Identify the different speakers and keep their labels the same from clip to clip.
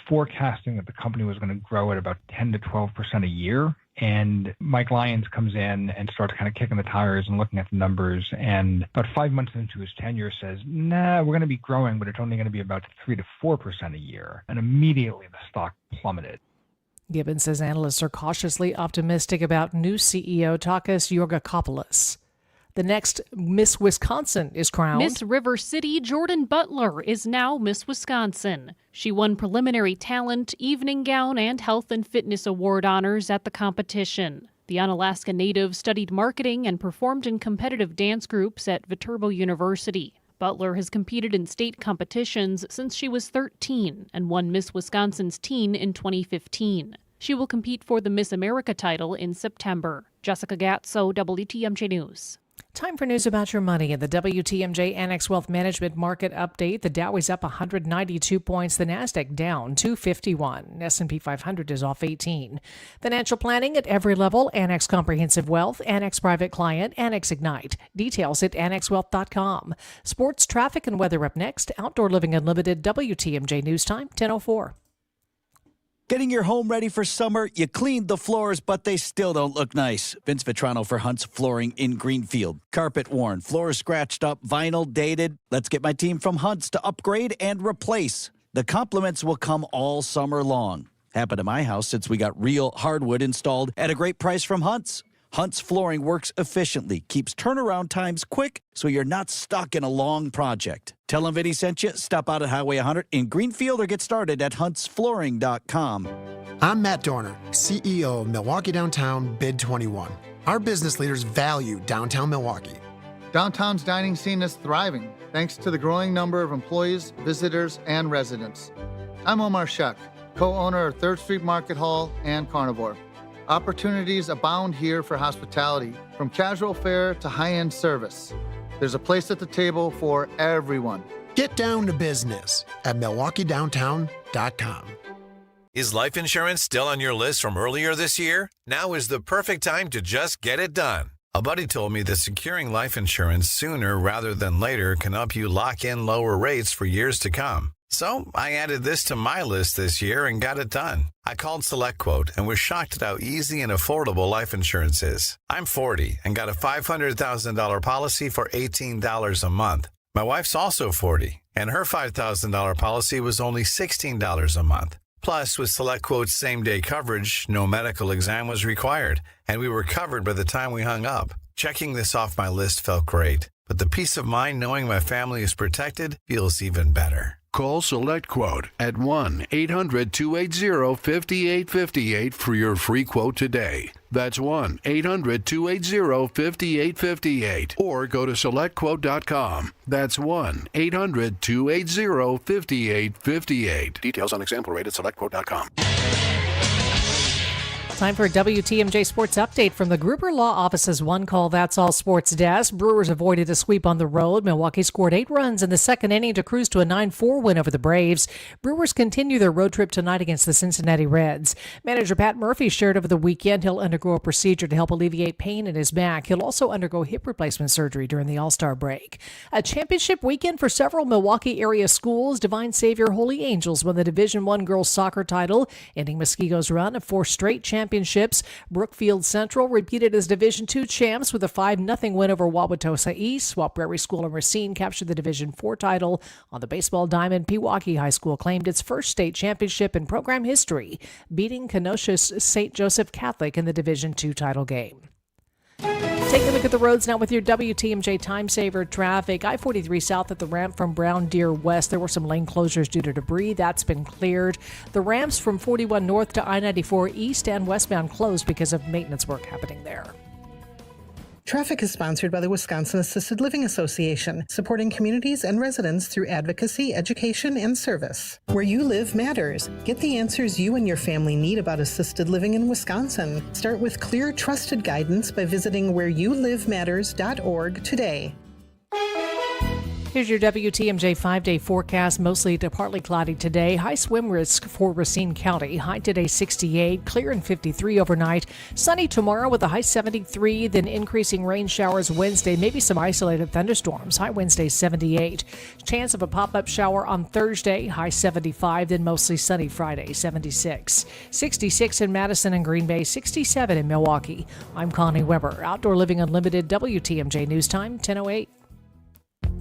Speaker 1: forecasting that the company was going to grow at about 10 to 12% a year. And Mike Lyons comes in and starts kind of kicking the tires and looking at the numbers. And about 5 months into his tenure says, nah, we're going to be growing, but it's only going to be about 3 to 4% a year. And immediately the stock plummeted.
Speaker 2: Gibbons says analysts are cautiously optimistic about new CEO Takis Georgakopoulos. The next Miss Wisconsin is crowned.
Speaker 3: Miss River City Jordan Butler is now Miss Wisconsin. She won preliminary talent, evening gown, and health and fitness award honors at the competition. The Unalaska native studied marketing and performed in competitive dance groups at Viterbo University. Butler has competed in state competitions since she was 13 and won Miss Wisconsin's teen in 2015. She will compete for the Miss America title in September. Jessica Gatso, WTMJ News.
Speaker 2: Time for news about your money. In the WTMJ Annex Wealth Management Market Update, the Dow is up 192 points, the Nasdaq down 251. S&P 500 is off 18. Financial planning at every level: Annex Comprehensive Wealth, Annex Private Client, Annex Ignite. Details at annexwealth.com. Sports, traffic, and weather up next. Outdoor Living Unlimited, WTMJ News Time, 10:04.
Speaker 4: Getting your home ready for summer, you cleaned the floors, but they still don't look nice. Vince Vitrano for Hunt's Flooring in Greenfield. Carpet worn, floors scratched up, vinyl dated. Let's get my team from Hunt's to upgrade and replace. The compliments will come all summer long. Happened to my house since we got real hardwood installed at a great price from Hunt's. Hunt's Flooring works efficiently, keeps turnaround times quick, so you're not stuck in a long project. Tell them Vinny sent you. Stop out at Highway 100 in Greenfield or get started at huntsflooring.com.
Speaker 5: I'm Matt Dorner, CEO of Milwaukee Downtown Bid 21. Our business leaders value downtown Milwaukee.
Speaker 6: Downtown's dining scene is thriving thanks to the growing number of employees, visitors, and residents. I'm Omar Shek, co-owner of 3rd Street Market Hall and Carnivore. Opportunities abound here for hospitality, from casual fare to high-end service. There's a place at the table for everyone.
Speaker 5: Get down to business at MilwaukeeDowntown.com.
Speaker 7: Is life insurance still on your list from earlier this year? Now is the perfect time to just get it done. A buddy told me that securing life insurance sooner rather than later can help you lock in lower rates for years to come. So I added this to my list this year and got it done. I called SelectQuote and was shocked at how easy and affordable life insurance is. I'm 40 and got a $500,000 policy for $18 a month. My wife's also 40, and her $5,000 policy was only $16 a month. Plus, with SelectQuote's same-day coverage, no medical exam was required, and we were covered by the time we hung up. Checking this off my list felt great, but the peace of mind knowing my family is protected feels even better.
Speaker 8: Call SelectQuote at 1-800-280-5858 for your free quote today. That's 1-800-280-5858. Or go to SelectQuote.com. That's 1-800-280-5858. Details on example rate at SelectQuote.com.
Speaker 2: Time for a WTMJ Sports Update from the Gruber Law Office's One Call That's All Sports Desk. Brewers avoided a sweep on the road. Milwaukee scored 8 runs in the second inning to cruise to a 9-4 win over the Braves. Brewers continue their road trip tonight against the Cincinnati Reds. Manager Pat Murphy shared over the weekend he'll undergo a procedure to help alleviate pain in his back. He'll also undergo hip replacement surgery during the All-Star break. A championship weekend for several Milwaukee area schools. Divine Savior Holy Angels won the Division I girls soccer title, ending Muskoge's run of 4 straight championships. Brookfield Central repeated as Division II champs with a 5-0 win over Wauwatosa East, while Prairie School and Racine captured the Division IV title. On the baseball diamond, Pewaukee High School claimed its first state championship in program history, beating Kenosha's St. Joseph Catholic in the Division II title game. Take a look at the roads now with your WTMJ Time Saver traffic. I-43 south at the ramp from Brown Deer West. There were some lane closures due to debris. That's been cleared. The ramps from 41 north to I-94 east and westbound closed because of maintenance work happening there.
Speaker 9: Traffic is sponsored by the Wisconsin Assisted Living Association, supporting communities and residents through advocacy, education, and service. Where you live matters. Get the answers you and your family need about assisted living in Wisconsin. Start with clear, trusted guidance by visiting whereyouLiveMatters.org today.
Speaker 2: Here's your WTMJ 5-day forecast. Mostly to partly cloudy today. High swim risk for Racine County. High today 68, clear and 53 overnight. Sunny tomorrow with a high 73, then increasing rain showers Wednesday. Maybe some isolated thunderstorms. High Wednesday 78. Chance of a pop-up shower on Thursday. High 75, then mostly sunny Friday 76. 66 in Madison and Green Bay. 67 in Milwaukee. I'm Connie Weber. Outdoor Living Unlimited. WTMJ News Time 10:08.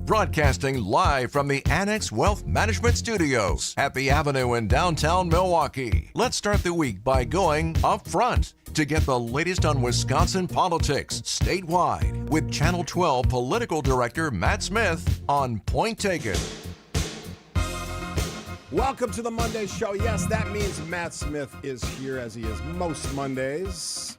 Speaker 10: Broadcasting live from the Annex Wealth Management Studios at the Avenue in downtown Milwaukee. Let's start the week by going up front to get the latest on Wisconsin politics statewide with Channel 12 Political Director Matt Smith on Point Taken.
Speaker 11: Welcome to the Monday Show. Yes, that means Matt Smith is here as he is most Mondays.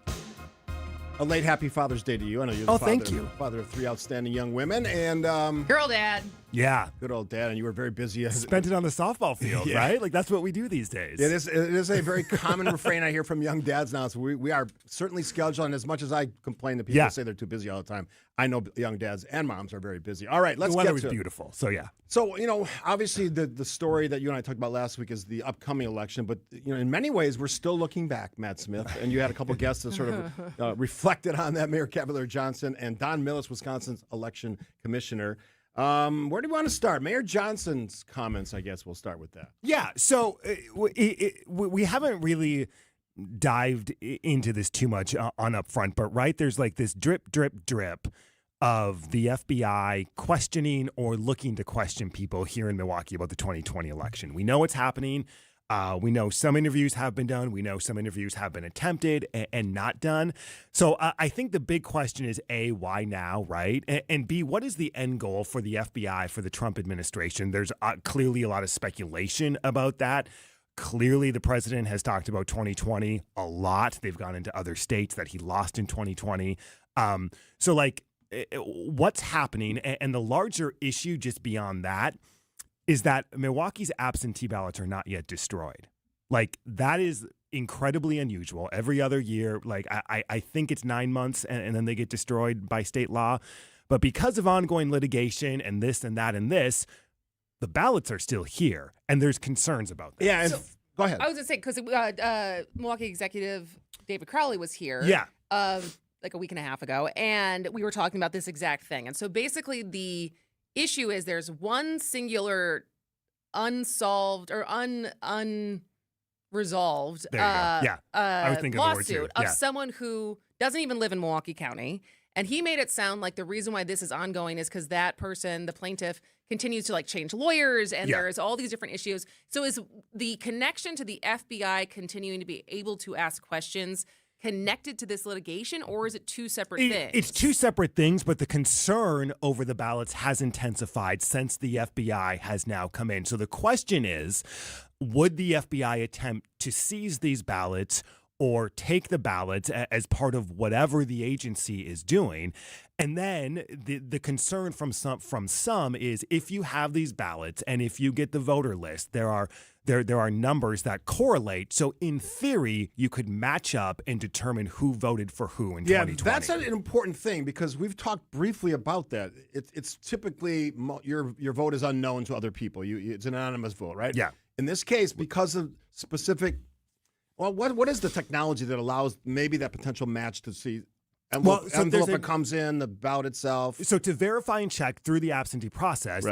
Speaker 11: A late happy Father's Day to you. I know you're the
Speaker 12: thank you.
Speaker 11: Father of three outstanding young women. And
Speaker 13: girl dad.
Speaker 12: Yeah.
Speaker 11: Good old dad. And you were very busy.
Speaker 12: Spent it on the softball field,
Speaker 11: Yeah.
Speaker 12: right? Like, that's what we do these days.
Speaker 11: It is a very common refrain I hear from young dads now. So we are certainly scheduled. And as much as I complain that people say they're too busy all the time, I know young dads and moms are very busy. All right, let's
Speaker 12: the weather
Speaker 11: get to
Speaker 12: was beautiful. So, yeah.
Speaker 11: So, obviously the story that you and I talked about last week is the upcoming election. But, in many ways, we're still looking back, Matt Smith. And you had a couple guests that sort of reflected on that, Mayor Cavalier Johnson and Don Millis, Wisconsin's election commissioner. Where do you want to start? Mayor Johnson's comments, I guess we'll start with that.
Speaker 12: Yeah, so we haven't really dived into this too much on Upfront, but right, there's like this drip, drip, drip of the FBI questioning or looking to question people here in Milwaukee about the 2020 election. We know what's happening. We know some interviews have been done. We know some interviews have been attempted and not done. So I think the big question is, A, why now, right? And B, what is the end goal for the FBI, for the Trump administration? There's clearly a lot of speculation about that. Clearly, the president has talked about 2020 a lot. They've gone into other states that he lost in 2020. What's happening? And the larger issue just beyond that is that Milwaukee's absentee ballots are not yet destroyed. Like, that is incredibly unusual. Every other year, I think it's 9 months and then they get destroyed by state law. But because of ongoing litigation and this and that and this, the ballots are still here. And there's concerns about that.
Speaker 11: Yeah, go ahead.
Speaker 13: I was going to say, because Milwaukee executive David Crowley was here.
Speaker 12: Yeah.
Speaker 13: Like a week and a half ago. And we were talking about this exact thing. And so basically the issue is there's one singular unsolved or unresolved
Speaker 12: I was thinking
Speaker 13: lawsuit of someone who doesn't even live in Milwaukee County. And he made it sound like the reason why this is ongoing is because that person, the plaintiff, continues to change lawyers and there's all these different issues. So is the connection to the FBI continuing to be able to ask questions connected to this litigation, or is it two separate things?
Speaker 12: It's two separate things, but the concern over the ballots has intensified since the FBI has now come in. So the question is, would the FBI attempt to seize these ballots or take the ballots as part of whatever the agency is doing? And then the concern from some is, if you have these ballots and if you get the voter list, there are numbers that correlate. So in theory, you could match up and determine who voted for who in 2020.
Speaker 11: Yeah, that's an important thing because we've talked briefly about that. It's typically your vote is unknown to other people. It's an anonymous vote, right?
Speaker 12: Yeah.
Speaker 11: In this case, because of specific, well, what is the technology that allows maybe that potential match to see? Envelope comes in, the ballot itself.
Speaker 12: So to verify and check through the absentee process,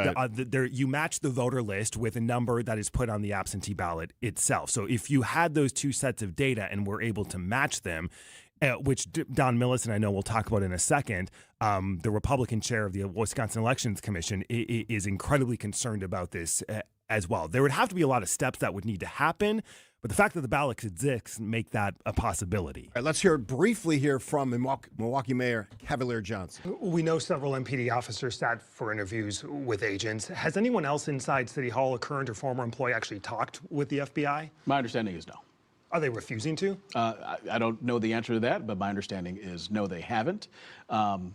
Speaker 12: you match the voter list with a number that is put on the absentee ballot itself. So if you had those two sets of data and were able to match them, which Don Millis, and I know we'll talk about in a second, the Republican chair of the Wisconsin Elections Commission is incredibly concerned about this as well. There would have to be a lot of steps that would need to happen, but the fact that the ballots exist make that a possibility.
Speaker 11: All right, let's hear briefly here from Milwaukee Mayor Cavalier Johnson.
Speaker 14: We know several MPD officers sat for interviews with agents. Has anyone else inside City Hall, a current or former employee, actually talked with the FBI?
Speaker 15: My understanding is no.
Speaker 14: Are they refusing to?
Speaker 15: I don't know the answer to that, but my understanding is no, they haven't.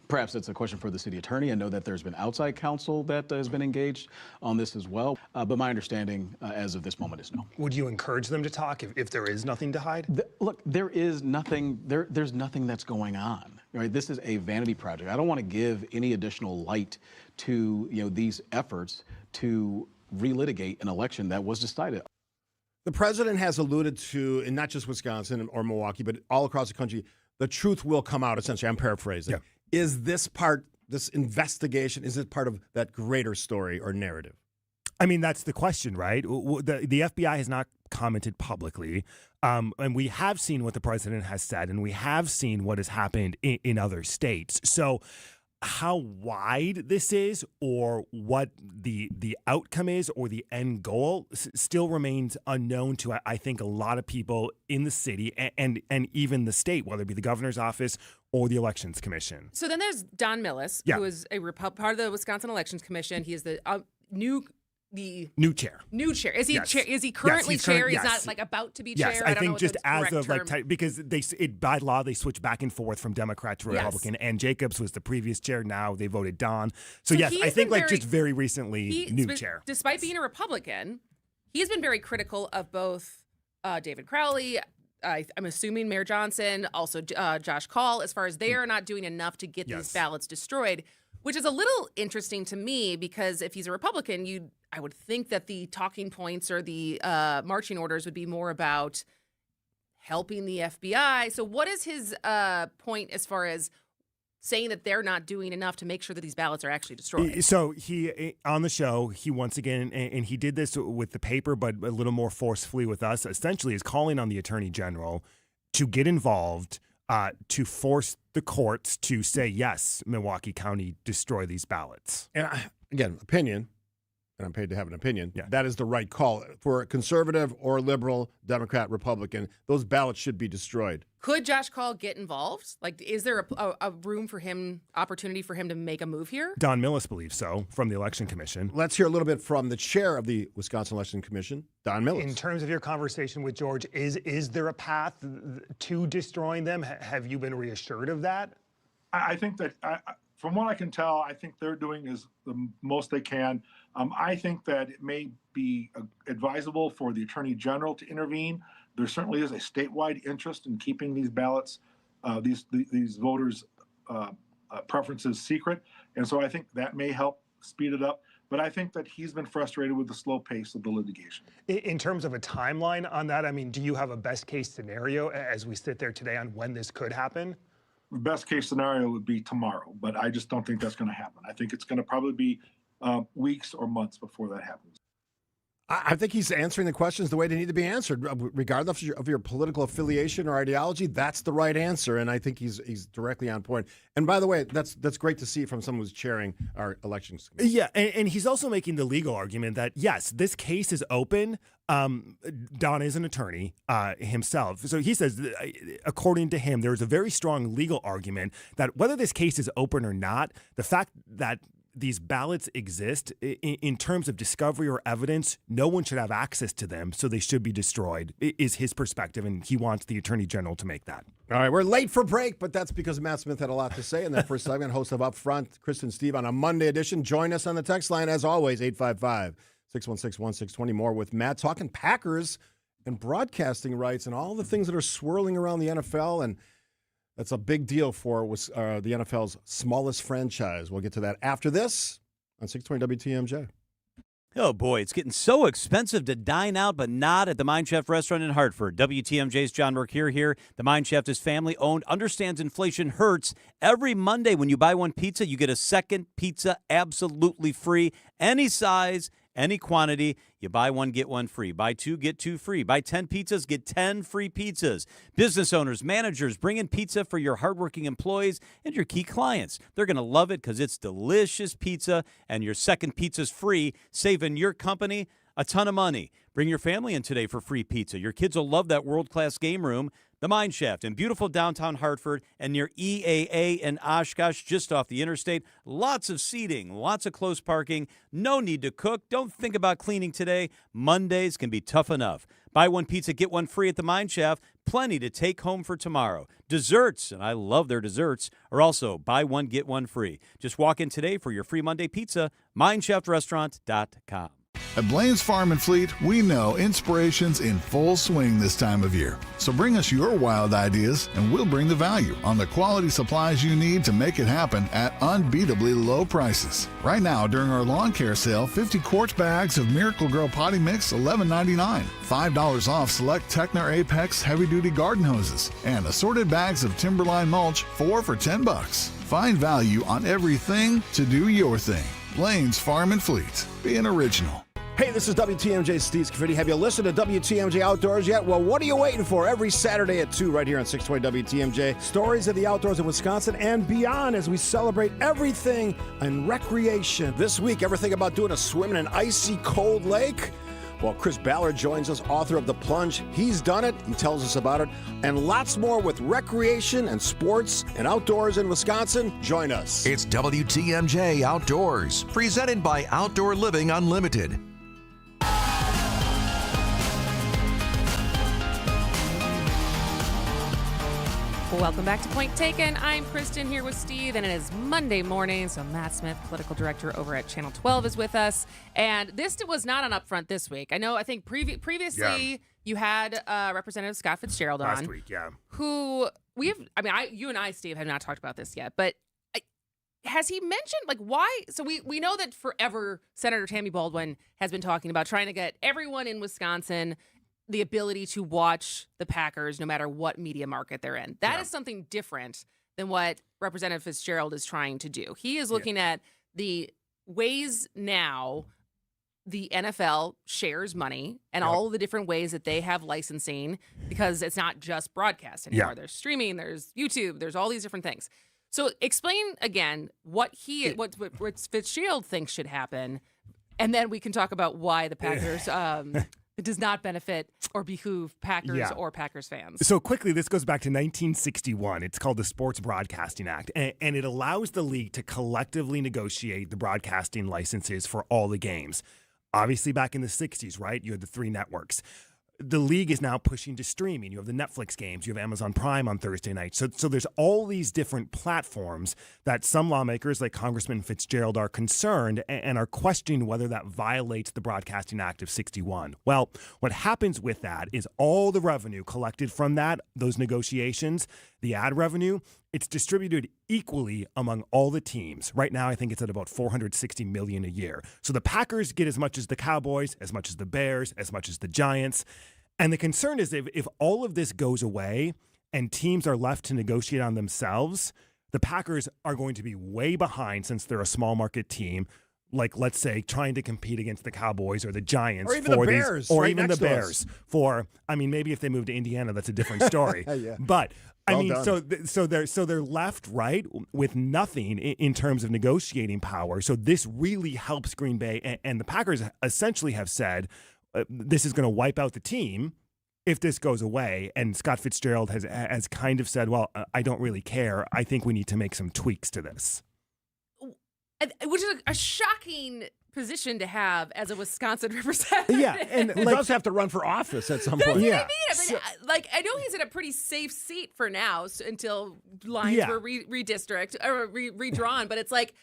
Speaker 15: Perhaps that's a question for the city attorney. I know that there's been outside counsel that has been engaged on this as well. But my understanding as of this moment is no.
Speaker 14: Would you encourage them to talk if there is nothing to hide?
Speaker 15: Look, there is nothing. There's nothing that's going on. Right, this is a vanity project. I don't want to give any additional light to these efforts to relitigate an election that was decided.
Speaker 11: The president has alluded to, in not just Wisconsin or Milwaukee, but all across the country, the truth will come out, essentially. I'm paraphrasing. Yeah. Is this investigation, is it part of that greater story or narrative?
Speaker 12: I mean, that's the question, right? The FBI has not commented publicly, and we have seen what the president has said, and we have seen what has happened in other states. So how wide this is or what the outcome is or the end goal still remains unknown to, I think, a lot of people in the city and even the state, whether it be the governor's office or the Elections Commission.
Speaker 13: So then there's Don Millis, who is part of the Wisconsin Elections Commission. He is the new chair. New chair. Is he chair? Is he currently chair? He's not like about to be chair.
Speaker 12: Yes, I think just as of because by law they switch back and forth from Democrat to Republican. And Jacobs was the previous chair. Now they voted Don. So yes, I think just very recently new chair.
Speaker 13: Despite being a Republican, he's been very critical of both David Crowley. I'm assuming Mayor Johnson, also Josh Call, as far as they are not doing enough to get these ballots destroyed. Which is a little interesting to me because if he's a Republican, I would think that the talking points or the marching orders would be more about helping the FBI. So what is his point as far as saying that they're not doing enough to make sure that these ballots are actually destroyed?
Speaker 12: So he, on the show, he once again, and he did this with the paper, but a little more forcefully with us, essentially is calling on the Attorney General to get involved, to force the courts to say, yes, Milwaukee County, destroy these ballots.
Speaker 11: And again, opinion, and I'm paid to have an opinion, that is the right call. For a conservative or liberal, Democrat, Republican, those ballots should be destroyed.
Speaker 13: Could Josh Call get involved? Like, is there a room for him, opportunity for him to make a move here?
Speaker 12: Don Millis believes so, from the Election Commission.
Speaker 11: Let's hear a little bit from the chair of the Wisconsin Election Commission, Don Millis.
Speaker 14: In terms of your conversation with George, is there a path to destroying them? Have you been reassured of that?
Speaker 16: I think that, from what I can tell, I think they're doing is the most they can. I think that it may be advisable for the Attorney General to intervene. There certainly is a statewide interest in keeping these ballots, these voters' preferences secret. And so I think that may help speed it up. But I think that he's been frustrated with the slow pace of the litigation.
Speaker 14: In terms of a timeline on that, I mean, do you have a best case scenario as we sit there today on when this could happen?
Speaker 16: The best case scenario would be tomorrow, but I just don't think that's going to happen. I think it's going to probably be weeks or months before that happens.
Speaker 11: I think he's answering the questions the way they need to be answered, regardless of your political affiliation or ideology. That's the right answer, and I think he's directly on point. And by the way, that's great to see from someone who's chairing our elections committee.
Speaker 12: Yeah, and he's also making the legal argument that yes, this case is open. Don is an attorney himself, so he says, according to him, there's a very strong legal argument that whether this case is open or not, the fact that these ballots exist in terms of discovery or evidence, no one should have access to them, so they should be destroyed, is his perspective, and he wants the Attorney General to make that.
Speaker 11: All right, we're late for break, but that's because Matt Smith had a lot to say in that first segment. Host of Up Front, Chris and Steve on a Monday edition. Join us on the text line, as always, 855-616-1620. More with Matt, talking Packers and broadcasting rights and all the things that are swirling around the NFL, and that's a big deal for the NFL's smallest franchise. We'll get to that after this on 620 WTMJ.
Speaker 17: Oh, boy, it's getting so expensive to dine out, but not at the Mind Chef restaurant in Hartford. WTMJ's John Mercure here. The Mind Chef is family-owned, understands inflation hurts. Every Monday when you buy one pizza, you get a second pizza absolutely free. Any size, any quantity, you buy one, get one free. Buy two, get two free. Buy 10 pizzas, get 10 free pizzas. Business owners, managers, bring in pizza for your hardworking employees and your key clients. They're going to love it because it's delicious pizza, and your second pizza's free, saving your company a ton of money. Bring your family in today for free pizza. Your kids will love that world-class game room. The Mine Shaft in beautiful downtown Hartford and near EAA and Oshkosh, just off the interstate. Lots of seating, lots of close parking. No need to cook. Don't think about cleaning today. Mondays can be tough enough. Buy one pizza, get one free at the Mine Shaft. Plenty to take home for tomorrow. Desserts, and I love their desserts, are also buy one, get one free. Just walk in today for your free Monday pizza, mineshaftrestaurant.com.
Speaker 18: At Blaine's Farm and Fleet, we know inspiration's in full swing this time of year. So bring us your wild ideas and we'll bring the value on the quality supplies you need to make it happen at unbeatably low prices. Right now, during our lawn care sale, 50 quart bags of Miracle Grow potting mix, $11.99. $5 off select Techner Apex heavy-duty garden hoses. And assorted bags of Timberline mulch, 4 for $10. Find value on everything to do your thing. Blaine's Farm and Fleet. Being original.
Speaker 11: Hey, this is WTMJ Steve Scaffidi. Have you listened to WTMJ Outdoors yet? Well, what are you waiting for? Every Saturday at 2 right here on 620 WTMJ. Stories of the outdoors in Wisconsin and beyond as we celebrate everything in recreation. This week, ever think about doing a swim in an icy cold lake? Well, Chris Ballard joins us, author of The Plunge. He's done it. He tells us about it. And lots more with recreation and sports and outdoors in Wisconsin. Join us.
Speaker 10: It's WTMJ Outdoors, presented by Outdoor Living Unlimited.
Speaker 13: Welcome back to Point Taken. I'm Kristen here with Steve, and it is Monday morning, so Matt Smith, political director over at Channel 12, is with us. And this was not on Upfront this week. I think previously you had Representative Scott Fitzgerald on.
Speaker 12: Last week,
Speaker 13: Who you and I, Steve, have not talked about this yet, but has he mentioned, like, why? So we know that forever Senator Tammy Baldwin has been talking about trying to get everyone in Wisconsin the ability to watch the Packers no matter what media market they're in. That is something different than what Representative Fitzgerald is trying to do. He is looking at the ways now the NFL shares money and all the different ways that they have licensing, because it's not just broadcast anymore. There's streaming, there's YouTube, there's all these different things. So explain again what Fitzgerald thinks should happen, and then we can talk about why the Packers it does not benefit or behoove Packers or Packers fans.
Speaker 12: So quickly, this goes back to 1961. It's called the Sports Broadcasting Act, and it allows the league to collectively negotiate the broadcasting licenses for all the games. Obviously, back in the 60s, right, you had the 3 networks. The league is now pushing to streaming. You have the Netflix games. You have Amazon Prime on Thursday night. So there's all these different platforms that some lawmakers like Congressman Fitzgerald are concerned and are questioning whether that violates the Broadcasting Act of 61. Well, what happens with that is all the revenue collected from those negotiations, the ad revenue, it's distributed equally among all the teams. Right now, I think it's at about $460 million a year. So the Packers get as much as the Cowboys, as much as the Bears, as much as the Giants. And the concern is if all of this goes away and teams are left to negotiate on themselves, the Packers are going to be way behind since they're a small market team. Like, let's say, trying to compete against the Cowboys or the Giants.
Speaker 11: Or even the Bears.
Speaker 12: Or even the Bears. Maybe if they move to Indiana, that's a different story. But so they're left, right, with nothing in terms of negotiating power. So this really helps Green Bay. And the Packers essentially have said this is going to wipe out the team if this goes away. And Scott Fitzgerald has kind of said, well, I don't really care. I think we need to make some tweaks to this.
Speaker 13: Which is a shocking position to have as a Wisconsin representative.
Speaker 11: And he does have to run for office at some point.
Speaker 13: That's what I mean. I know he's in a pretty safe seat for now until lines were redrawn, but it's like,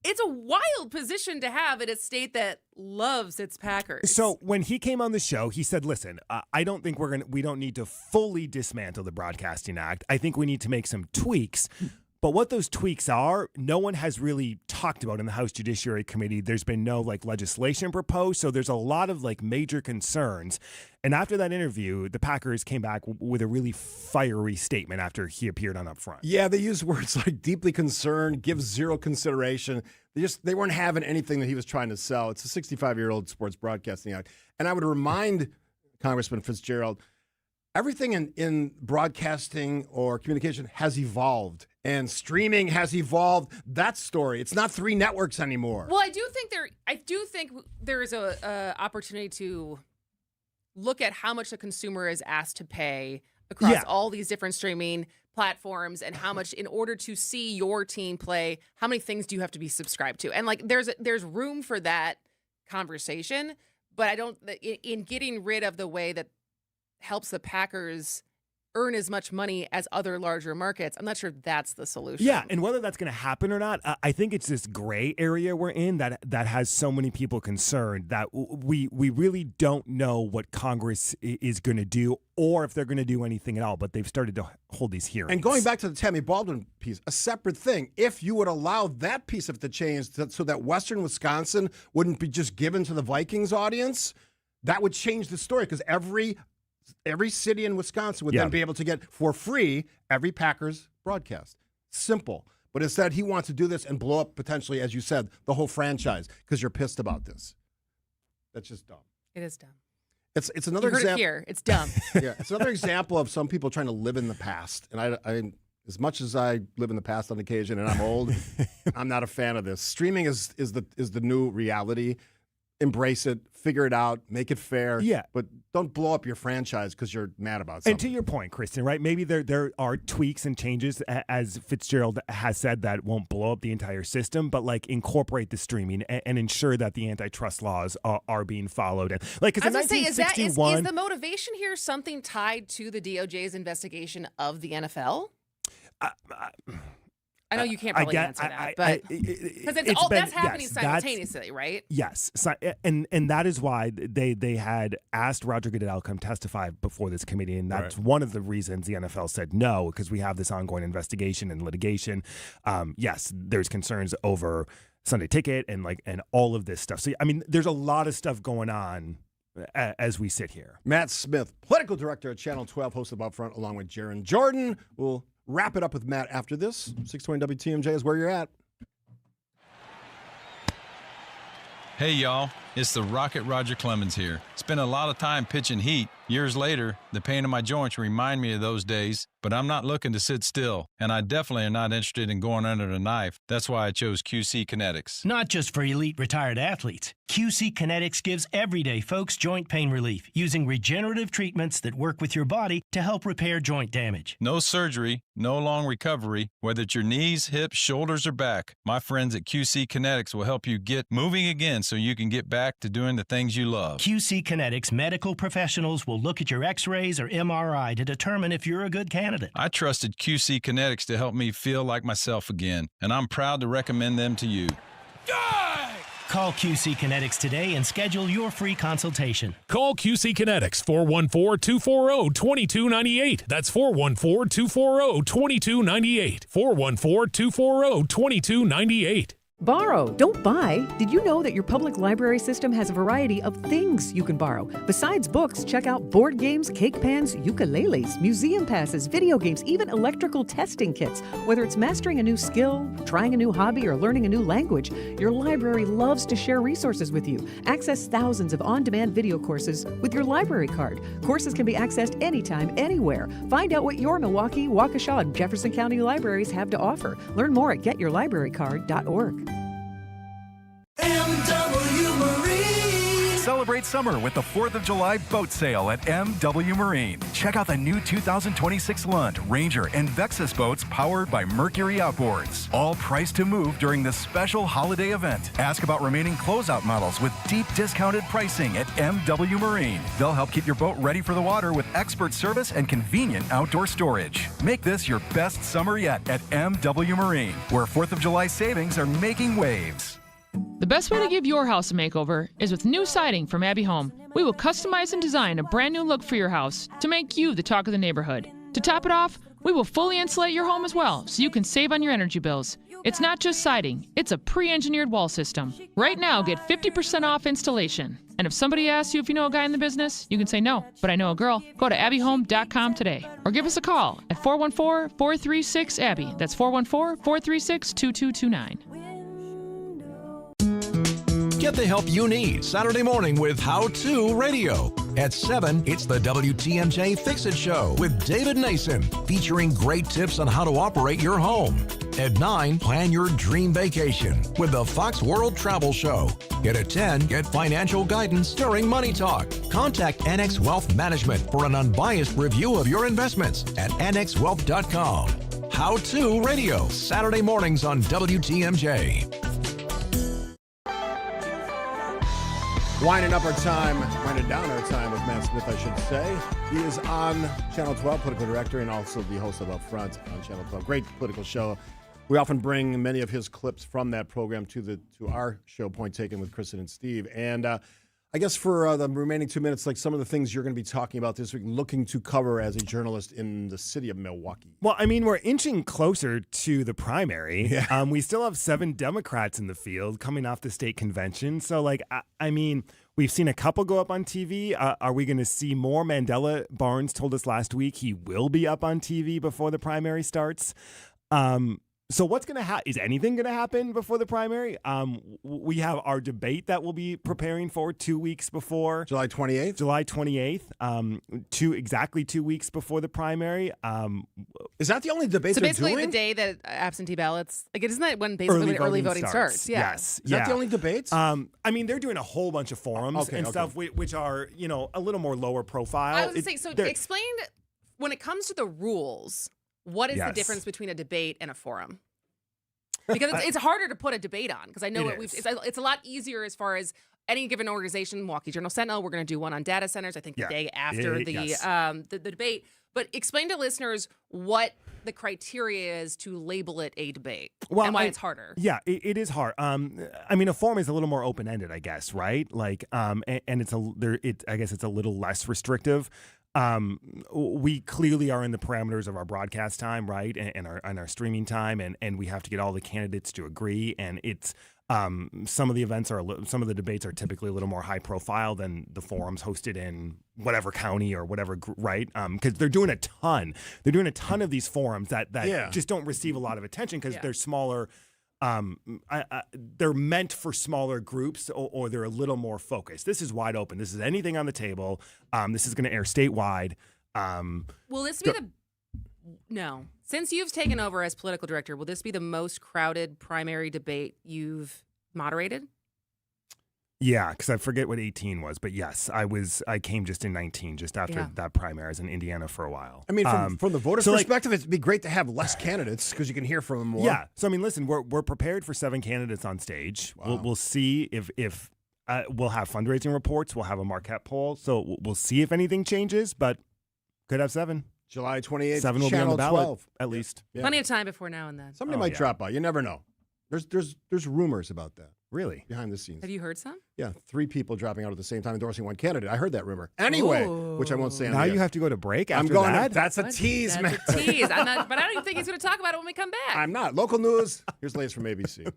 Speaker 13: it's a wild position to have in a state that loves its Packers.
Speaker 12: So when he came on the show, he said, listen, I don't think we don't need to fully dismantle the Broadcasting Act. I think we need to make some tweaks. But what those tweaks are, no one has really talked about in the House Judiciary Committee. There's been no legislation proposed, so there's a lot of major concerns. And after that interview, the Packers came back with a really fiery statement after he appeared on Upfront.
Speaker 11: Yeah, they used words like deeply concerned, give zero consideration. They weren't having anything that he was trying to sell. It's a 65-year-old Sports Broadcasting Act. And I would remind Congressman Fitzgerald, everything in broadcasting or communication has evolved. And streaming has evolved that story. It's not 3 networks anymore.
Speaker 13: Well, I do think there is a opportunity to look at how much the consumer is asked to pay across all these different streaming platforms, and how much, in order to see your team play, how many things do you have to be subscribed to? And there's room for that conversation, but I don't, in getting rid of the way that helps the Packers earn as much money as other larger markets. I'm not sure that's the solution.
Speaker 12: Yeah, and whether that's going to happen or not, I think it's this gray area we're in that has so many people concerned that we really don't know what Congress is going to do or if they're going to do anything at all, but they've started to hold these hearings.
Speaker 11: And going back to the Tammy Baldwin piece, a separate thing, if you would allow that piece of the change so that Western Wisconsin wouldn't be just given to the Vikings audience, that would change the story because every city in Wisconsin would then be able to get for free every Packers broadcast. Simple. But instead, he wants to do this and blow up potentially, as you said, the whole franchise because you're pissed about this. That's just dumb.
Speaker 13: It is dumb.
Speaker 11: It's another
Speaker 13: you heard
Speaker 11: example.
Speaker 13: It here. It's dumb.
Speaker 11: Yeah, it's another example of some people trying to live in the past. And I as much as I live in the past on occasion, and I'm old, I'm not a fan of this. Streaming is the new reality. Embrace it, figure it out, make it fair.
Speaker 12: Yeah.
Speaker 11: But don't blow up your franchise because you're mad about something.
Speaker 12: And to your point, Kristen, right? Maybe there are tweaks and changes, as Fitzgerald has said, that won't blow up the entire system, but like incorporate the streaming and ensure that the antitrust laws are being followed. And like, because in 1961,
Speaker 13: is the motivation here something tied to the DOJ's investigation of the NFL? I know you can't probably answer that, but because that's happening simultaneously, right?
Speaker 12: Yes, and that is why they had asked Roger Goodell to come testify before this committee, and that's one of the reasons the NFL said no, because we have this ongoing investigation and litigation. Yes, there's concerns over Sunday Ticket and all of this stuff. So I mean, there's a lot of stuff going on as we sit here.
Speaker 11: Matt Smith, political director at Channel 12, hosted Up Front, along with Jaron Jordan. We'll wrap it up with Matt after this. 620 WTMJ is where you're at.
Speaker 19: Hey, y'all. It's the Rocket Roger Clemens here. Spent a lot of time pitching heat. Years later, the pain in my joints remind me of those days, but I'm not looking to sit still, and I definitely am not interested in going under the knife. That's why I chose QC Kinetics.
Speaker 20: Not just for elite retired athletes. QC Kinetics gives everyday folks joint pain relief using regenerative treatments that work with your body to help repair joint damage.
Speaker 19: No surgery, no long recovery, whether it's your knees, hips, shoulders, or back. My friends at QC Kinetics will help you get moving again so you can get back to doing the things you love.
Speaker 20: QC Kinetics medical professionals will look at your x-rays or MRI to determine if you're a good candidate.
Speaker 19: I trusted QC Kinetics to help me feel like myself again, and I'm proud to recommend them to you.
Speaker 20: Call QC Kinetics today and schedule your free consultation.
Speaker 21: Call QC Kinetics, 414-240-2298. That's 414-240-2298. 414-240-2298.
Speaker 22: Borrow, don't buy. Did you know that your public library system has a variety of things you can borrow? Besides books, check out board games, cake pans, ukuleles, museum passes, video games, even electrical testing kits. Whether it's mastering a new skill, trying a new hobby, or learning a new language, your library loves to share resources with you. Access thousands of on-demand video courses with your library card. Courses can be accessed anytime, anywhere. Find out what your Milwaukee, Waukesha, and Jefferson County libraries have to offer. Learn more at getyourlibrarycard.org.
Speaker 23: MW Marine. Celebrate summer with the 4th of July boat sale at MW Marine. Check out the new 2026 Lund, Ranger, and Vexus boats powered by Mercury Outboards. All priced to move during this special holiday event. Ask about remaining closeout models with deep discounted pricing at MW Marine. They'll help keep your boat ready for the water with expert service and convenient outdoor storage. Make this your best summer yet at MW Marine, where 4th of July savings are making waves.
Speaker 24: The best way to give your house a makeover is with new siding from Abbey Home. We will customize and design a brand new look for your house to make you the talk of the neighborhood. To top it off, we will fully insulate your home as well so you can save on your energy bills. It's not just siding, it's a pre-engineered wall system. Right now, get 50% off installation. And if somebody asks you if you know a guy in the business, you can say no, but I know a girl. Go to abbyhome.com today or give us a call at 414-436-ABBY. That's 414-436-2229.
Speaker 10: Get the help you need Saturday morning with How To Radio. At 7, it's the WTMJ Fix-It Show with David Nason, featuring great tips on how to operate your home. At 9, plan your dream vacation with the Fox World Travel Show. And at 10, get financial guidance during Money Talk. Contact Annex Wealth Management for an unbiased review of your investments at annexwealth.com. How To Radio, Saturday mornings on WTMJ.
Speaker 11: Winding down our time with Matt Smith, I should say. He is on Channel 12, political director, and also the host of Up Front on Channel 12. Great political show. We often bring many of his clips from that program to our show, Point Taken, with Kristen and Steve. And I guess for the remaining 2 minutes, like some of the things you're going to be talking about this week, looking to cover as a journalist in the city of Milwaukee.
Speaker 12: Well, I mean, we're inching closer to the primary.
Speaker 11: Yeah.
Speaker 12: We still have 7 Democrats in the field coming off the state convention. So, like, I mean, we've seen a couple go up on TV. Are we going to see more? Mandela Barnes told us last week he will be up on TV before the primary starts. So what's going to happen? Is anything going to happen before the primary? We have our debate that we'll be preparing for 2 weeks before.
Speaker 11: July 28th?
Speaker 12: July 28th. Exactly 2 weeks before the primary.
Speaker 11: Is that the only debate
Speaker 13: So
Speaker 11: they're
Speaker 13: basically
Speaker 11: doing?
Speaker 13: the day that absentee ballots, like, isn't that when basically early voting starts? Yeah.
Speaker 12: Yes.
Speaker 11: Is that the only debates?
Speaker 12: I mean, they're doing a whole bunch of forums and stuff which are, a little more lower profile.
Speaker 13: I was going to say, so explain, when it comes to the rules, what is the difference between a debate and a forum? Because it's harder to put a debate on, because I know it's a lot easier as far as any given organization. Milwaukee Journal Sentinel, we're going to do one on data centers, I think the day after the debate. But explain to listeners what the criteria is to label it a debate and why it's harder.
Speaker 12: Yeah, it is hard. I mean, a forum is a little more open-ended, I guess, right? Like, and I guess it's a little less restrictive. We clearly are in the parameters of our broadcast time, right, and our streaming time, and we have to get all the candidates to agree. And it's some of the debates are typically a little more high profile than the forums hosted in whatever county or whatever, right? Because they're doing a ton of these forums that just don't receive a lot of attention because they're smaller. They're meant for smaller groups, or they're a little more focused. This is wide open. This is anything on the table. This is going to air statewide.
Speaker 13: Will this be No. Since you've taken over as political director, will this be the most crowded primary debate you've moderated?
Speaker 12: Yeah, because I forget what 18 was, but yes, I came just in 19, just after that primary. I was in Indiana for a while.
Speaker 11: I mean, from the voter's perspective, it'd be great to have less candidates because you can hear from them more.
Speaker 12: Yeah. So, I mean, listen, we're prepared for 7 candidates on stage.
Speaker 11: Wow.
Speaker 12: We'll see if we'll have fundraising reports. We'll have a Marquette poll. So we'll see if anything changes, but could have 7.
Speaker 11: July 28th,
Speaker 12: 7 will be on the ballot, at least.
Speaker 11: Yeah.
Speaker 13: Plenty of time before now and then.
Speaker 11: Somebody might drop by. You never know. There's rumors about that.
Speaker 12: Really?
Speaker 11: Behind the scenes.
Speaker 13: Have you heard some?
Speaker 11: Yeah, 3 people dropping out at the same time endorsing one candidate. I heard that rumor. Anyway, which I won't say on
Speaker 12: Now
Speaker 11: the
Speaker 12: you
Speaker 11: air.
Speaker 12: have to go to break after
Speaker 11: I'm going
Speaker 12: that?
Speaker 11: That's a tease, man.
Speaker 13: That's a tease. But I don't even think he's going to talk about it when we come back.
Speaker 11: I'm not. Local news. Here's the latest from ABC.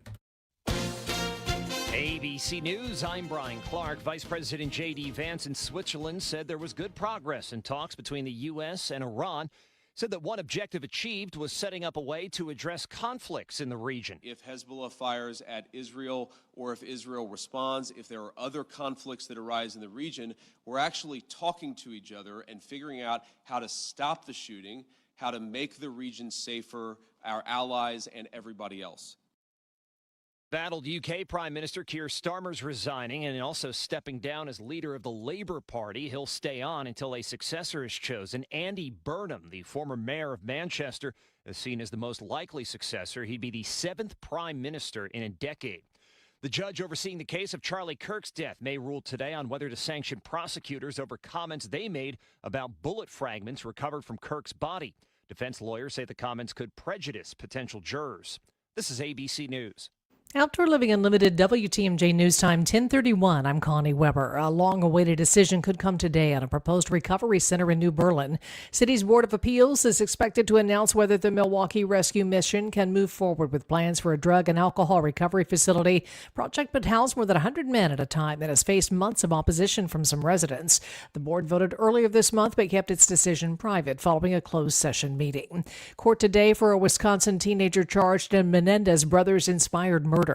Speaker 1: ABC News, I'm Brian Clark. Vice President J.D. Vance in Switzerland said there was good progress in talks between the U.S. and Iran. Said that one objective achieved was setting up a way to address conflicts in the region.
Speaker 3: If Hezbollah fires at Israel or if Israel responds, if there are other conflicts that arise in the region, we're actually talking to each other and figuring out how to stop the shooting, how to make the region safer, our allies and everybody else.
Speaker 1: Battled UK Prime Minister Keir Starmer's resigning and also stepping down as leader of the Labour Party. He'll stay on until a successor is chosen. Andy Burnham, the former mayor of Manchester, is seen as the most likely successor. He'd be the 7th Prime Minister in a decade. The judge overseeing the case of Charlie Kirk's death may rule today on whether to sanction prosecutors over comments they made about bullet fragments recovered from Kirk's body. Defense lawyers say the comments could prejudice potential jurors. This is ABC News.
Speaker 2: Outdoor Living Unlimited, WTMJ News Time, 1031. I'm Connie Weber. A long-awaited decision could come today on a proposed recovery center in New Berlin. City's Board of Appeals is expected to announce whether the Milwaukee Rescue Mission can move forward with plans for a drug and alcohol recovery facility. Project would house more than 100 men at a time that has faced months of opposition from some residents. The board voted earlier this month but kept its decision private following a closed session meeting. Court today for a Wisconsin teenager charged in Menendez brothers-inspired murder.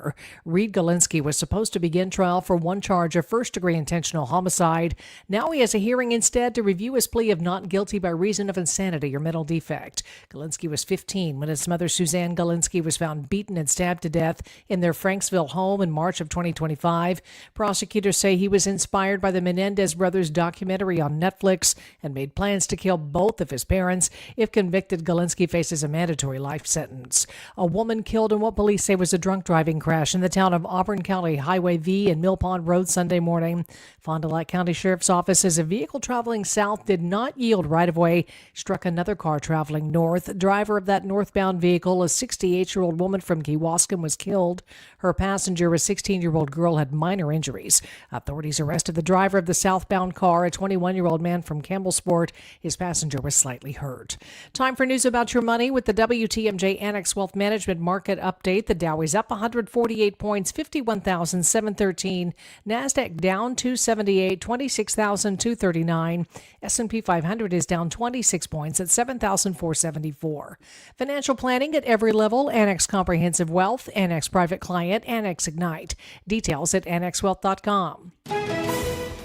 Speaker 2: Reed Galinsky was supposed to begin trial for one charge of first-degree intentional homicide. Now he has a hearing instead to review his plea of not guilty by reason of insanity or mental defect. Galinsky was 15 when his mother, Suzanne Galinsky, was found beaten and stabbed to death in their Franksville home in March of 2025. Prosecutors say he was inspired by the Menendez brothers documentary on Netflix and made plans to kill both of his parents. If convicted, Galinsky faces a mandatory life sentence. A woman killed in what police say was a drunk driving driving crash in the town of Auburn County, Highway V and Mill Pond Road Sunday morning. Fond du Lac County Sheriff's Office says a vehicle traveling south did not yield right-of-way, struck another car traveling north. The driver of that northbound vehicle, a 68-year-old woman from Kewaskum, was killed. Her passenger, a 16-year-old girl, had minor injuries. Authorities arrested the driver of the southbound car, a 21-year-old man from Campbellsport. His passenger was slightly hurt. Time for news about your money with the WTMJ Annex Wealth Management Market Update. The Dow is up 148 points, 51,713. NASDAQ down 278, 26,239. S&P 500 is down 26 points at 7,474. Financial planning at every level. Annex Comprehensive Wealth, Annex Private Client, Annex Ignite. Details at annexwealth.com.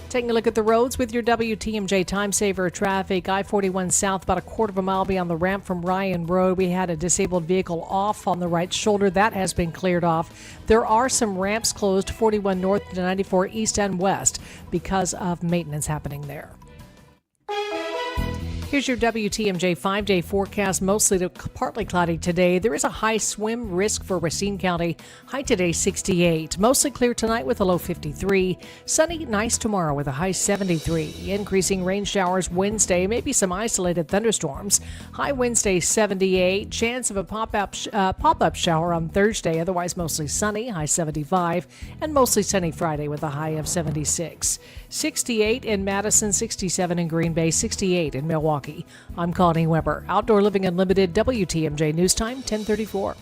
Speaker 2: Taking a look at the roads with your WTMJ Time Saver traffic. I-41 south, about a quarter of a mile beyond the ramp from Ryan Road. We had a disabled vehicle off on the right shoulder. That has been cleared off. There are some ramps closed, 41 north to 94 east and west, because of maintenance happening there. Here's your WTMJ 5-day forecast. Mostly to partly cloudy today. There is a high swim risk for Racine County. High today 68. Mostly clear tonight with a low 53. Sunny, nice tomorrow with a high 73. Increasing rain showers Wednesday. Maybe some isolated thunderstorms. High Wednesday 78. Chance of a pop-up shower on Thursday. Otherwise mostly sunny. High 75. And mostly sunny Friday with a high of 76. 68 in Madison, 67 in Green Bay, 68 in Milwaukee. I'm Connie Weber. Outdoor Living Unlimited, WTMJ News Time, 10:34.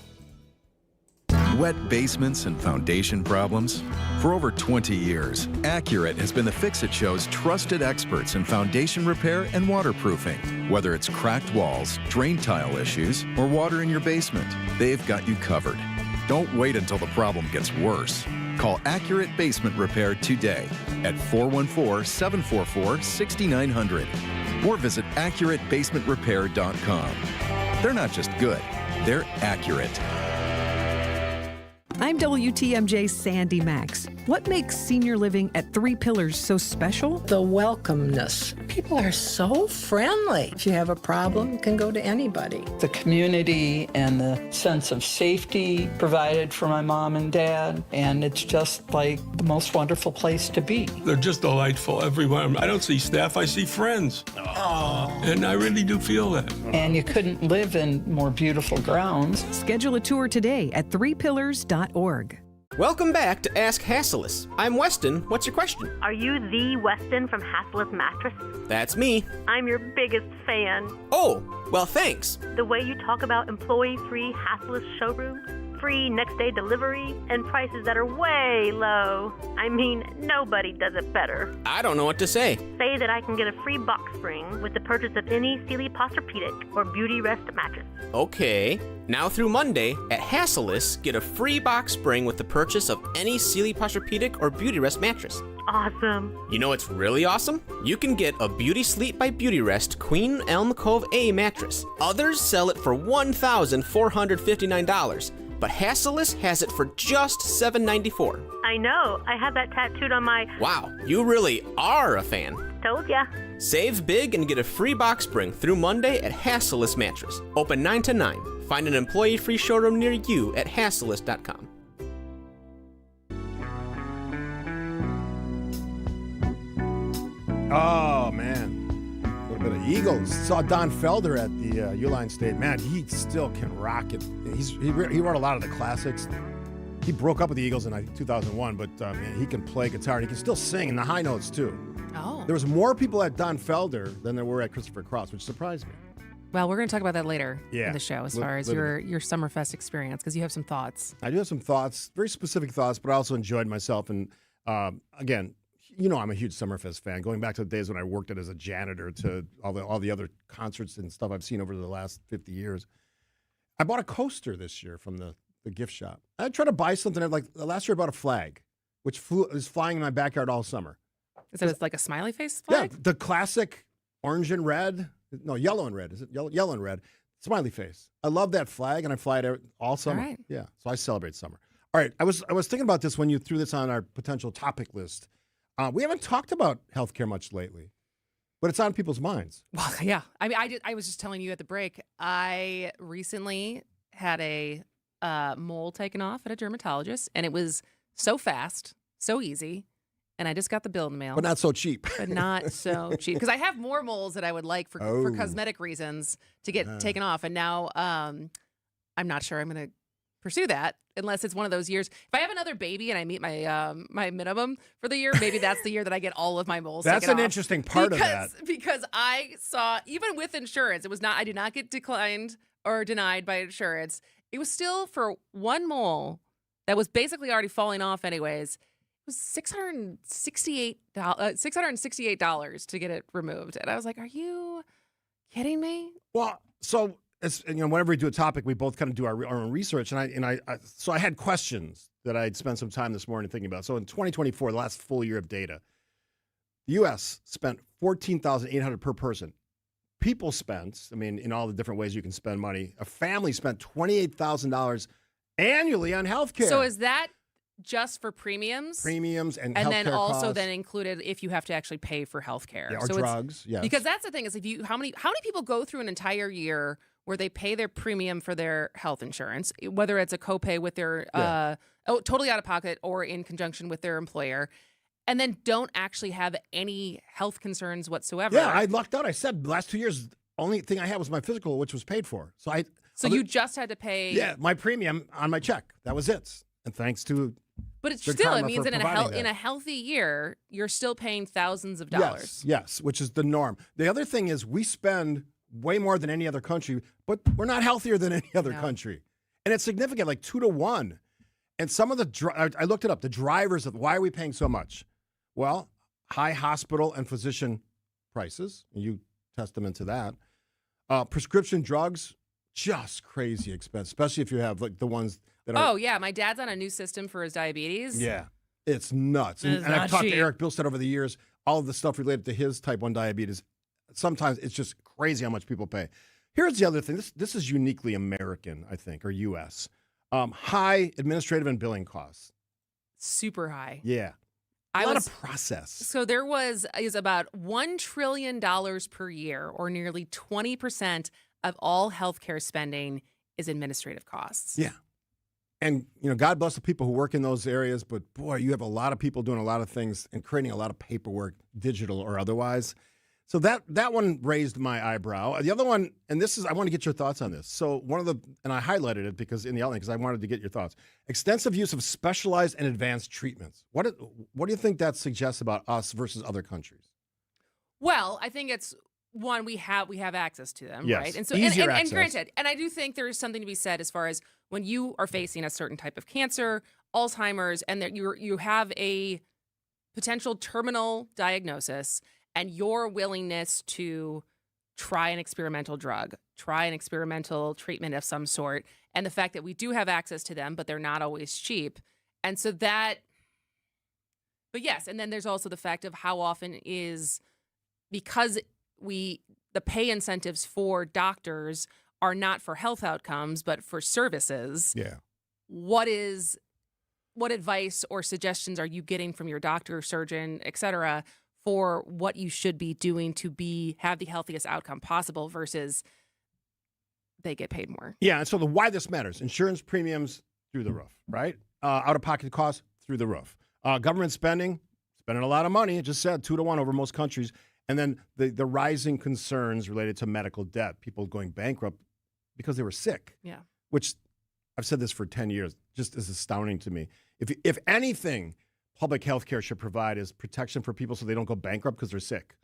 Speaker 23: Wet basements and foundation problems? For over 20 years, Accurate has been the Fix-It Show's trusted experts in foundation repair and waterproofing. Whether it's cracked walls, drain tile issues, or water in your basement, they've got you covered. Don't wait until the problem gets worse. Call Accurate Basement Repair today at 414-744-6900 or visit AccurateBasementRepair.com. They're not just good, they're accurate.
Speaker 22: I'm WTMJ's Sandy Max. What makes senior living at Three Pillars so special?
Speaker 4: The welcomeness. People are so friendly. If you have a problem, you can go to anybody. The community and the sense of safety provided for my mom and dad, and it's just like the most wonderful place to be.
Speaker 5: They're just delightful everywhere. I don't see staff, I see friends. And I really do feel that.
Speaker 4: And you couldn't live in more beautiful grounds.
Speaker 22: Schedule a tour today at threepillars.org.
Speaker 6: Welcome back to Ask Hasselus. I'm Weston. What's your question?
Speaker 7: Are you the Weston from Hasselus Mattress?
Speaker 6: That's me.
Speaker 7: I'm your biggest fan.
Speaker 6: Oh, well, thanks.
Speaker 7: The way you talk about employee-free Hasselus showrooms, free next-day delivery, and prices that are way low. I mean, nobody does it better.
Speaker 6: I don't know what to say.
Speaker 7: Say that I can get a free box spring with the purchase of any Sealy Posturepedic or Beauty Rest mattress.
Speaker 6: Okay. Now through Monday, at Hasselus, get a free box spring with the purchase of any Sealy Posturepedic or Beauty Rest mattress.
Speaker 7: Awesome.
Speaker 6: You know what's really awesome? You can get a Beauty Sleep by Beauty Rest Queen Elm Cove A mattress. Others sell it for $1,459. But Hasselus has it for just $794.
Speaker 7: I know. I have that tattooed on my...
Speaker 6: Wow, you really are a fan.
Speaker 7: Told ya.
Speaker 6: Save big and get a free box spring through Monday at Hasselus Mattress. Open 9 to 9. Find an employee-free showroom near you at Hasselus.com.
Speaker 11: Oh, man. A little bit of Eagles. Saw Don Felder at the Uline State. Man, he still can rock it. He wrote a lot of the classics. He broke up with the Eagles in 2001, but man, he can play guitar and he can still sing in the high notes, too.
Speaker 13: Oh.
Speaker 11: There was more people at Don Felder than there were at Christopher Cross, which surprised me.
Speaker 13: Well, we're going to talk about that later
Speaker 11: Yeah.
Speaker 13: in the show as far as your Summerfest experience, because you have some thoughts.
Speaker 11: I do have some thoughts, very specific thoughts, but I also enjoyed myself. And again, you know I'm a huge Summerfest fan. Going back to the days when I worked it as a janitor to all the other concerts and stuff I've seen over the last 50 years. I bought a coaster this year from the gift shop. I tried to buy something. Like last year I bought a flag, which is flying in my backyard all summer.
Speaker 13: Is it like a smiley face flag?
Speaker 11: Yeah, the classic orange and red. No, yellow and red. Is it yellow and red? Smiley face. I love that flag, and I fly it all summer.
Speaker 13: All right.
Speaker 11: Yeah, so I celebrate summer. All right, I was thinking about this when you threw this on our potential topic list. We haven't talked about healthcare much lately, but it's on people's minds.
Speaker 13: Well, yeah. I mean, I was just telling you at the break. I recently had a a mole taken off at a dermatologist, and it was so fast, so easy, and I just got the bill in the mail.
Speaker 11: But not so cheap.
Speaker 13: But not so cheap. Because I have more moles that I would like for cosmetic reasons to get taken off, and now I'm not sure I'm going to pursue that unless it's one of those years. If I have another baby and I meet my my minimum for the year, maybe that's the year that I get all of my moles
Speaker 11: That's
Speaker 13: taken
Speaker 11: an
Speaker 13: off.
Speaker 11: interesting part of that.
Speaker 13: Because I saw, even with insurance, I did not get declined or denied by insurance. It was still for one mole that was basically already falling off anyways. It was $668 to get it removed. And I was like, are you kidding me?
Speaker 11: Well, so whenever we do a topic, we both kind of do our own research, and I had questions that I'd spent some time this morning thinking about. So in 2024, the last full year of data, the U.S. spent $14,800 per person. People spent, in all the different ways you can spend money. A family spent $28,000 annually on healthcare.
Speaker 13: So is that just for premiums?
Speaker 11: Premiums and healthcare
Speaker 13: then also
Speaker 11: costs.
Speaker 13: then included if you have to actually pay for healthcare.
Speaker 11: Yeah, or
Speaker 13: so
Speaker 11: drugs. Yes.
Speaker 13: Because that's the thing is how many people go through an entire year where they pay their premium for their health insurance, whether it's a copay with their totally out of pocket or in conjunction with their employer, and then don't actually have any health concerns whatsoever.
Speaker 11: Yeah, I lucked out. I said the last 2 years, only thing I had was my physical, which was paid for. So
Speaker 13: you just had to pay.
Speaker 11: Yeah, my premium on my check. That was it. And thanks to.
Speaker 13: But it's
Speaker 11: Big
Speaker 13: still, it
Speaker 11: Pharma
Speaker 13: means
Speaker 11: for
Speaker 13: in
Speaker 11: providing
Speaker 13: a healthy year, you're still paying thousands of dollars.
Speaker 11: Yes, which is the norm. The other thing is we spend way more than any other country, but we're not healthier than any other country. And it's significant, like 2 to 1. And some of I looked it up, the drivers of why are we paying so much? Well, high hospital and physician prices, and you testament to that. Prescription drugs, just crazy expensive, especially if you have like the ones that are.
Speaker 13: Oh, yeah. My dad's on a new system for his diabetes.
Speaker 11: Yeah, it's nuts. And I've talked to Eric Bilstead over the years, all of the stuff related to his type 1 diabetes. Sometimes it's just crazy how much people pay. Here's the other thing. This is uniquely American, I think, or U.S. High administrative and billing costs.
Speaker 13: Super high.
Speaker 11: Yeah. A lot of process.
Speaker 13: So there is about $1 trillion per year, or nearly 20% of all healthcare spending is administrative costs.
Speaker 11: Yeah. And, God bless the people who work in those areas, but boy, you have a lot of people doing a lot of things and creating a lot of paperwork, digital or otherwise. So that one raised my eyebrow. The other one, and I want to get your thoughts on this. So and I highlighted it because in the outline, because I wanted to get your thoughts. Extensive use of specialized and advanced treatments. What do you think that suggests about us versus other countries?
Speaker 13: Well, I think it's one, we have access to them,
Speaker 11: yes.
Speaker 13: right? And so
Speaker 11: Easier
Speaker 13: and
Speaker 11: access.
Speaker 13: granted, and I do think there is something to be said as far as when you are facing a certain type of cancer, Alzheimer's, and that you have a potential terminal diagnosis, and your willingness to try an experimental drug, try an experimental treatment of some sort, and the fact that we do have access to them, but they're not always cheap. And so but yes, and then there's also the fact of how often because the pay incentives for doctors are not for health outcomes, but for services.
Speaker 11: Yeah.
Speaker 13: What advice or suggestions are you getting from your doctor, surgeon, et cetera, for what you should be doing to have the healthiest outcome possible versus they get paid more?
Speaker 11: Yeah, and so why this matters. Insurance premiums through the roof, right? Out-of-pocket costs through the roof. Government spending a lot of money. It just said 2 to 1 over most countries. And then the rising concerns related to medical debt, people going bankrupt because they were sick.
Speaker 13: Yeah.
Speaker 11: Which I've said this for 10 years, just is astounding to me. If anything, public health care should provide is protection for people so they don't go bankrupt because they're sick.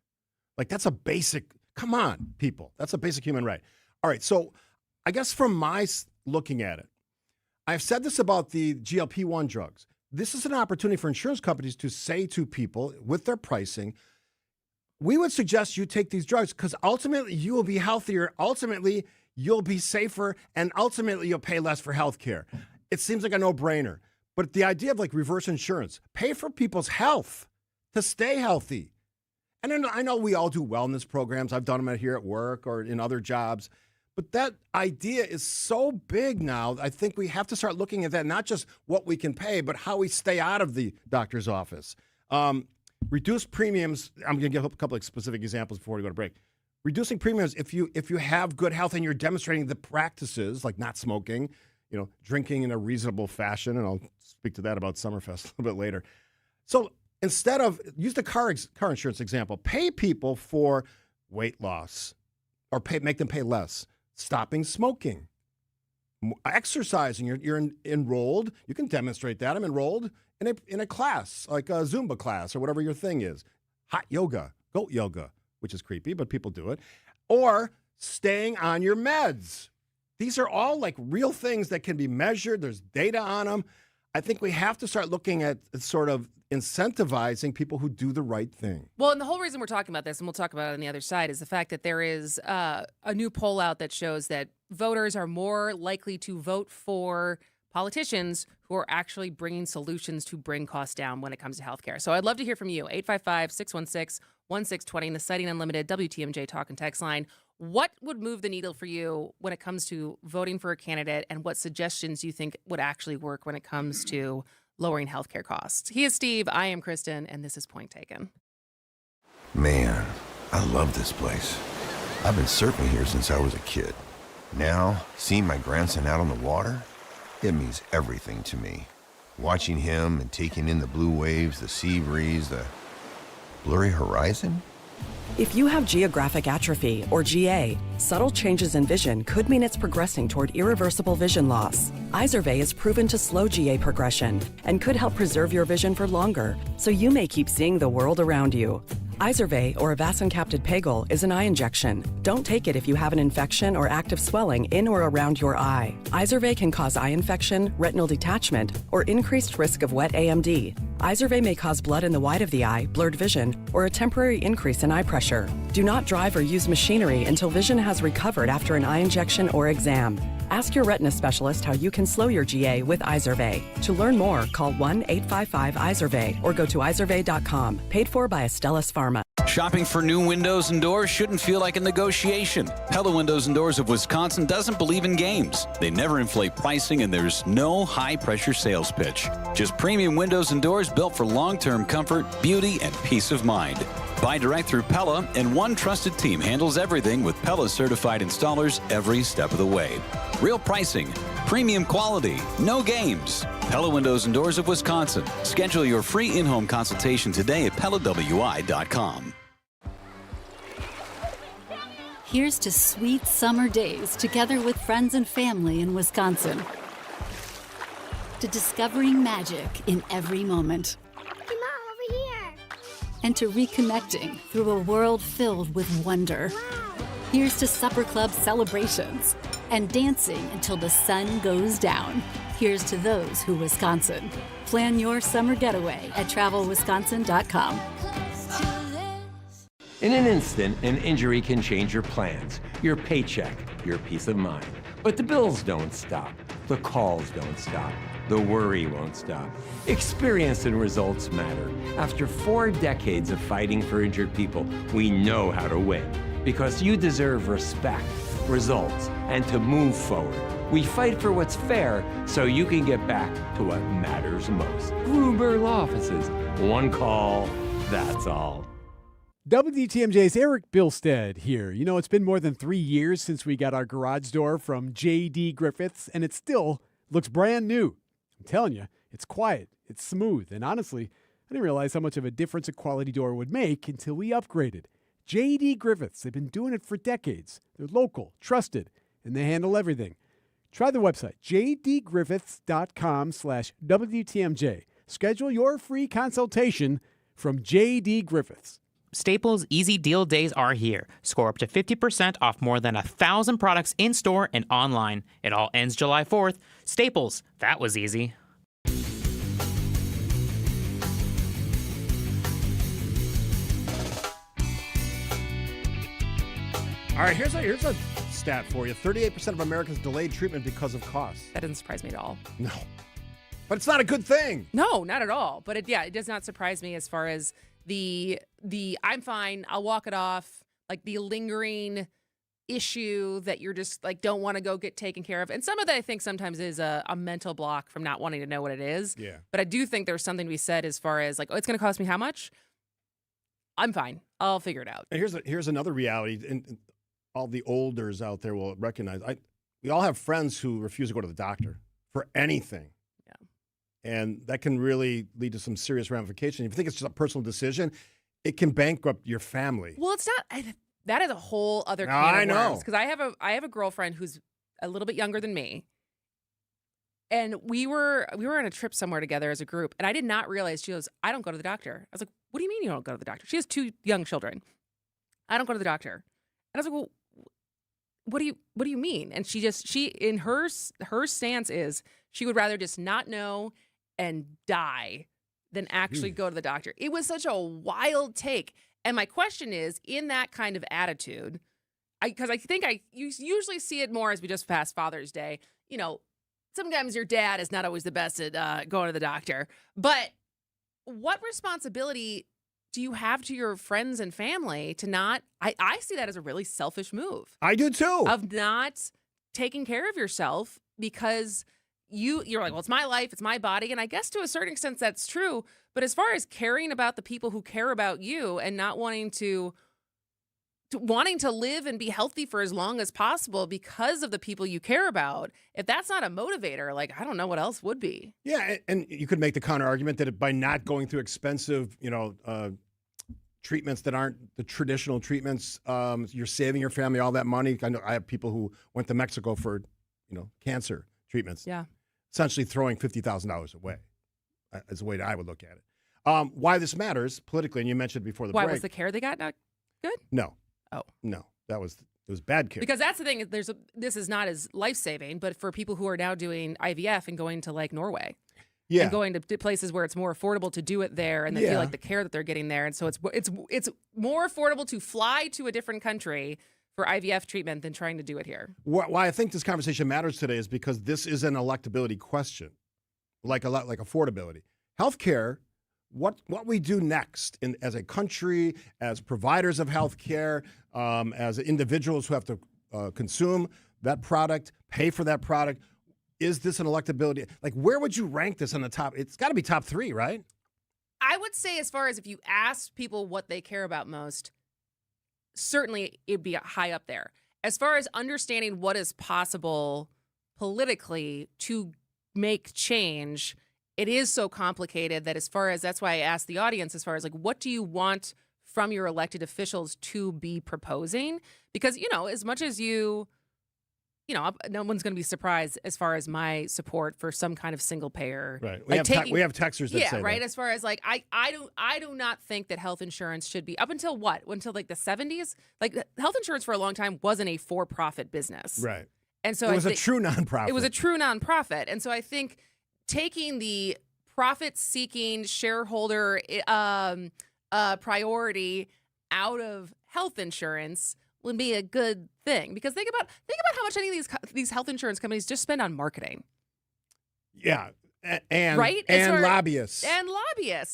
Speaker 11: Like, that's a basic, come on, people. That's a basic human right. All right, so I guess from my looking at it, I've said this about the GLP-1 drugs. This is an opportunity for insurance companies to say to people with their pricing, we would suggest you take these drugs because ultimately you will be healthier. Ultimately, you'll be safer, and ultimately you'll pay less for health care. It seems like a no-brainer. But the idea of like reverse insurance, pay for people's health to stay healthy. And then I know we all do wellness programs. I've done them here at work or in other jobs. But that idea is so big now. I think we have to start looking at that, not just what we can pay, but how we stay out of the doctor's office. Reduced premiums. I'm going to give a couple of specific examples before we go to break. Reducing premiums if you have good health and you're demonstrating the practices like not smoking, drinking in a reasonable fashion, and I'll speak to that about Summerfest a little bit later. So instead of, use the car insurance example, pay people for weight loss or make them pay less, stopping smoking, exercising. You're enrolled. You can demonstrate that. I'm enrolled in a class, like a Zumba class or whatever your thing is. Hot yoga, goat yoga, which is creepy, but people do it. Or staying on your meds. These are all like real things that can be measured. There's data on them. I think we have to start looking at sort of incentivizing people who do the right thing.
Speaker 13: Well, and the whole reason we're talking about this, and we'll talk about it on the other side, is the fact that there is a new poll out that shows that voters are more likely to vote for politicians who are actually bringing solutions to bring costs down when it comes to healthcare. So I'd love to hear from you. 855-616-1620 in the Citing Unlimited WTMJ talk and text line. What would move the needle for you when it comes to voting for a candidate, and what suggestions you think would actually work when it comes to lowering healthcare costs? He is Steve, I am Kristen, and this is Point Taken.
Speaker 8: Man, I love this place. I've been surfing here since I was a kid. Now, seeing my grandson out on the water, it means everything to me. Watching him and taking in the blue waves, the sea breeze, the blurry horizon.
Speaker 9: If you have geographic atrophy, or GA, subtle changes in vision could mean it's progressing toward irreversible vision loss. Izervay is proven to slow GA progression and could help preserve your vision for longer, so you may keep seeing the world around you. Izervay, or avacincaptad pegol, is an eye injection. Don't take it if you have an infection or active swelling in or around your eye. Izervay can cause eye infection, retinal detachment, or increased risk of wet AMD. Izervay may cause blood in the white of the eye, blurred vision, or a temporary increase in eye pressure. Do not drive or use machinery until vision has recovered after an eye injection or exam. Ask your retina specialist how you can slow your GA with Izervay. To learn more, call 1-855-IZERVAY or go to izervay.com. Paid for by Astellas Pharma.
Speaker 14: Shopping for new windows and doors shouldn't feel like a negotiation. Pella Windows and Doors of Wisconsin doesn't believe in games. They never inflate pricing, and there's no high-pressure sales pitch. Just premium windows and doors built for long-term comfort, beauty, and peace of mind. Buy direct through Pella, and one trusted team handles everything with Pella certified installers every step of the way. Real pricing, premium quality, no games. Pella Windows and Doors of Wisconsin. Schedule your free in-home consultation today at PellaWI.com.
Speaker 15: Here's to sweet summer days together with friends and family in Wisconsin. To discovering magic in every moment.
Speaker 25: Hey, Mom, over here.
Speaker 15: And to reconnecting through a world filled with wonder.
Speaker 25: Wow.
Speaker 15: Here's to supper club celebrations and dancing until the sun goes down. Here's to those who Wisconsin. Plan your summer getaway at travelwisconsin.com.
Speaker 26: In an instant, an injury can change your plans, your paycheck, your peace of mind. But the bills don't stop. The calls don't stop. The worry won't stop. Experience and results matter. After 4 decades of fighting for injured people, we know how to win. Because you deserve respect, results, and to move forward. We fight for what's fair so you can get back to what matters most. Gruber Law Offices. One call, that's all.
Speaker 27: WTMJ's Eric Bilstead here. You know, it's been more than 3 years since we got our garage door from J.D. Griffiths, and it still looks brand new. I'm telling you, it's quiet, it's smooth, and honestly, I didn't realize how much of a difference a quality door would make until we upgraded. J.D. Griffiths, they've been doing it for decades. They're local, trusted, and they handle everything. Try the website, jdgriffiths.com/WTMJ. Schedule your free consultation from J.D. Griffiths.
Speaker 28: Staples Easy Deal Days are here. Score up to 50% off more than 1,000 products in-store and online. It all ends July 4th. Staples, that was easy.
Speaker 11: All right, here's a stat for you. 38% of Americans delayed treatment because of costs.
Speaker 13: That doesn't surprise me at all.
Speaker 11: No. But it's not a good thing.
Speaker 13: No, not at all. But it does not surprise me as far as the I'm fine, I'll walk it off, like the lingering issue that you're just like don't want to go get taken care of. And some of that I think sometimes is a mental block from not wanting to know what it is.
Speaker 11: Yeah.
Speaker 13: But I do think there's something to be said as far as like, oh, it's going to cost me how much? I'm fine. I'll figure it out.
Speaker 11: And here's another reality, and all the olders out there will recognize. we all have friends who refuse to go to the doctor for anything.
Speaker 13: Yeah.
Speaker 11: And that can really lead to some serious ramifications. If you think it's just a personal decision, it can bankrupt your family.
Speaker 13: Well, it's not. That is a whole other can
Speaker 11: I
Speaker 13: of
Speaker 11: know.
Speaker 13: worms. Because I have a girlfriend who's a little bit younger than me, and we were on a trip somewhere together as a group, and I did not realize she goes, "I don't go to the doctor." I was like, "What do you mean you don't go to the doctor?" She has 2 young children. I don't go to the doctor, and I was like, "Well, what do you mean?" And she in her stance is she would rather just not know and die than actually go to the doctor. It was such a wild take. And my question is, in that kind of attitude, because I think you usually see it more as we just passed Father's Day. You know, sometimes your dad is not always the best at going to the doctor. But what responsibility do you have to your friends and family to not? I see that as a really selfish move.
Speaker 11: I do too.
Speaker 13: Of not taking care of yourself because you're like, well, it's my life, it's my body. And I guess to a certain extent that's true. But as far as caring about the people who care about you and not wanting to live and be healthy for as long as possible because of the people you care about, if that's not a motivator, like, I don't know what else would be.
Speaker 11: Yeah, and you could make the counter argument that by not going through expensive, treatments that aren't the traditional treatments, you're saving your family all that money. I know I have people who went to Mexico for, cancer treatments.
Speaker 13: Yeah.
Speaker 11: Essentially throwing $50,000 away is the way that I would look at it. Why this matters politically, and you mentioned before the break.
Speaker 13: Why was the care they got not good?
Speaker 11: No.
Speaker 13: Oh.
Speaker 11: No, it was bad care.
Speaker 13: Because that's the thing. This is not as life-saving, but for people who are now doing IVF and going to like Norway.
Speaker 11: Yeah.
Speaker 13: And going to places where it's more affordable to do it there, and they feel like the care that they're getting there, and so it's more affordable to fly to a different country for IVF treatment than trying to do it here.
Speaker 11: Why I think this conversation matters today is because this is an electability question, like affordability. Healthcare, what we do next as a country, as providers of healthcare, as individuals who have to consume that product, pay for that product. Is this an electability? Like, where would you rank this on the top? It's got to be top 3, right?
Speaker 13: I would say, as far as if you ask people what they care about most, certainly it'd be high up there. As far as understanding what is possible politically to make change, it is so complicated that that's why I asked the audience, as far as like, what do you want from your elected officials to be proposing? Because, as much as no one's going to be surprised as far as my support for some kind of single payer.
Speaker 11: Right.
Speaker 13: We
Speaker 11: have texters that say that.
Speaker 13: Right. As far as like, I do not think that health insurance should be up until what? Until like the 70s? Like, health insurance for a long time wasn't a for-profit business.
Speaker 11: Right.
Speaker 13: And so
Speaker 11: it was a true nonprofit.
Speaker 13: It was a true nonprofit. And so I think taking the profit-seeking shareholder priority out of health insurance would be a good thing, because think about how much any of these health insurance companies just spend on marketing.
Speaker 11: Yeah, and
Speaker 13: right,
Speaker 11: and lobbyists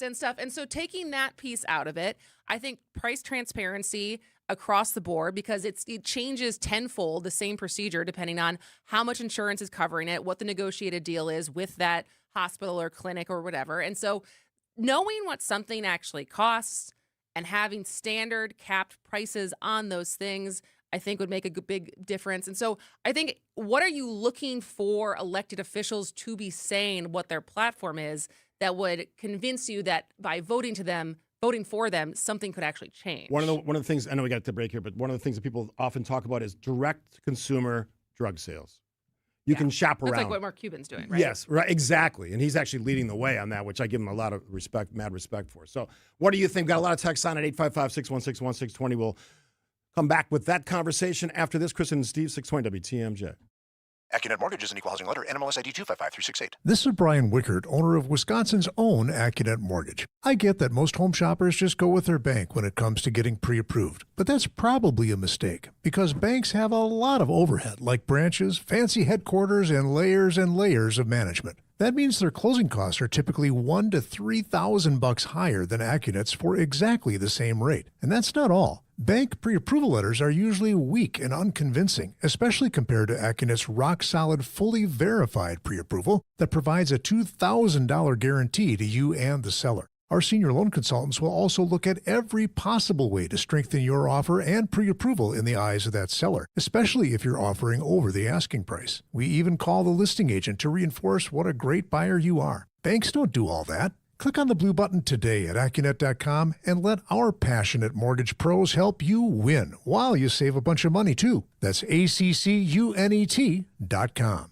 Speaker 13: and stuff. And so taking that piece out of it, I think price transparency across the board, because it changes tenfold the same procedure depending on how much insurance is covering it, what the negotiated deal is with that hospital or clinic or whatever. And so knowing what something actually costs and having standard capped prices on those things, I think would make a big difference. And so I think, what are you looking for elected officials to be saying what their platform is that would convince you that by voting for them, something could actually change?
Speaker 11: One of the things, I know we got to break here, but one of the things that people often talk about is direct consumer drug sales. You can shop around.
Speaker 13: That's like what Mark Cuban's doing, right?
Speaker 11: Yes, right, exactly. And he's actually leading the way on that, which I give him a lot of mad respect for. So what do you think? Got a lot of texts on at 855-616-1620. We'll come back with that conversation after this. Chris and Steve, 620 WTMJ.
Speaker 10: AccuNet Mortgage is an equal housing lender. NMLS ID 255368.
Speaker 16: This is Brian Wickert, owner of Wisconsin's own AccuNet Mortgage. I get that most home shoppers just go with their bank when it comes to getting pre-approved, but that's probably a mistake, because banks have a lot of overhead, like branches, fancy headquarters, and layers of management. That means their closing costs are typically $1,000 to $3,000 higher than AccuNet's for exactly the same rate. And that's not all. Bank pre-approval letters are usually weak and unconvincing, especially compared to AccuNet's rock-solid, fully verified pre-approval that provides a $2,000 guarantee to you and the seller. Our senior loan consultants will also look at every possible way to strengthen your offer and pre-approval in the eyes of that seller, especially if you're offering over the asking price. We even call the listing agent to reinforce what a great buyer you are. Banks don't do all that. Click on the blue button today at Accunet.com and let our passionate mortgage pros help you win while you save a bunch of money, too. That's ACCUNET.com.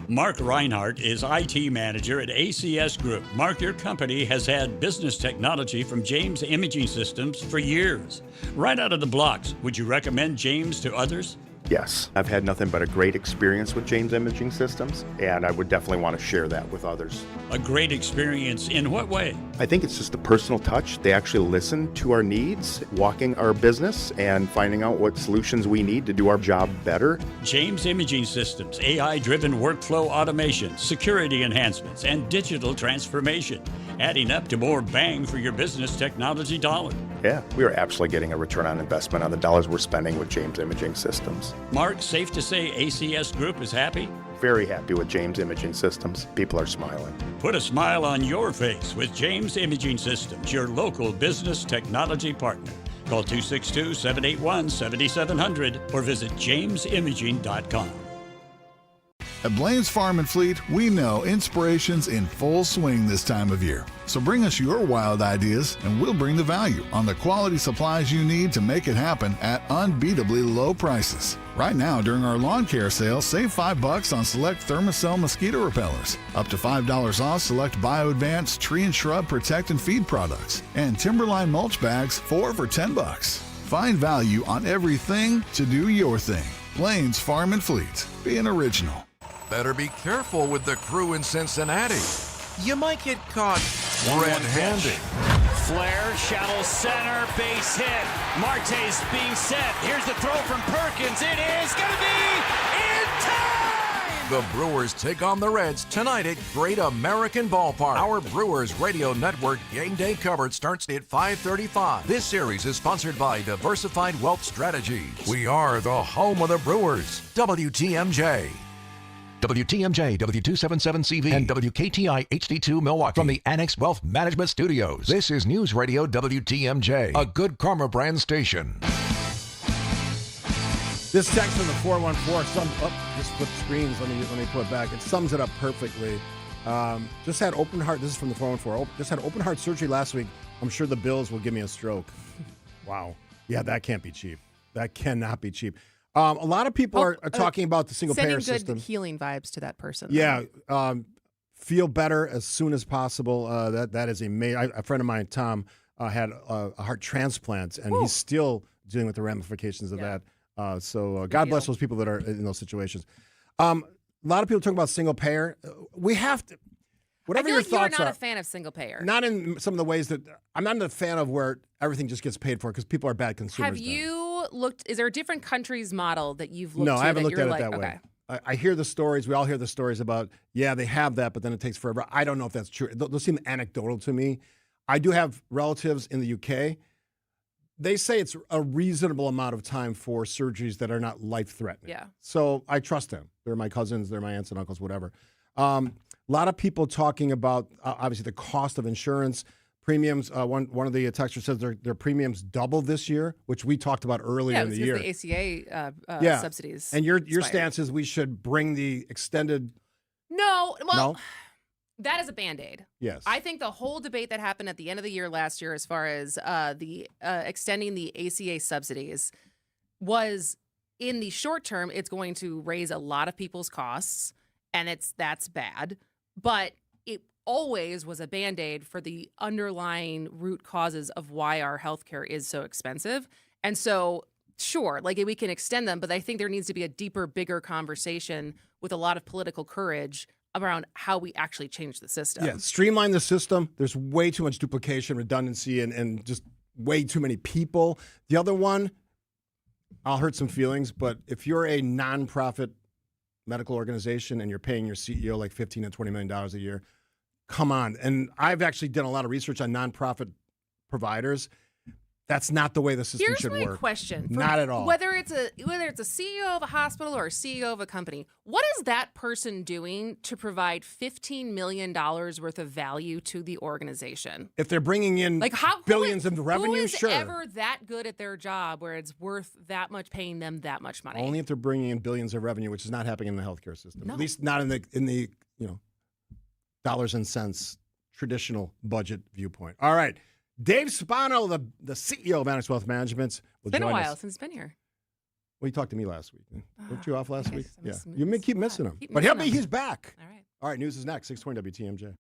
Speaker 3: Mark Reinhardt is IT manager at ACS Group. Mark, your company has had business technology from James Imaging Systems for years. Right out of the blocks, would you recommend James to others?
Speaker 12: Yes, I've had nothing but a great experience with James Imaging Systems, and I would definitely want to share that with others.
Speaker 3: A great experience in what way?
Speaker 12: I think it's just a personal touch. They actually listen to our needs, walking our business, and finding out what solutions we need to do our job better.
Speaker 3: James Imaging Systems, AI-driven workflow automation, security enhancements, and digital transformation, adding up to more bang for your business technology dollar.
Speaker 12: Yeah, we are absolutely getting a return on investment on the dollars we're spending with James Imaging Systems.
Speaker 3: Mark, safe to say ACS Group is happy?
Speaker 12: Very happy with James Imaging Systems. People are smiling.
Speaker 3: Put a smile on your face with James Imaging Systems, your local business technology partner. Call 262-781-7700 or visit jamesimaging.com.
Speaker 17: At Blaine's Farm and Fleet, we know inspiration's in full swing this time of year. So bring us your wild ideas and we'll bring the value on the quality supplies you need to make it happen at unbeatably low prices. Right now, during our lawn care sale, save $5 on select Thermacell mosquito repellers, up to $5 off select Bio-Advanced tree and shrub protect and feed products, and Timberline mulch bags, 4 for $10. Find value on everything to do your thing. Blaine's Farm and Fleet. Be an original.
Speaker 18: Better be careful with the crew in Cincinnati. You might get caught red-handed.
Speaker 1: Flair, shallow center, base hit. Marte's being set. Here's the throw from Perkins. It is going to be in time!
Speaker 18: The Brewers take on the Reds tonight at Great American Ballpark. Our Brewers Radio Network game day coverage starts at 5:35. This series is sponsored by Diversified Wealth Strategies. We are the home of the Brewers. WTMJ. WTMJ, W277CV, and WKTI HD2 Milwaukee from the Annex Wealth Management Studios. This is News Radio WTMJ, a Good Karma brand station.
Speaker 11: This text from the 414, just flip screens, let me put it back. It sums it up perfectly. Just had open heart, this is from the 414, just had open heart surgery last week. I'm sure the bills will give me a stroke. Wow. Yeah, that can't be cheap. That cannot be cheap. A lot of people are talking about the single-payer system.
Speaker 13: Sending good healing vibes to that person.
Speaker 11: Yeah. Feel better as soon as possible. That is a friend of mine, Tom, had a heart transplant, and he's still dealing with the ramifications of that. So God bless those people that are in those situations. A lot of people talking about single-payer. We have to. Whatever your thoughts
Speaker 13: you're not
Speaker 11: are,
Speaker 13: a fan of single payer.
Speaker 11: Not in some of the ways that I'm not a fan of where everything just gets paid for because people are bad consumers.
Speaker 13: Have you looked? Is there a different country's model that you've looked?
Speaker 11: No,
Speaker 13: to
Speaker 11: I haven't
Speaker 13: that
Speaker 11: looked at
Speaker 13: you're
Speaker 11: it that
Speaker 13: okay.
Speaker 11: way. I hear the stories. We all hear the stories about they have that, but then it takes forever. I don't know if that's true. Those seem anecdotal to me. I do have relatives in the UK. They say it's a reasonable amount of time for surgeries that are not life-threatening.
Speaker 13: Yeah.
Speaker 11: So I trust them. They're my cousins. They're my aunts and uncles, whatever. A lot of people talking about, obviously, the cost of insurance, premiums. One of the texters says their premiums doubled this year, which we talked about earlier in the year.
Speaker 13: Yeah, the ACA subsidies.
Speaker 11: And your stance is we should bring the extended...
Speaker 13: No, that is a Band-Aid.
Speaker 11: Yes.
Speaker 13: I think the whole debate that happened at the end of the year last year as far as the extending the ACA subsidies was, in the short term, it's going to raise a lot of people's costs, and that's bad. But it always was a Band-Aid for the underlying root causes of why our healthcare is so expensive. And so, sure, we can extend them, but I think there needs to be a deeper, bigger conversation with a lot of political courage around how we actually change the system.
Speaker 11: Yeah, streamline the system. There's way too much duplication, redundancy, and just way too many people. The other one, I'll hurt some feelings, but if you're a nonprofit medical organization and you're paying your CEO like $15 to $20 million a year, come on. And I've actually done a lot of research on nonprofit providers. That's not the way the system should work.
Speaker 13: Here's my question.
Speaker 11: Not at all.
Speaker 13: Whether it's a CEO of a hospital or a CEO of a company, what is that person doing to provide $15 million worth of value to the organization?
Speaker 11: If they're bringing in billions in revenue,
Speaker 13: who is
Speaker 11: sure.
Speaker 13: ever that good at their job where it's worth that much, paying them that much money?
Speaker 11: Only if they're bringing in billions of revenue, which is not happening in the healthcare system.
Speaker 13: No.
Speaker 11: At least not in the dollars and cents traditional budget viewpoint. All right. Dave Spano, the CEO of Annex Wealth Management.
Speaker 13: It's been a while since he's been here.
Speaker 11: Well, you talked to me last week. Weren't you off last week?
Speaker 13: Yeah.
Speaker 11: You may keep missing him. But he's back. All right, news is next. 620 WTMJ.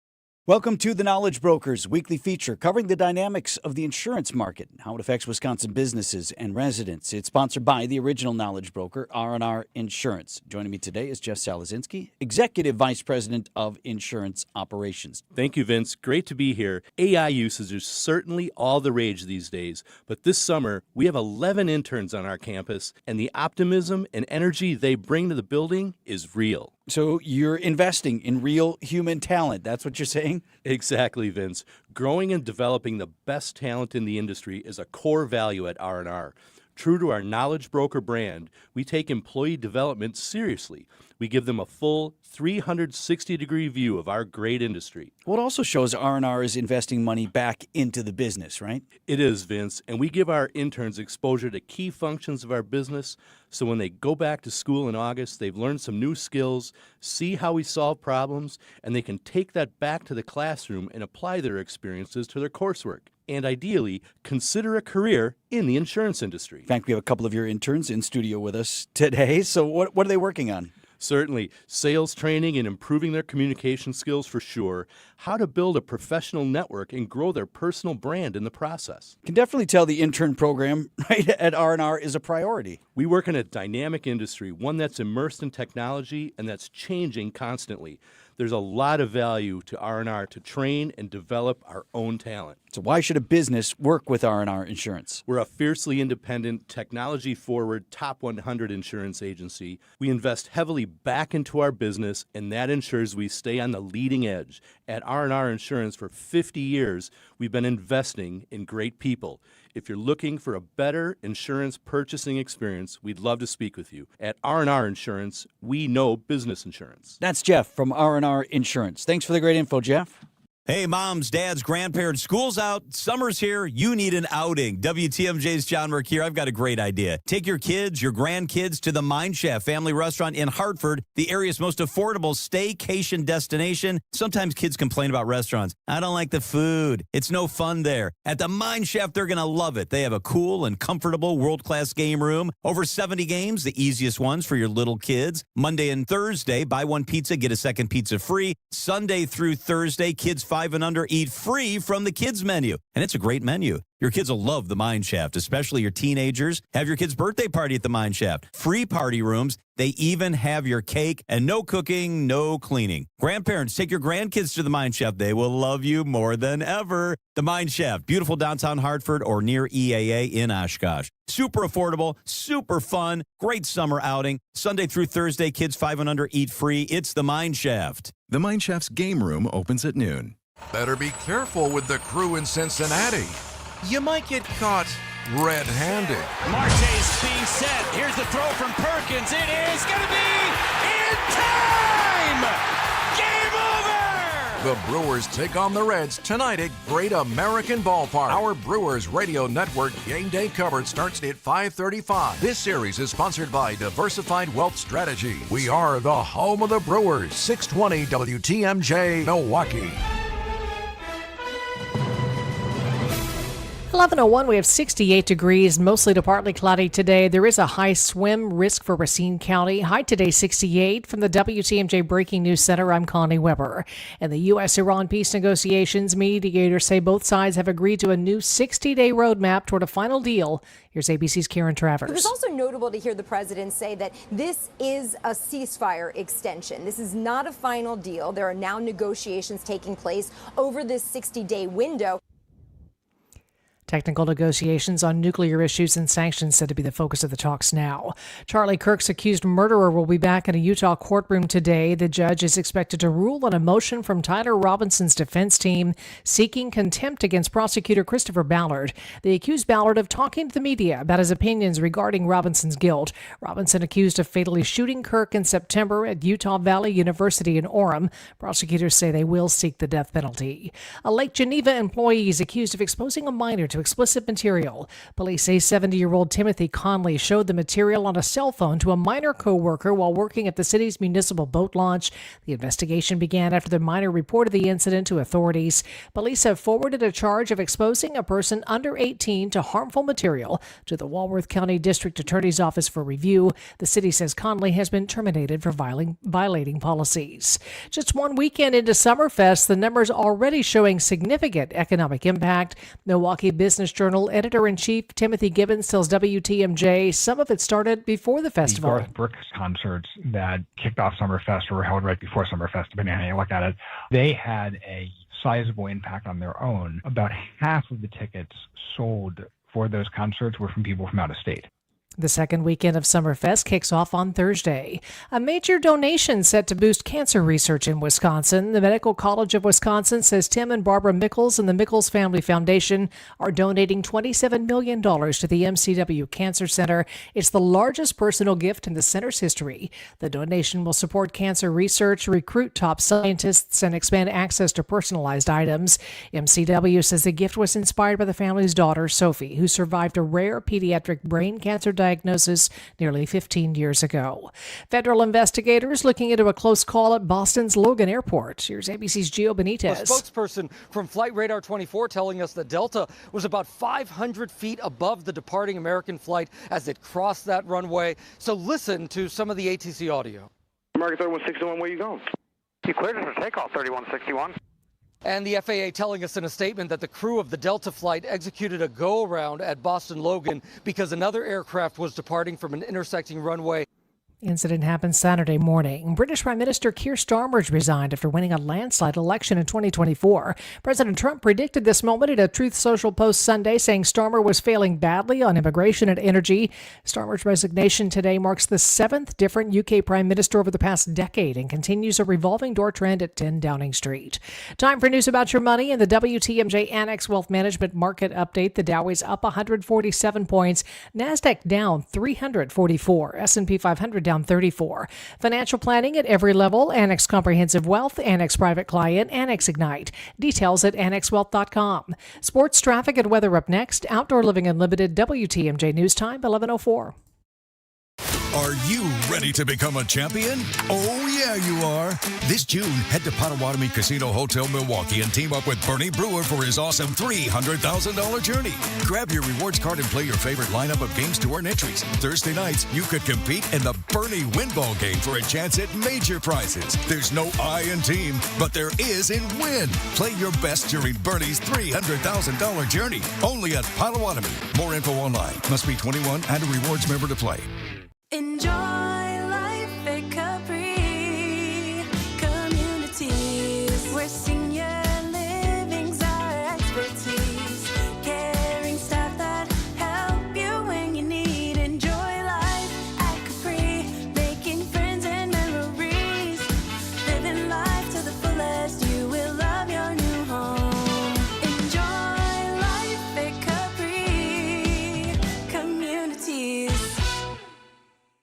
Speaker 2: Welcome to The Knowledge Brokers weekly feature covering the dynamics of the insurance market and how it affects Wisconsin businesses and residents. It's sponsored by the original Knowledge Broker, R&R Insurance. Joining me today is Jeff Salazinski, Executive Vice President of Insurance Operations.
Speaker 4: Thank you, Vince. Great to be here. AI usage is certainly all the rage these days, but this summer we have 11 interns on our campus, and the optimism and energy they bring to the building is real.
Speaker 2: So you're investing in real human talent. That's what you're saying?
Speaker 4: Exactly, Vince. Growing and developing the best talent in the industry is a core value at R&R. True to our Knowledge Broker brand, we take employee development seriously. We give them a full 360-degree view of our great industry.
Speaker 2: Well, it also shows R&R is investing money back into the business, right?
Speaker 4: It is, Vince, and we give our interns exposure to key functions of our business, so when they go back to school in August, they've learned some new skills, see how we solve problems, and they can take that back to the classroom and apply their experiences to their coursework. And ideally, consider a career in the insurance industry.
Speaker 2: In fact, we have a couple of your interns in studio with us today. So what are they working on?
Speaker 4: Certainly. Sales training and improving their communication skills for sure. How to build a professional network and grow their personal brand in the process.
Speaker 2: Can definitely tell the intern program right at R&R is a priority.
Speaker 4: We work in a dynamic industry, one that's immersed in technology and that's changing constantly. There's a lot of value to R&R to train and develop our own talent.
Speaker 2: So why should a business work with R&R Insurance?
Speaker 4: We're a fiercely independent, technology-forward, top 100 insurance agency. We invest heavily back into our business, and that ensures we stay on the leading edge. At R&R Insurance for 50 years, we've been investing in great people. If you're looking for a better insurance purchasing experience, we'd love to speak with you. At R&R Insurance, we know business insurance.
Speaker 2: That's Jeff from R&R Insurance. Thanks for the great info, Jeff.
Speaker 5: Hey, moms, dads, grandparents, school's out, summer's here, you need an outing. WTMJ's John Merck here. I've got a great idea. Take your kids, your grandkids to the Mine Chef family restaurant in Hartford, the area's most affordable staycation destination. Sometimes kids complain about restaurants. I don't like the food. It's no fun there. At the Mine Chef, they're going to love it. They have a cool and comfortable world-class game room. Over 70 games, the easiest ones for your little kids. Monday and Thursday, buy one pizza, get a second pizza free. Sunday through Thursday, kids 5 and under eat free from the kids menu. And it's a great menu. Your kids will love the Mine Shaft, especially your teenagers. Have your kids' birthday party at the Mine Shaft. Free party rooms. They even have your cake and no cooking, no cleaning. Grandparents, take your grandkids to the Mine Shaft. They will love you more than ever. The Mine Shaft, beautiful downtown Hartford or near EAA in Oshkosh. Super affordable, super fun, great summer outing. Sunday through Thursday, kids 5 and under eat free. It's the Mine Shaft.
Speaker 19: The Mine Shaft's game room opens at noon.
Speaker 18: Better be careful with the crew in Cincinnati. You might get caught red-handed.
Speaker 20: Marte's being set. Here's the throw from Perkins. It is going to be in time! Game over!
Speaker 18: The Brewers take on the Reds tonight at Great American Ballpark. Our Brewers Radio Network game day coverage starts at 5:35. This series is sponsored by Diversified Wealth Strategies. We are the home of the Brewers. 620 WTMJ, Milwaukee.
Speaker 22: 11:01, we have 68 degrees, mostly to partly cloudy today. There is a high swim risk for Racine County. High today, 68. From the WTMJ Breaking News Center, I'm Connie Weber. In the U.S.-Iran peace negotiations, mediators say both sides have agreed to a new 60-day roadmap toward a final deal. Here's ABC's Karen Travers.
Speaker 21: It was also notable to hear the president say that this is a ceasefire extension. This is not a final deal. There are now negotiations taking place over this 60-day window.
Speaker 6: Technical negotiations on nuclear issues and sanctions said to be the focus of the talks now. Charlie Kirk's accused murderer will be back in a Utah courtroom today. The judge is expected to rule on a motion from Tyler Robinson's defense team seeking contempt against prosecutor Christopher Ballard. They accused Ballard of talking to the media about his opinions regarding Robinson's guilt. Robinson accused of fatally shooting Kirk in September at Utah Valley University in Orem. Prosecutors say they will seek the death penalty. A Lake Geneva employee is accused of exposing a minor to explicit material. Police say 70-year-old Timothy Conley showed the material on a cell phone to a minor co-worker while working at the city's municipal boat launch. The investigation began after the minor reported the incident to authorities. Police have forwarded a charge of exposing a person under 18 to harmful material to the Walworth County District Attorney's Office for review. The city says Conley has been terminated for violating policies. Just one weekend into Summerfest, the numbers already showing significant economic impact. Milwaukee Business Journal editor-in-chief Timothy Gibbons tells WTMJ some of it started before the festival.
Speaker 7: The Garth Brooks concerts that kicked off Summerfest or were held right before Summerfest, depending on how you look at it, they had a sizable impact on their own. About half of the tickets sold for those concerts were from people from out of state.
Speaker 6: The second weekend of Summerfest kicks off on Thursday. A major donation set to boost cancer research in Wisconsin. The Medical College of Wisconsin says Tim and Barbara Mickles and the Mickles Family Foundation are donating $27 million to the MCW Cancer Center. It's the largest personal gift in the center's history. The donation will support cancer research, recruit top scientists, and expand access to personalized items. MCW says the gift was inspired by the family's daughter, Sophie, who survived a rare pediatric brain cancer diagnosis nearly 15 years ago. Federal investigators looking into a close call at Boston's Logan Airport. Here's ABC's Gio Benitez.
Speaker 8: A spokesperson from Flight Radar 24 telling us the Delta was about 500 feet above the departing American flight as it crossed that runway. So listen to some of the ATC audio.
Speaker 9: American 3161, where are you going? You cleared us for takeoff, 3161.
Speaker 8: And the FAA telling us in a statement that the crew of the Delta flight executed a go-around at Boston Logan because another aircraft was departing from an intersecting runway.
Speaker 6: Incident happened Saturday morning. British Prime Minister Keir Starmer resigned after winning a landslide election in 2024. President Trump predicted this moment in a Truth Social post Sunday, saying Starmer was failing badly on immigration and energy. Starmer's resignation today marks the seventh different UK Prime Minister over the past decade and continues a revolving door trend at 10 Downing Street. Time for news about your money in the WTMJ Annex Wealth Management Market Update. The Dow is up 147 points. NASDAQ down 344. S&P 500 down 34. Financial planning at every level. Annex Comprehensive Wealth, Annex Private Client, Annex Ignite. Details at annexwealth.com. Sports, traffic, and weather up next. Outdoor Living Unlimited, WTMJ News Time, 11:04.
Speaker 14: Are you ready to become a champion? Oh, yeah, you are. This June, head to Potawatomi Casino Hotel Milwaukee and team up with Bernie Brewer for his awesome $300,000 journey. Grab your rewards card and play your favorite lineup of games to earn entries. Thursday nights, you could compete in the Bernie Winball game for a chance at major prizes. There's no I in team, but there is in win. Play your best during Bernie's $300,000 journey. Only at Potawatomi. More info online. Must be 21 and a rewards member to play.
Speaker 23: Enjoy life at Capri Communities, where senior living's our expertise. Caring staff that help you when you need. Enjoy life at Capri, making friends and memories. Living life to the fullest, you will love your new home. Enjoy life at Capri Communities.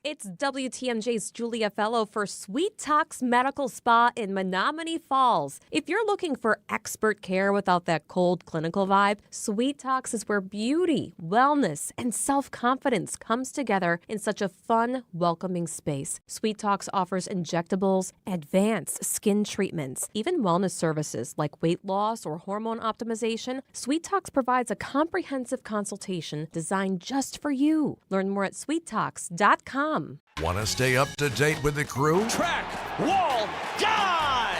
Speaker 24: It's WTMJ's Julia Fellow for Sweet Talks Medical Spa in Menominee Falls. If you're looking for expert care without that cold clinical vibe, Sweet Talks is where beauty, wellness, and self-confidence comes together in such a fun, welcoming space. Sweet Talks offers injectables, advanced skin treatments, even wellness services like weight loss or hormone optimization. Sweet Talks provides a comprehensive consultation designed just for you. Learn more at sweettalks.com.
Speaker 18: Want to stay up to date with the crew?
Speaker 20: Track, wall, gone!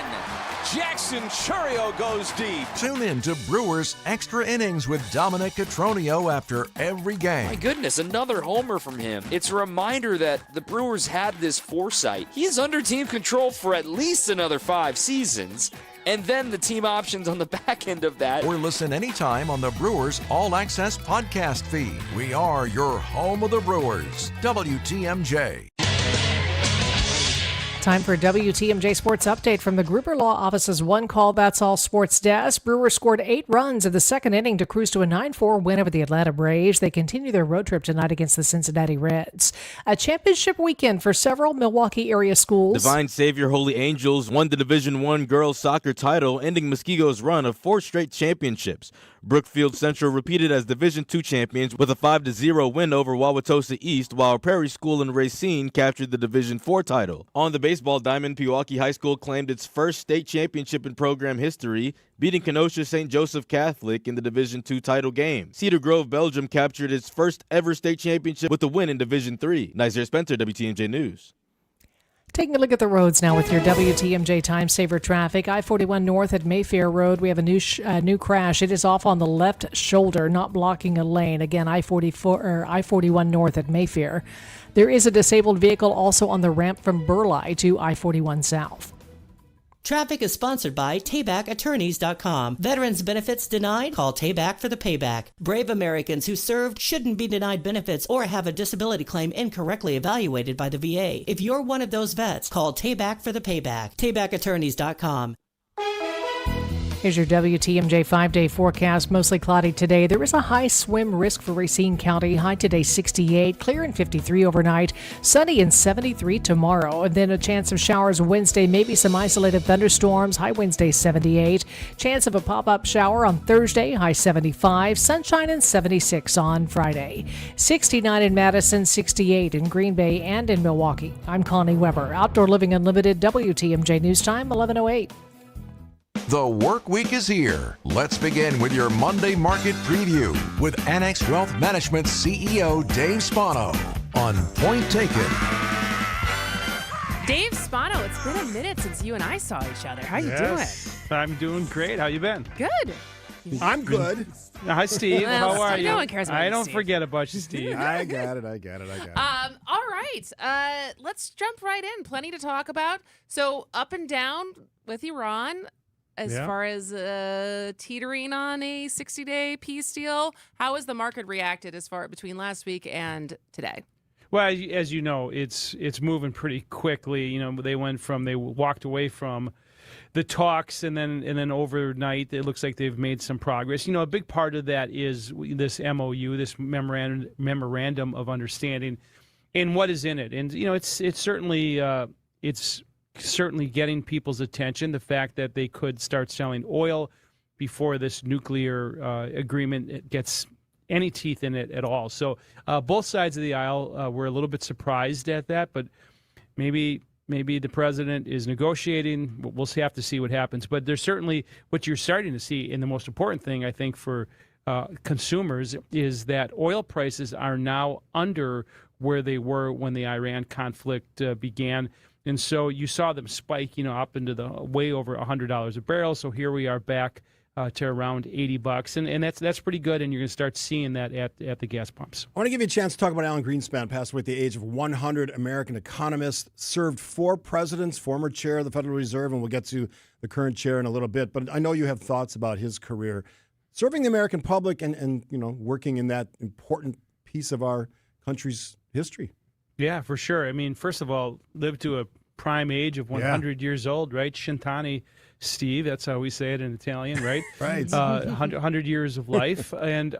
Speaker 20: Jackson Churio goes deep.
Speaker 18: Tune in to Brewers Extra Innings with Dominic Catronio after every game.
Speaker 25: My goodness, another homer from him. It's a reminder that the Brewers had this foresight. He is under team control for at least another 5 seasons. and then the team options on the back end of that.
Speaker 18: Or listen anytime on the Brewers All Access podcast feed. We are your home of the Brewers. WTMJ.
Speaker 6: Time for a WTMJ Sports Update from the Gruber Law Office's One Call That's All Sports Desk. Brewers scored 8 runs in the second inning to cruise to a 9-4 win over the Atlanta Braves. They continue their road trip tonight against the Cincinnati Reds. A championship weekend for several Milwaukee area schools.
Speaker 3: Divine Savior Holy Angels won the Division I girls soccer title, ending Muskego's run of 4 straight championships. Brookfield Central repeated as Division II champions with a 5-0 win over Wauwatosa East, while Prairie School and Racine captured the Division IV title. On the baseball diamond, Pewaukee High School claimed its first state championship in program history, beating Kenosha St. Joseph Catholic in the Division II title game. Cedar Grove, Belgium captured its first ever state championship with a win in Division III. Nizer Spencer, WTMJ News.
Speaker 6: Taking a look at the roads now with your WTMJ Time Saver traffic. I-41 north at Mayfair Road, we have a new crash. It is off on the left shoulder, not blocking a lane. Again, I-41 north at Mayfair. There is a disabled vehicle also on the ramp from Burleigh to I-41 south.
Speaker 10: Traffic is sponsored by TaybackAttorneys.com. Veterans benefits denied? Call Tayback for the payback. Brave Americans who served shouldn't be denied benefits or have a disability claim incorrectly evaluated by the VA. If you're one of those vets, call Tayback for the payback. TaybackAttorneys.com.
Speaker 6: Here's your WTMJ 5-day forecast. Mostly cloudy today. There is a high swim risk for Racine County. High today 68, clear and 53 overnight. Sunny and 73 tomorrow. And then a chance of showers Wednesday. Maybe some isolated thunderstorms. High Wednesday 78. Chance of a pop-up shower on Thursday. High 75. Sunshine and 76 on Friday. 69 in Madison, 68 in Green Bay and in Milwaukee. I'm Connie Weber. Outdoor Living Unlimited, WTMJ News Time, 11:08.
Speaker 18: The work week is here. Let's begin with your Monday market preview with Annex Wealth Management CEO Dave Spano on Point Taken.
Speaker 13: Dave Spano, it's been a minute since you and I saw each other. How you doing?
Speaker 12: I'm doing great. How you been?
Speaker 13: Good.
Speaker 11: I'm good.
Speaker 12: Hi, Steve.
Speaker 13: Well,
Speaker 12: How are
Speaker 13: Steve,
Speaker 12: you?
Speaker 13: no one cares about
Speaker 12: I
Speaker 13: you,
Speaker 12: don't
Speaker 13: Steve.
Speaker 12: forget about you, Steve.
Speaker 11: I got it.
Speaker 13: All right. Let's jump right in. Plenty to talk about. So up and down with Iran as far as teetering on a 60-day peace deal. How has the market reacted as far between last week and today?
Speaker 12: Well, as you know, it's moving pretty quickly. You know, they walked away from the talks, and then overnight it looks like they've made some progress. You know, a big part of that is this MOU, this memorandum of understanding, and what is in it. And you know, it's certainly getting people's attention. The fact that they could start selling oil before this nuclear agreement gets any teeth in it at all. So both sides of the aisle were a little bit surprised at that, but maybe the president is negotiating. We'll have to see what happens. But there's certainly what you're starting to see, and the most important thing, I think, for consumers is that oil prices are now under where they were when the Iran conflict began. And so you saw them spike, up into the way over $100 a barrel. So here we are back to around $80, and that's pretty good. And you're going to start seeing that at the gas pumps.
Speaker 11: I want to give you a chance to talk about Alan Greenspan, passed away at the age of 100, American economist, served 4 presidents, former chair of the Federal Reserve, and we'll get to the current chair in a little bit. But I know you have thoughts about his career, serving the American public and working in that important piece of our country's history.
Speaker 12: Yeah, for sure. I mean, first of all, lived to a prime age of 100 years old, right? Cent'anni, Steve, that's how we say it in Italian, right?
Speaker 11: Right.
Speaker 12: 100 years of life. And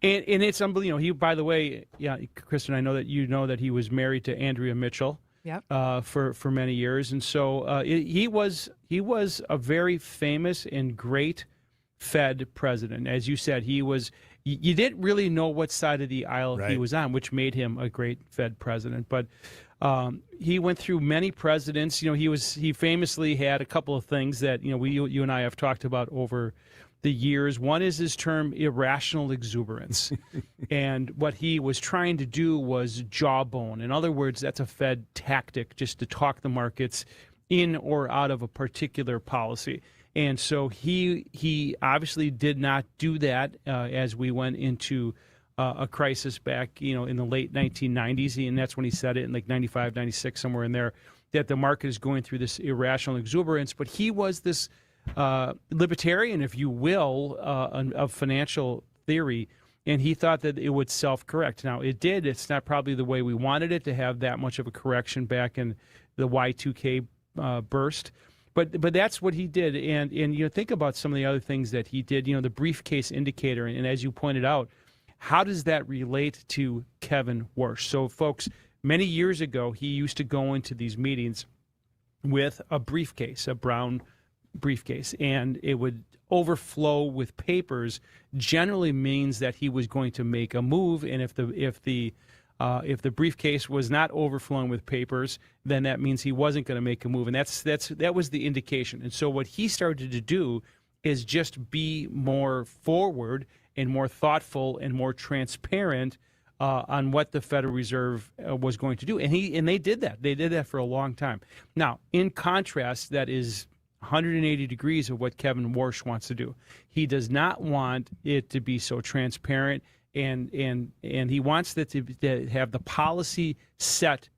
Speaker 12: it's unbelievable. He, by the way, Kristen, I know that you know that he was married to Andrea Mitchell.
Speaker 13: Yep.
Speaker 12: For many years. And so he was a very famous and great Fed president. As you said, you didn't really know what side of the aisle he was on, which made him a great Fed president. But he went through many presidents. He famously had a couple of things that you and I have talked about over the years. One is his term irrational exuberance, and what he was trying to do was jawbone. In other words, that's a Fed tactic, just to talk the markets in or out of a particular policy. And so he obviously did not do that as we went into a crisis back, in the late 1990s, and that's when he said it in like 95, 96, somewhere in there, that the market is going through this irrational exuberance. But he was this libertarian, if you will, of financial theory, and he thought that it would self-correct. Now, it did. It's not probably the way we wanted it to have that much of a correction back in the Y2K burst. But that's what he did. And you know, think about some of the other things that he did, you know, the briefcase indicator. And as you pointed out, how does that relate to Kevin Warsh? So, folks, many years ago, he used to go into these meetings with a briefcase, a brown briefcase, and it would overflow with papers. Generally means that he was going to make a move, and if the briefcase was not overflowing with papers, then that means he wasn't going to make a move, and that was the indication. And so what he started to do is just be more forward and more thoughtful and more transparent on what the Federal Reserve was going to do, and they did that. They did that for a long time. Now, in contrast, that is 180 degrees of what Kevin Warsh wants to do. He does not want it to be so transparent, and he wants that to have the policy set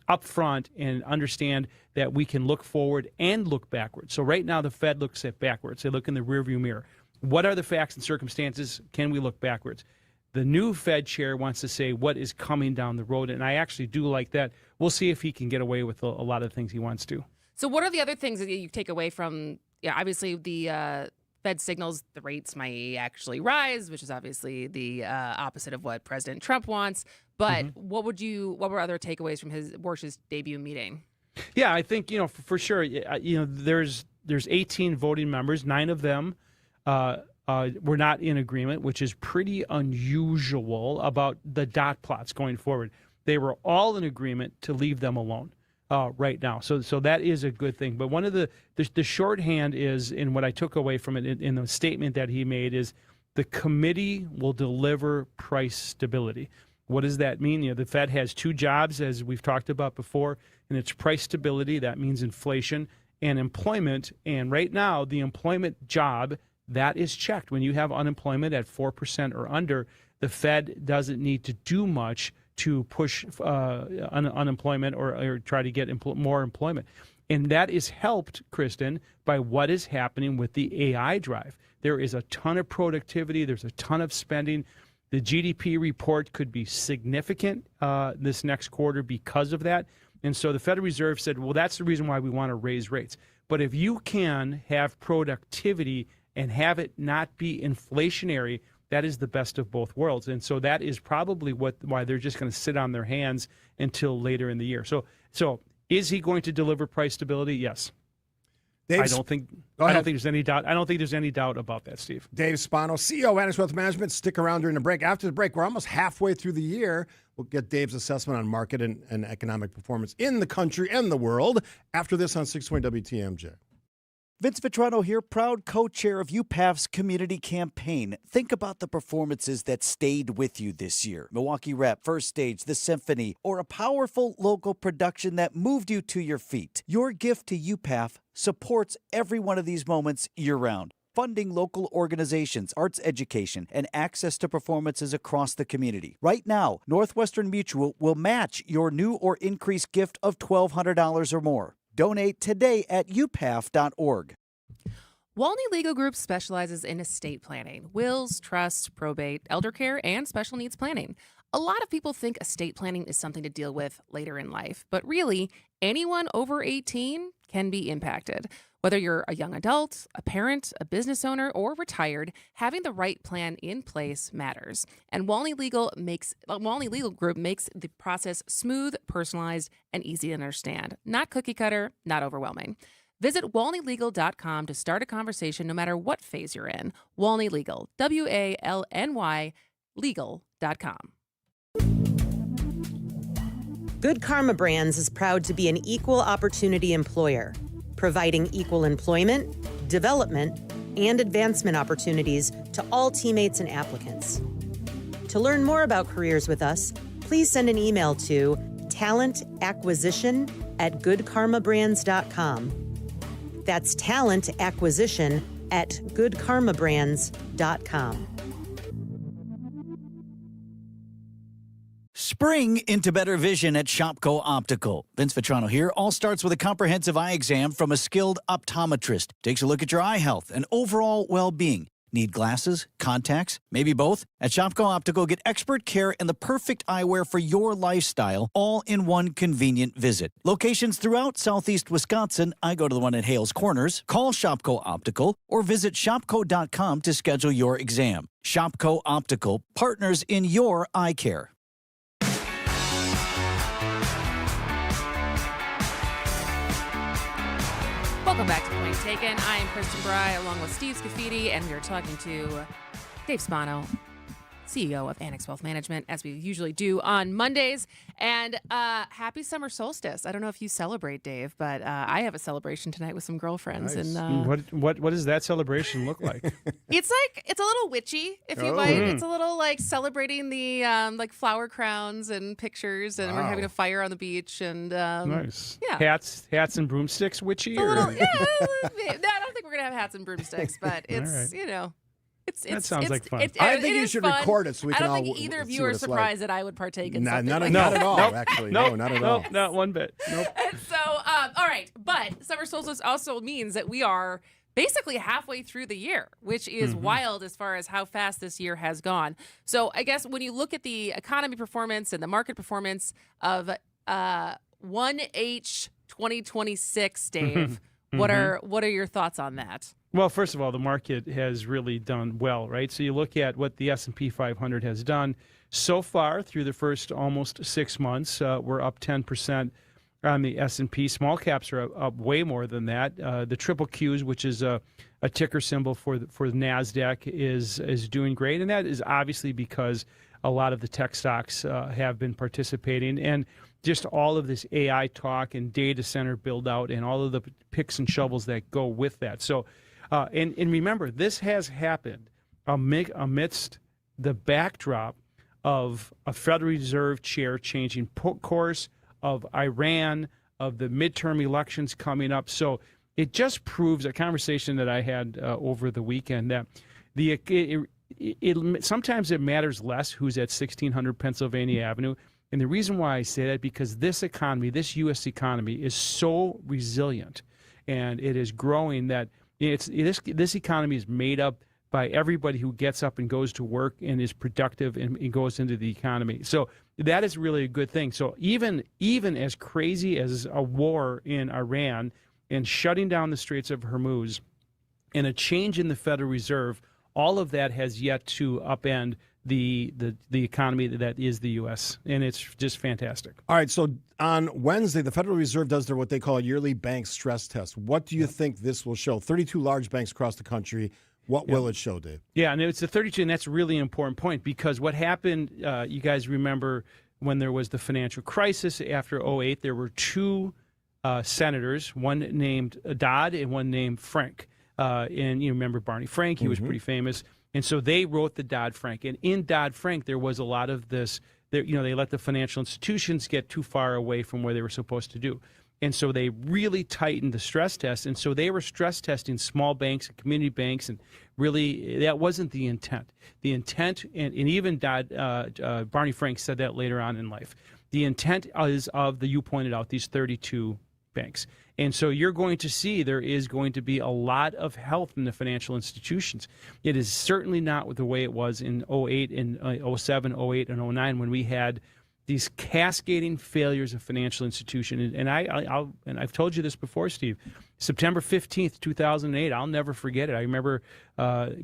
Speaker 12: up front and understand that we can look forward and look backwards. So right now the Fed looks at backwards. They look in the rearview mirror. What are the facts and circumstances? Can we look backwards? The new Fed chair wants to say what is coming down the road, and I actually do like that. We'll see if he can get away with a lot of things he wants to.
Speaker 13: So what are the other things that you take away from, obviously the Fed signals the rates might actually rise, which is obviously the opposite of what President Trump wants. But what were other takeaways from Warsh's debut meeting?
Speaker 12: Yeah, I think, for sure, there's 18 voting members. 9 of them were not in agreement, which is pretty unusual about the dot plots going forward. They were all in agreement to leave them alone. Right now. So that is a good thing. But one of the shorthand is, in what I took away from it in the statement that he made, is the committee will deliver price stability. What does that mean? The Fed has 2 jobs, as we've talked about before, and it's price stability. That means inflation and employment. And right now, the employment job, that is checked. When you have unemployment at 4% or under, the Fed doesn't need to do much to push unemployment or try to get more employment. And that is helped, Kristen, by what is happening with the AI drive. There is a ton of productivity. There's a ton of spending. The GDP report could be significant this next quarter because of that. And so the Federal Reserve said, well, that's the reason why we want to raise rates. But if you can have productivity and have it not be inflationary, that is the best of both worlds. And so that is probably why they're just going to sit on their hands until later in the year. So is he going to deliver price stability? Yes. I don't think there's any doubt. I don't think there's any doubt about that, Steve.
Speaker 11: Dave Spano, CEO of Adams Wealth Management. Stick around during the break. After the break, we're almost halfway through the year. We'll get Dave's assessment on market and economic performance in the country and the world after this on 620 WTMJ.
Speaker 2: Vince Vitrano here, proud co-chair of UPAF's community campaign. Think about the performances that stayed with you this year. Milwaukee Rap, First Stage, The Symphony, or a powerful local production that moved you to your feet. Your gift to UPAF supports every one of these moments year-round, funding local organizations, arts education, and access to performances across the community. Right now, Northwestern Mutual will match your new or increased gift of $1,200 or more. Donate today at upaf.org.
Speaker 13: Walney Legal Group specializes in estate planning, wills, trusts, probate, elder care, and special needs planning. A lot of people think estate planning is something to deal with later in life, but really, anyone over 18 can be impacted. Whether you're a young adult, a parent, a business owner, or retired, having the right plan in place matters. And Walney Legal Group makes the process smooth, personalized, and easy to understand. Not cookie cutter, not overwhelming. Visit WalneyLegal.com to start a conversation no matter what phase you're in. Walney Legal, WALNY legal.com.
Speaker 1: Good Karma Brands is proud to be an equal opportunity employer, providing equal employment, development, and advancement opportunities to all teammates and applicants. To learn more about careers with us, please send an email to talentacquisition@goodkarmabrands.com. That's talentacquisition@goodkarmabrands.com.
Speaker 2: Spring into better vision at Shopko Optical. Vince Vitrano here. All starts with a comprehensive eye exam from a skilled optometrist. Takes a look at your eye health and overall well-being. Need glasses, contacts, maybe both? At Shopko Optical, get expert care and the perfect eyewear for your lifestyle, all in one convenient visit. Locations throughout southeast Wisconsin. I go to the one at Hales Corners. Call Shopko Optical or visit shopko.com to schedule your exam. Shopko Optical, partners in your eye care.
Speaker 13: Welcome back to Point Taken. I am Kristen Bry along with Steve Scafidi, and we are talking to Dave Spano, CEO of Annex Wealth Management, as we usually do on Mondays. And happy summer solstice. I don't know if you celebrate, Dave, but I have a celebration tonight with some girlfriends.
Speaker 11: Nice.
Speaker 13: And
Speaker 12: what does that celebration look like?
Speaker 13: it's a little witchy, if you might. It's a little like celebrating the like flower crowns and pictures, and we're having a fire on the beach. And
Speaker 12: Nice.
Speaker 13: Yeah.
Speaker 12: Hats and broomsticks, witchy?
Speaker 13: A
Speaker 12: Or?
Speaker 13: little, yeah, I don't think we're gonna have hats and broomsticks, but it's
Speaker 12: right.
Speaker 13: It's
Speaker 12: That sounds like fun.
Speaker 11: I think you
Speaker 13: is
Speaker 11: should
Speaker 13: fun.
Speaker 11: record it so we can all
Speaker 13: I don't think either of
Speaker 11: see
Speaker 13: you
Speaker 11: what
Speaker 13: are
Speaker 11: it's
Speaker 13: surprised
Speaker 11: like.
Speaker 13: that I would partake in
Speaker 11: Not
Speaker 13: something like
Speaker 11: at
Speaker 13: that.
Speaker 11: all, actually. No, not at all.
Speaker 12: Not one bit. Nope.
Speaker 13: And so, all right. But summer solstice also means that we are basically halfway through the year, which is wild as far as how fast this year has gone. So I guess when you look at the economy performance and the market performance of 1H 2026, Dave, what are your thoughts on that?
Speaker 12: Well, first of all, the market has really done well, right? So you look at what the S&P 500 has done so far through the first almost 6 months. We're up 10% on the S&P. Small caps are up way more than that. The triple Qs, which is a ticker symbol for NASDAQ, is doing great, and that is obviously because a lot of the tech stocks have been participating, and just all of this AI talk and data center build out and all of the picks and shovels that go with that. So. And remember, this has happened amidst the backdrop of a Federal Reserve chair changing course, of Iran, of the midterm elections coming up. So it just proves a conversation that I had over the weekend that sometimes it matters less who's at 1600 Pennsylvania Avenue. And the reason why I say that, because this economy, this U.S. economy, is so resilient and it is growing that this economy is made up by everybody who gets up and goes to work and is productive and goes into the economy. So that is really a good thing. So even as crazy as a war in Iran and shutting down the Straits of Hormuz and a change in the Federal Reserve, all of that has yet to upend the economy that is the U.S., and it's just fantastic.
Speaker 11: All right, so on Wednesday, the Federal Reserve does what they call a yearly bank stress test. What do you think this will show? 32 large banks across the country. What will it show, Dave?
Speaker 12: Yeah, and it's the 32, and that's a really important point, because what happened, you guys remember when there was the financial crisis after 2008, there were two senators, one named Dodd and one named Frank. And you remember Barney Frank, he was pretty famous. And so they wrote the Dodd-Frank. And in Dodd-Frank, there was a lot of this, they let the financial institutions get too far away from where they were supposed to do. And so they really tightened the stress test. And so they were stress testing small banks and community banks. And really, that wasn't the intent. The intent, and even Barney Frank said that later on in life, the intent is you pointed out, these 32 banks. And so you're going to see there is going to be a lot of health in the financial institutions. It is certainly not the way it was in 08 and 07, 08, and 09 when we had these cascading failures of financial institutions. And I've told you this before, Steve. September 15th, 2008, I'll never forget it. I remember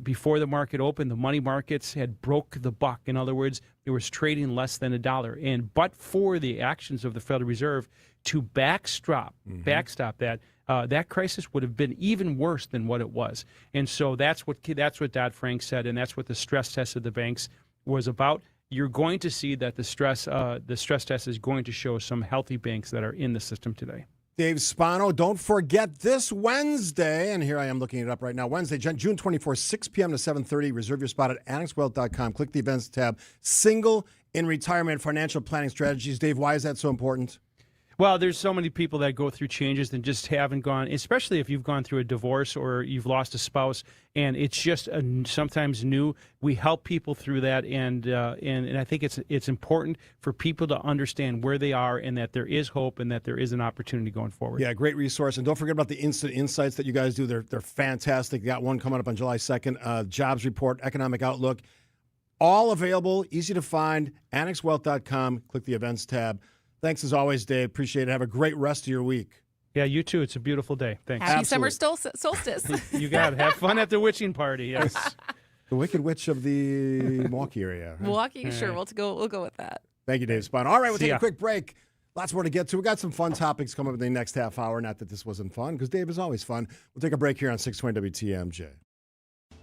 Speaker 12: before the market opened, the money markets had broke the buck. In other words, it was trading less than $1. And but for the actions of the Federal Reserve to backstop that, that crisis would have been even worse than what it was. And so that's what Dodd-Frank said, and that's what the stress test of the banks was about. You're going to see that the stress test is going to show some healthy banks that are in the system today.
Speaker 11: Dave Spano, don't forget this Wednesday, and here I am looking it up right now, Wednesday, June 24th, 6 p.m. to 7:30. Reserve your spot at annexwealth.com. Click the events tab. Single in retirement financial planning strategies. Dave, why is that so important?
Speaker 12: Well, there's so many people that go through changes that just haven't gone, especially if you've gone through a divorce or you've lost a spouse, and it's just sometimes new. We help people through that, and I think it's important for people to understand where they are and that there is hope and that there is an opportunity going forward.
Speaker 11: Yeah, great resource. And don't forget about the instant insights that you guys do. They're fantastic. Got one coming up on July 2nd, jobs report, economic outlook. All available, easy to find, annexwealth.com. Click the events tab. Thanks as always, Dave. Appreciate it. Have a great rest of your week.
Speaker 12: Yeah, you too. It's a beautiful day. Thanks.
Speaker 13: Happy summer solstice.
Speaker 12: You got it. Have fun at the witching party. Yes.
Speaker 11: The Wicked Witch of the Milwaukee area. Right?
Speaker 13: Milwaukee, sure. We'll go with that.
Speaker 11: Thank you, Dave Spahn. All right, we'll take a quick break. Lots more to get to. We got some fun topics coming up in the next half hour. Not that this wasn't fun, because Dave is always fun. We'll take a break here on 620 WTMJ.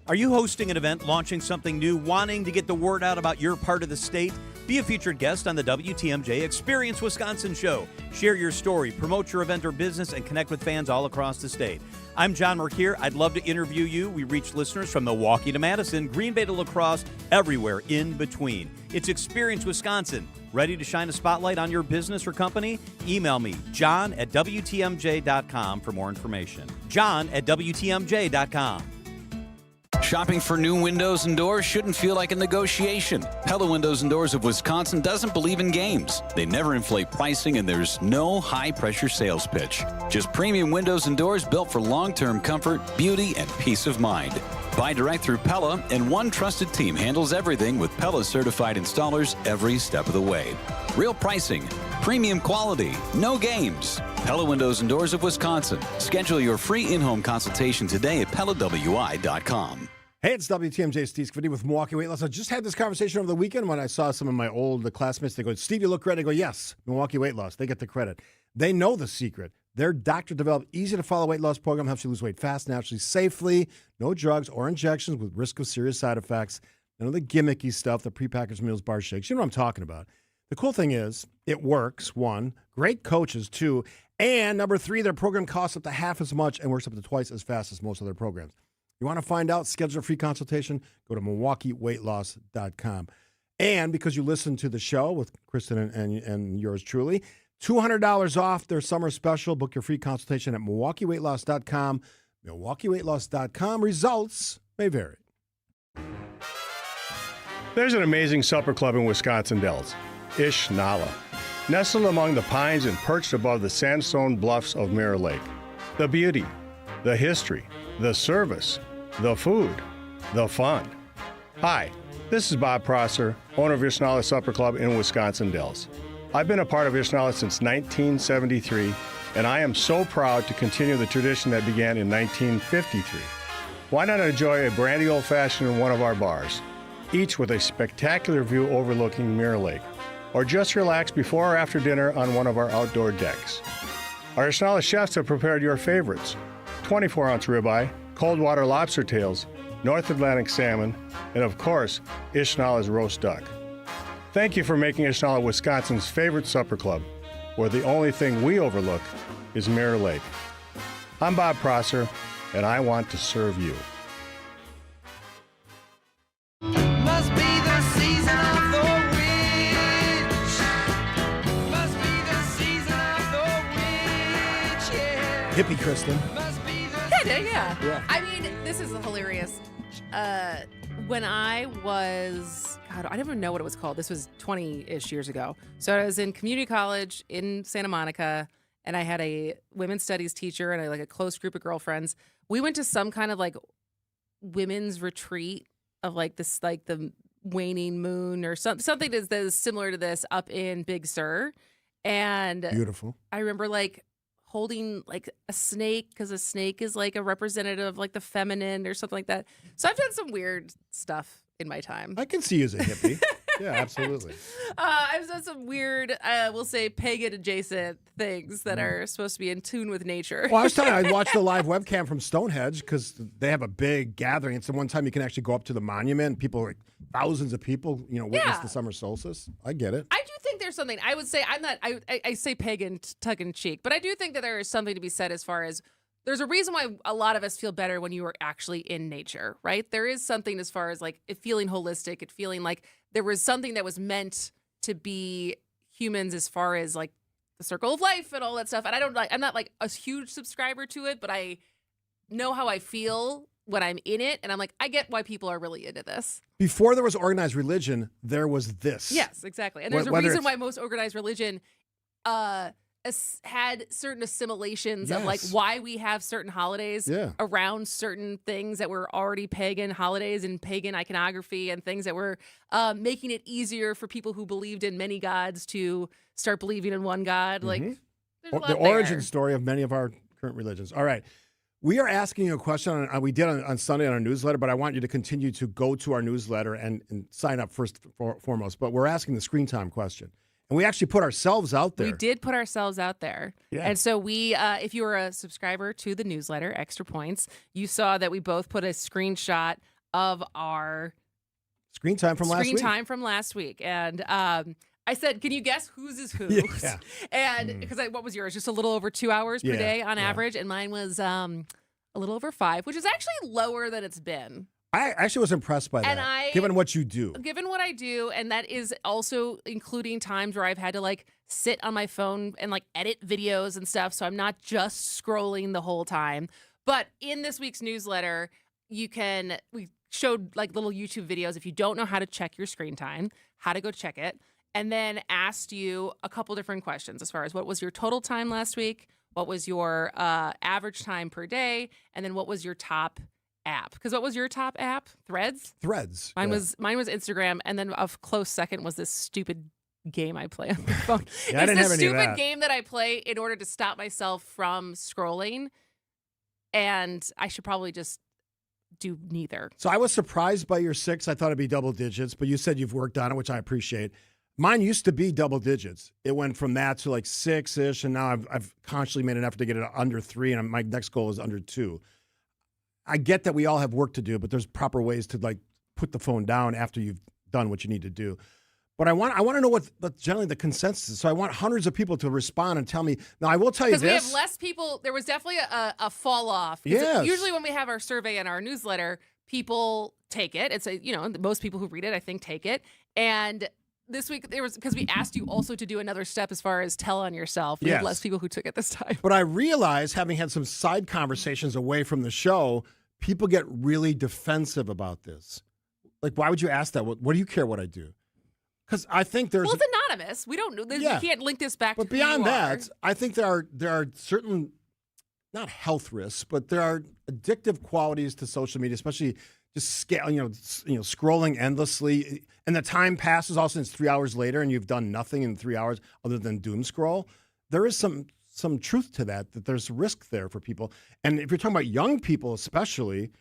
Speaker 2: Are you hosting an event, launching something new, wanting to get the word out about your part of the state? Be a featured guest on the WTMJ Experience Wisconsin show. Share your story, promote your event or business, and connect with fans all across the state. I'm John Merkier. I'd love to interview you. We reach listeners from Milwaukee to Madison, Green Bay to La Crosse, everywhere in between. It's Experience Wisconsin. Ready to shine a spotlight on your business or company? Email me, john@WTMJ.com for more information. john@WTMJ.com.
Speaker 20: Shopping for new windows and doors shouldn't feel like a negotiation. Pella Windows and Doors of Wisconsin doesn't believe in games. They never inflate pricing, and there's no high-pressure sales pitch. Just premium windows and doors built for long-term comfort, beauty, and peace of mind. Buy direct through Pella, and one trusted team handles everything with Pella-certified installers every step of the way. Real pricing, premium quality, no games. Pella Windows and Doors of Wisconsin. Schedule your free in-home consultation today at PellaWI.com.
Speaker 11: Hey, it's WTMJ Steve Squiddy with Milwaukee Weight Loss. I just had this conversation over the weekend when I saw some of my old classmates. They go, Steve, you look great. I go, yes, Milwaukee Weight Loss. They get the credit. They know the secret. Their doctor-developed, easy-to-follow weight loss program helps you lose weight fast, naturally, safely, no drugs or injections with risk of serious side effects. None of the gimmicky stuff, the prepackaged meals, bar shakes. You know what I'm talking about. The cool thing is, it works, one. Great coaches, two. And number three, their program costs up to half as much and works up to twice as fast as most of their programs. You want to find out, schedule a free consultation, go to MilwaukeeWeightLoss.com. And because you listen to the show with Kristen and yours truly, $200 off their summer special. Book your free consultation at MilwaukeeWeightLoss.com. MilwaukeeWeightLoss.com. Results may vary.
Speaker 4: There's an amazing supper club in Wisconsin Dells, Ish Nala, nestled among the pines and perched above the sandstone bluffs of Mirror Lake. The beauty, the history, the service, the food, the fun. Hi, this is Bob Prosser, owner of Ish Nala Supper Club in Wisconsin Dells. I've been a part of Ish Nala since 1973, and I am so proud to continue the tradition that began in 1953. Why not enjoy a brandy old-fashioned in one of our bars, each with a spectacular view overlooking Mirror Lake, or just relax before or after dinner on one of our outdoor decks. Our Ish Nala chefs have prepared your favorites: 24-ounce ribeye, cold water lobster tails, North Atlantic salmon, and of course, Ish Nala's roast duck. Thank you for making Ish Nala Wisconsin's favorite supper club, where the only thing we overlook is Mirror Lake. I'm Bob Prosser, and I want to serve you.
Speaker 5: Must be the season of the witch. Must be the season of the witch, yeah.
Speaker 11: Hippie Kristen.
Speaker 13: Yeah. I mean, this is hilarious. When I was, God, I don't even know what it was called. This was 20-ish years ago. So I was in community college in Santa Monica, and I had a women's studies teacher and a close group of girlfriends. We went to some kind of women's retreat of the waning moon or something that is similar to this up in Big Sur. And
Speaker 11: beautiful.
Speaker 13: I remember holding a snake, because a snake is a representative of the feminine or something like that. So I've done some weird stuff in my time.
Speaker 11: I can see you as a hippie. Yeah, absolutely.
Speaker 13: I've done some weird, we'll say pagan adjacent things that are supposed to be in tune with nature.
Speaker 11: Well, I was telling you, I watched the live webcam from Stonehenge because they have a big gathering. It's the one time you can actually go up to the monument. People, thousands of people, witness the summer solstice. I get it.
Speaker 13: I do think there's something. I would say I say pagan tongue in cheek, but I do think that there is something to be said as far as there's a reason why a lot of us feel better when you are actually in nature, right? There is something as far as it feeling holistic, it feeling like there was something that was meant to be humans as far as the Circle of Life and all that stuff. And I'm not like a huge subscriber to it, but I know how I feel when I'm in it. And I'm like, I get why people are really into this.
Speaker 11: Before there was organized religion, there was this.
Speaker 13: Yes, exactly. And there's a reason why most organized religion had certain assimilations of like why we have certain holidays around certain things that were already pagan holidays and pagan iconography and things that were making it easier for people who believed in many gods to start believing in one God. Like there's a lot
Speaker 11: the origin
Speaker 13: there.
Speaker 11: story of many of our current religions. All right. We are asking you a question. We did on Sunday on our newsletter, but I want you to continue to go to our newsletter and sign up foremost. But we're asking the screen time question. And we actually put ourselves out there.
Speaker 13: We did put ourselves out there.
Speaker 11: Yeah.
Speaker 13: And so we, if you were a subscriber to the newsletter, Extra Points, you saw that we both put a screenshot of our
Speaker 11: screen time from
Speaker 13: last week. And I said, can you guess whose is whose?
Speaker 11: Yeah.
Speaker 13: And because what was yours? Just a little over 2 hours per day on average. And mine was a little over 5, which is actually lower than it's been.
Speaker 11: I actually was impressed by that, given what you do.
Speaker 13: Given what I do, and that is also including times where I've had to like sit on my phone and like edit videos and stuff, so I'm not just scrolling the whole time. But in this week's newsletter, we showed like little YouTube videos if you don't know how to check your screen time, how to go check it, and then asked you a couple different questions as far as what was your total time last week, what was your average time per day, and then what was your top app. Because what was your top app? Threads?
Speaker 11: Threads.
Speaker 13: Mine was Instagram, and then a close second was this stupid game I play on my phone.
Speaker 11: I didn't have any of
Speaker 13: stupid
Speaker 11: that.
Speaker 13: game that I play in order to stop myself from scrolling, and I should probably just do neither.
Speaker 11: So I was surprised by your 6. I thought it'd be double digits, but you said you've worked on it, which I appreciate. Mine used to be double digits. It went from that to like 6-ish, and now I've consciously made an effort to get it under 3, and my next goal is under 2. I get that we all have work to do, but there's proper ways to like put the phone down after you've done what you need to do. But I want to know what generally the consensus is. So I want hundreds of people to respond and tell me. Now, I will tell you this.
Speaker 13: Because we have less people. There was definitely a fall off.
Speaker 11: Yes.
Speaker 13: Usually when we have our survey and our newsletter, people take it. It's most people who read it, I think, take it. And this week, there was, because we asked you also to do another step as far as tell on yourself. We have less people who took it this time.
Speaker 11: But I realize, having had some side conversations away from the show, people get really defensive about this. Like, why would you ask that? What do you care what I do? Because I think there's...
Speaker 13: Well, it's anonymous. We don't know. You can't link this back to
Speaker 11: But beyond
Speaker 13: who you
Speaker 11: that,
Speaker 13: are.
Speaker 11: I think there are certain, not health risks, but there are addictive qualities to social media, especially just scrolling endlessly, and the time passes. All of a sudden, it's 3 hours later, and you've done nothing in 3 hours other than doom scroll. There is some truth to that there's risk there for people. And if you're talking about young people, especially,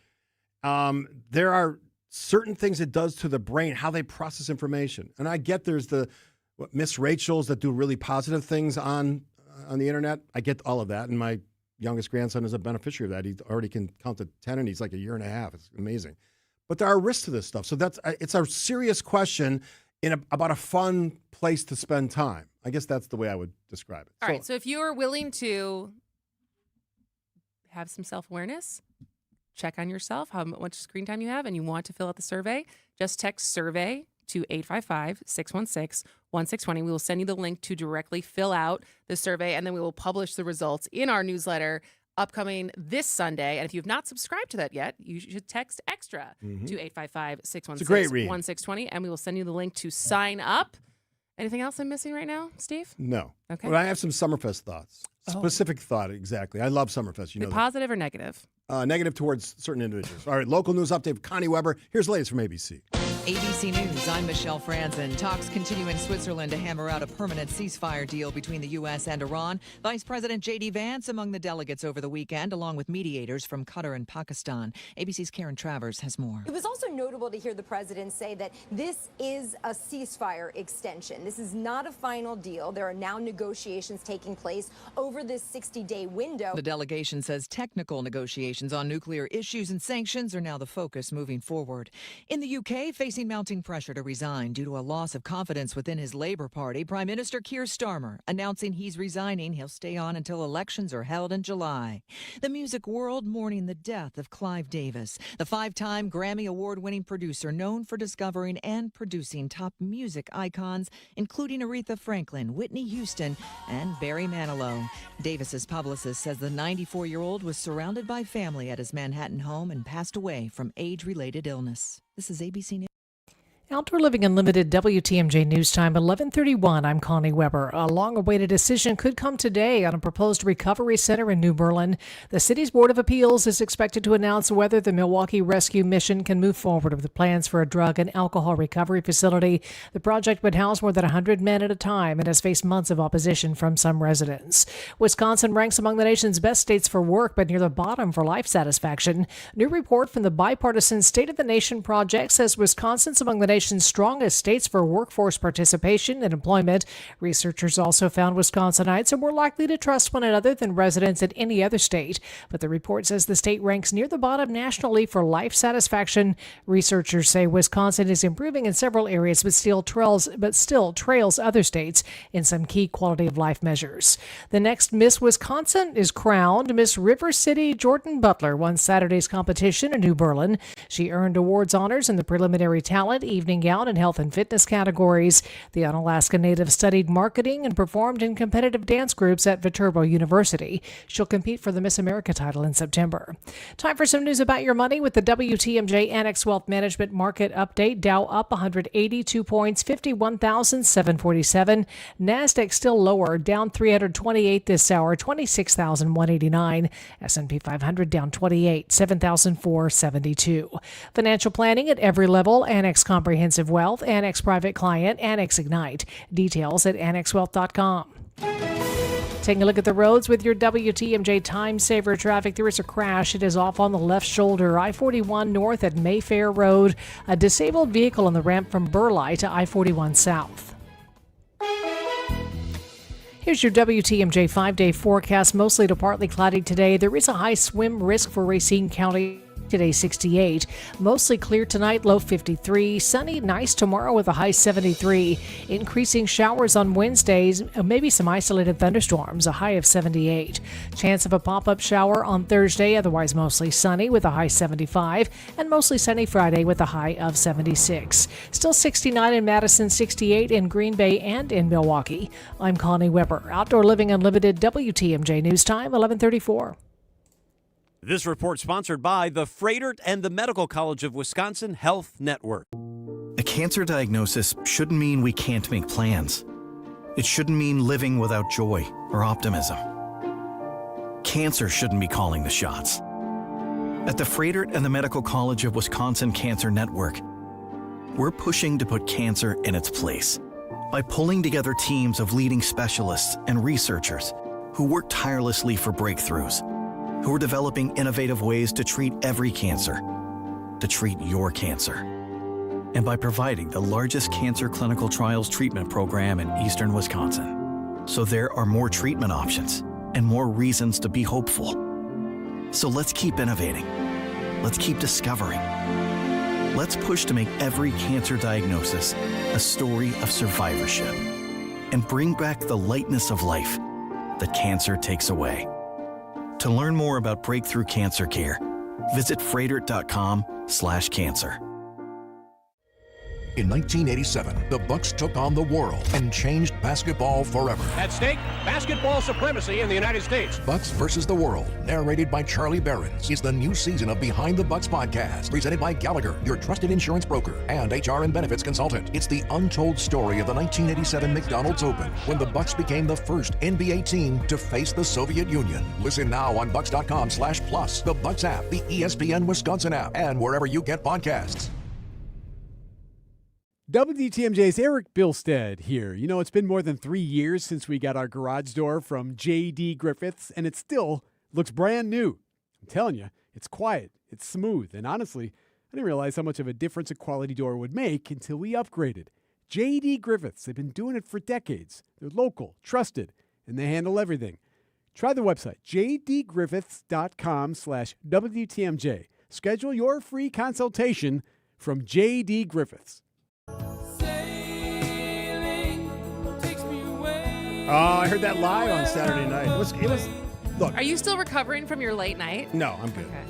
Speaker 11: there are certain things it does to the brain, how they process information. And I get there's Miss Rachels that do really positive things on the internet. I get all of that, and my youngest grandson is a beneficiary of that. He already can count to 10, and he's like a year and a half. It's amazing. But there are risks to this stuff. So it's a serious question about a fun place to spend time. I guess that's the way I would describe it.
Speaker 13: All right. So if you are willing to have some self-awareness, check on yourself, how much screen time you have, and you want to fill out the survey, just text survey to 855-616-1620. We will send you the link to directly fill out the survey, and then we will publish the results in our newsletter upcoming this Sunday. And if you have not subscribed to that yet, you should text extra to 855-616-1620, and we will send you the link to sign up. Anything else I'm missing right now, Steve?
Speaker 11: No.
Speaker 13: Okay.
Speaker 11: But I have some Summerfest thoughts. Specific thought, exactly. I love Summerfest. You know that.
Speaker 13: Positive or negative?
Speaker 11: Negative towards certain individuals. All right, local news update with Connie Weber. Here's the latest from ABC.
Speaker 15: ABC News, I'm Michelle Franzen. Talks continue in Switzerland to hammer out a permanent ceasefire deal between the U.S. and Iran. Vice President J.D. Vance among the delegates over the weekend, along with mediators from Qatar and Pakistan. ABC's Karen Travers has more.
Speaker 21: It was also notable to hear the president say that this is a ceasefire extension. This is not a final deal. There are now negotiations taking place over this 60-day window.
Speaker 15: The delegation says technical negotiations on nuclear issues and sanctions are now the focus moving forward. In the UK, facing Facing mounting pressure to resign due to a loss of confidence within his Labor Party, Prime Minister Keir Starmer announcing he's resigning. He'll stay on until elections are held in July. The music world mourning the death of Clive Davis, the 5-time Grammy Award-winning producer known for discovering and producing top music icons, including Aretha Franklin, Whitney Houston, and Barry Manilow. Davis's publicist says the 94-year-old was surrounded by family at his Manhattan home and passed away from age-related illness. This is ABC News.
Speaker 6: Outdoor Living Unlimited, WTMJ News Time, 11:31. I'm Connie Weber. A long-awaited decision could come today on a proposed recovery center in New Berlin. The city's Board of Appeals is expected to announce whether the Milwaukee Rescue Mission can move forward with plans for a drug and alcohol recovery facility. The project would house more than 100 men at a time and has faced months of opposition from some residents. Wisconsin ranks among the nation's best states for work, but near the bottom for life satisfaction. New report from the bipartisan State of the Nation project says Wisconsin's among the nation's strongest states for workforce participation and employment. Researchers also found Wisconsinites are more likely to trust one another than residents in any other state. But the report says the state ranks near the bottom nationally for life satisfaction. Researchers say Wisconsin is improving in several areas, but still trails other states in some key quality of life measures. The next Miss Wisconsin is crowned. Miss River City Jordan Butler won Saturday's competition in New Berlin. She earned awards honors in the preliminary talent, evening gown, and health and fitness categories. The Unalaska native studied marketing and performed in competitive dance groups at Viterbo University. She'll compete for the Miss America title in September. Time for some news about your money with the WTMJ Annex Wealth Management Market Update. Dow up 182 points, 51,747. NASDAQ still lower, down 328 this hour, 26,189. S&P 500 down 28, 7,472. Financial planning at every level. Annex Comprehensive Wealth, Annex Private Client, Annex Ignite. Details at annexwealth.com. Taking a look at the roads with your WTMJ Time Saver traffic. There is a crash. It is off on the left shoulder, I-41 north at Mayfair Road. A disabled vehicle on the ramp from Burleigh to I-41 south. Here's your WTMJ 5-day forecast. Mostly to partly cloudy today. There is a high swim risk for Racine County. Today 68. Mostly clear tonight, low 53. Sunny, nice tomorrow with a high 73. Increasing showers on Wednesdays, maybe some isolated thunderstorms, a high of 78. Chance of a pop-up shower on Thursday, otherwise mostly sunny with a high 75. And mostly sunny Friday with a high of 76. Still 69 in Madison, 68 in Green Bay and in Milwaukee. I'm Connie Weber. Outdoor Living Unlimited, WTMJ News Time, 11:34.
Speaker 7: This report sponsored by the Freighter and the Medical College of Wisconsin Health Network.
Speaker 16: A cancer diagnosis shouldn't mean we can't make plans. It shouldn't mean living without joy or optimism. Cancer shouldn't be calling the shots. At the Freighter and the Medical College of Wisconsin Cancer Network, we're pushing to put cancer in its place by pulling together teams of leading specialists and researchers who work tirelessly for breakthroughs, who are developing innovative ways to treat every cancer, to treat your cancer. And by providing the largest cancer clinical trials treatment program in eastern Wisconsin. So there are more treatment options and more reasons to be hopeful. So let's keep innovating. Let's keep discovering. Let's push to make every cancer diagnosis a story of survivorship and bring back the lightness of life that cancer takes away. To learn more about breakthrough cancer care, visit freighter.com/cancer.
Speaker 18: In 1987, the Bucks took on the world and changed basketball forever.
Speaker 17: At stake, basketball supremacy in the United States.
Speaker 18: Bucks versus the World, narrated by Charlie Behrens, is the new season of Behind the Bucks podcast, presented by Gallagher, your trusted insurance broker and HR and benefits consultant. It's the untold story of the 1987 McDonald's Open, when the Bucks became the first NBA team to face the Soviet Union. Listen now on bucks.com/plus, the Bucks app, the ESPN Wisconsin app, and wherever you get podcasts.
Speaker 19: WTMJ's Eric Bilstead here. You know, it's been more than 3 years since we got our garage door from J.D. Griffiths, and it still looks brand new. I'm telling you, it's quiet, it's smooth, and honestly, I didn't realize how much of a difference a quality door would make until we upgraded. J.D. Griffiths, they've been doing it for decades. They're local, trusted, and they handle everything. Try the website, jdgriffiths.com/WTMJ. Schedule your free consultation from J.D. Griffiths.
Speaker 11: Oh, I heard that live on Saturday night. It was. Look,
Speaker 13: Are you still recovering from your late night?
Speaker 11: no, I'm good.
Speaker 13: Okay.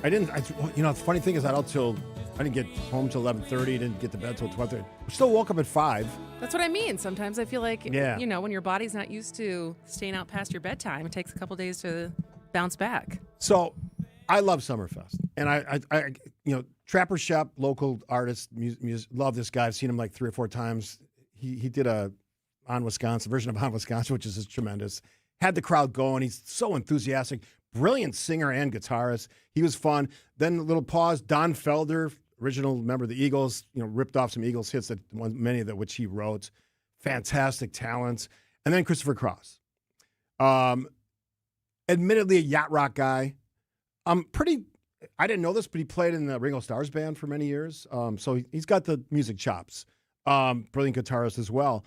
Speaker 11: I didn't. The funny thing is, I didn't get home till 11:30. Didn't get to bed till 12:30. Still woke up at 5.
Speaker 13: That's what I mean. Sometimes I feel like,
Speaker 11: Yeah.
Speaker 13: when your body's not used to staying out past your bedtime, it takes a couple days to bounce back.
Speaker 11: So, I love Summerfest, and I Trapper Shop, local artist, love this guy. I've seen him like 3 or 4 times. He did a On Wisconsin version of On Wisconsin, which is just tremendous. Had the crowd going. He's so enthusiastic. Brilliant singer and guitarist. He was fun. Then a little pause. Don Felder, original member of the Eagles, ripped off some Eagles hits, many of which he wrote. Fantastic talent. And then Christopher Cross. Admittedly a yacht rock guy. I didn't know this, but he played in the Ringo Starr's band for many years. So he's got the music chops. Brilliant guitarist as well.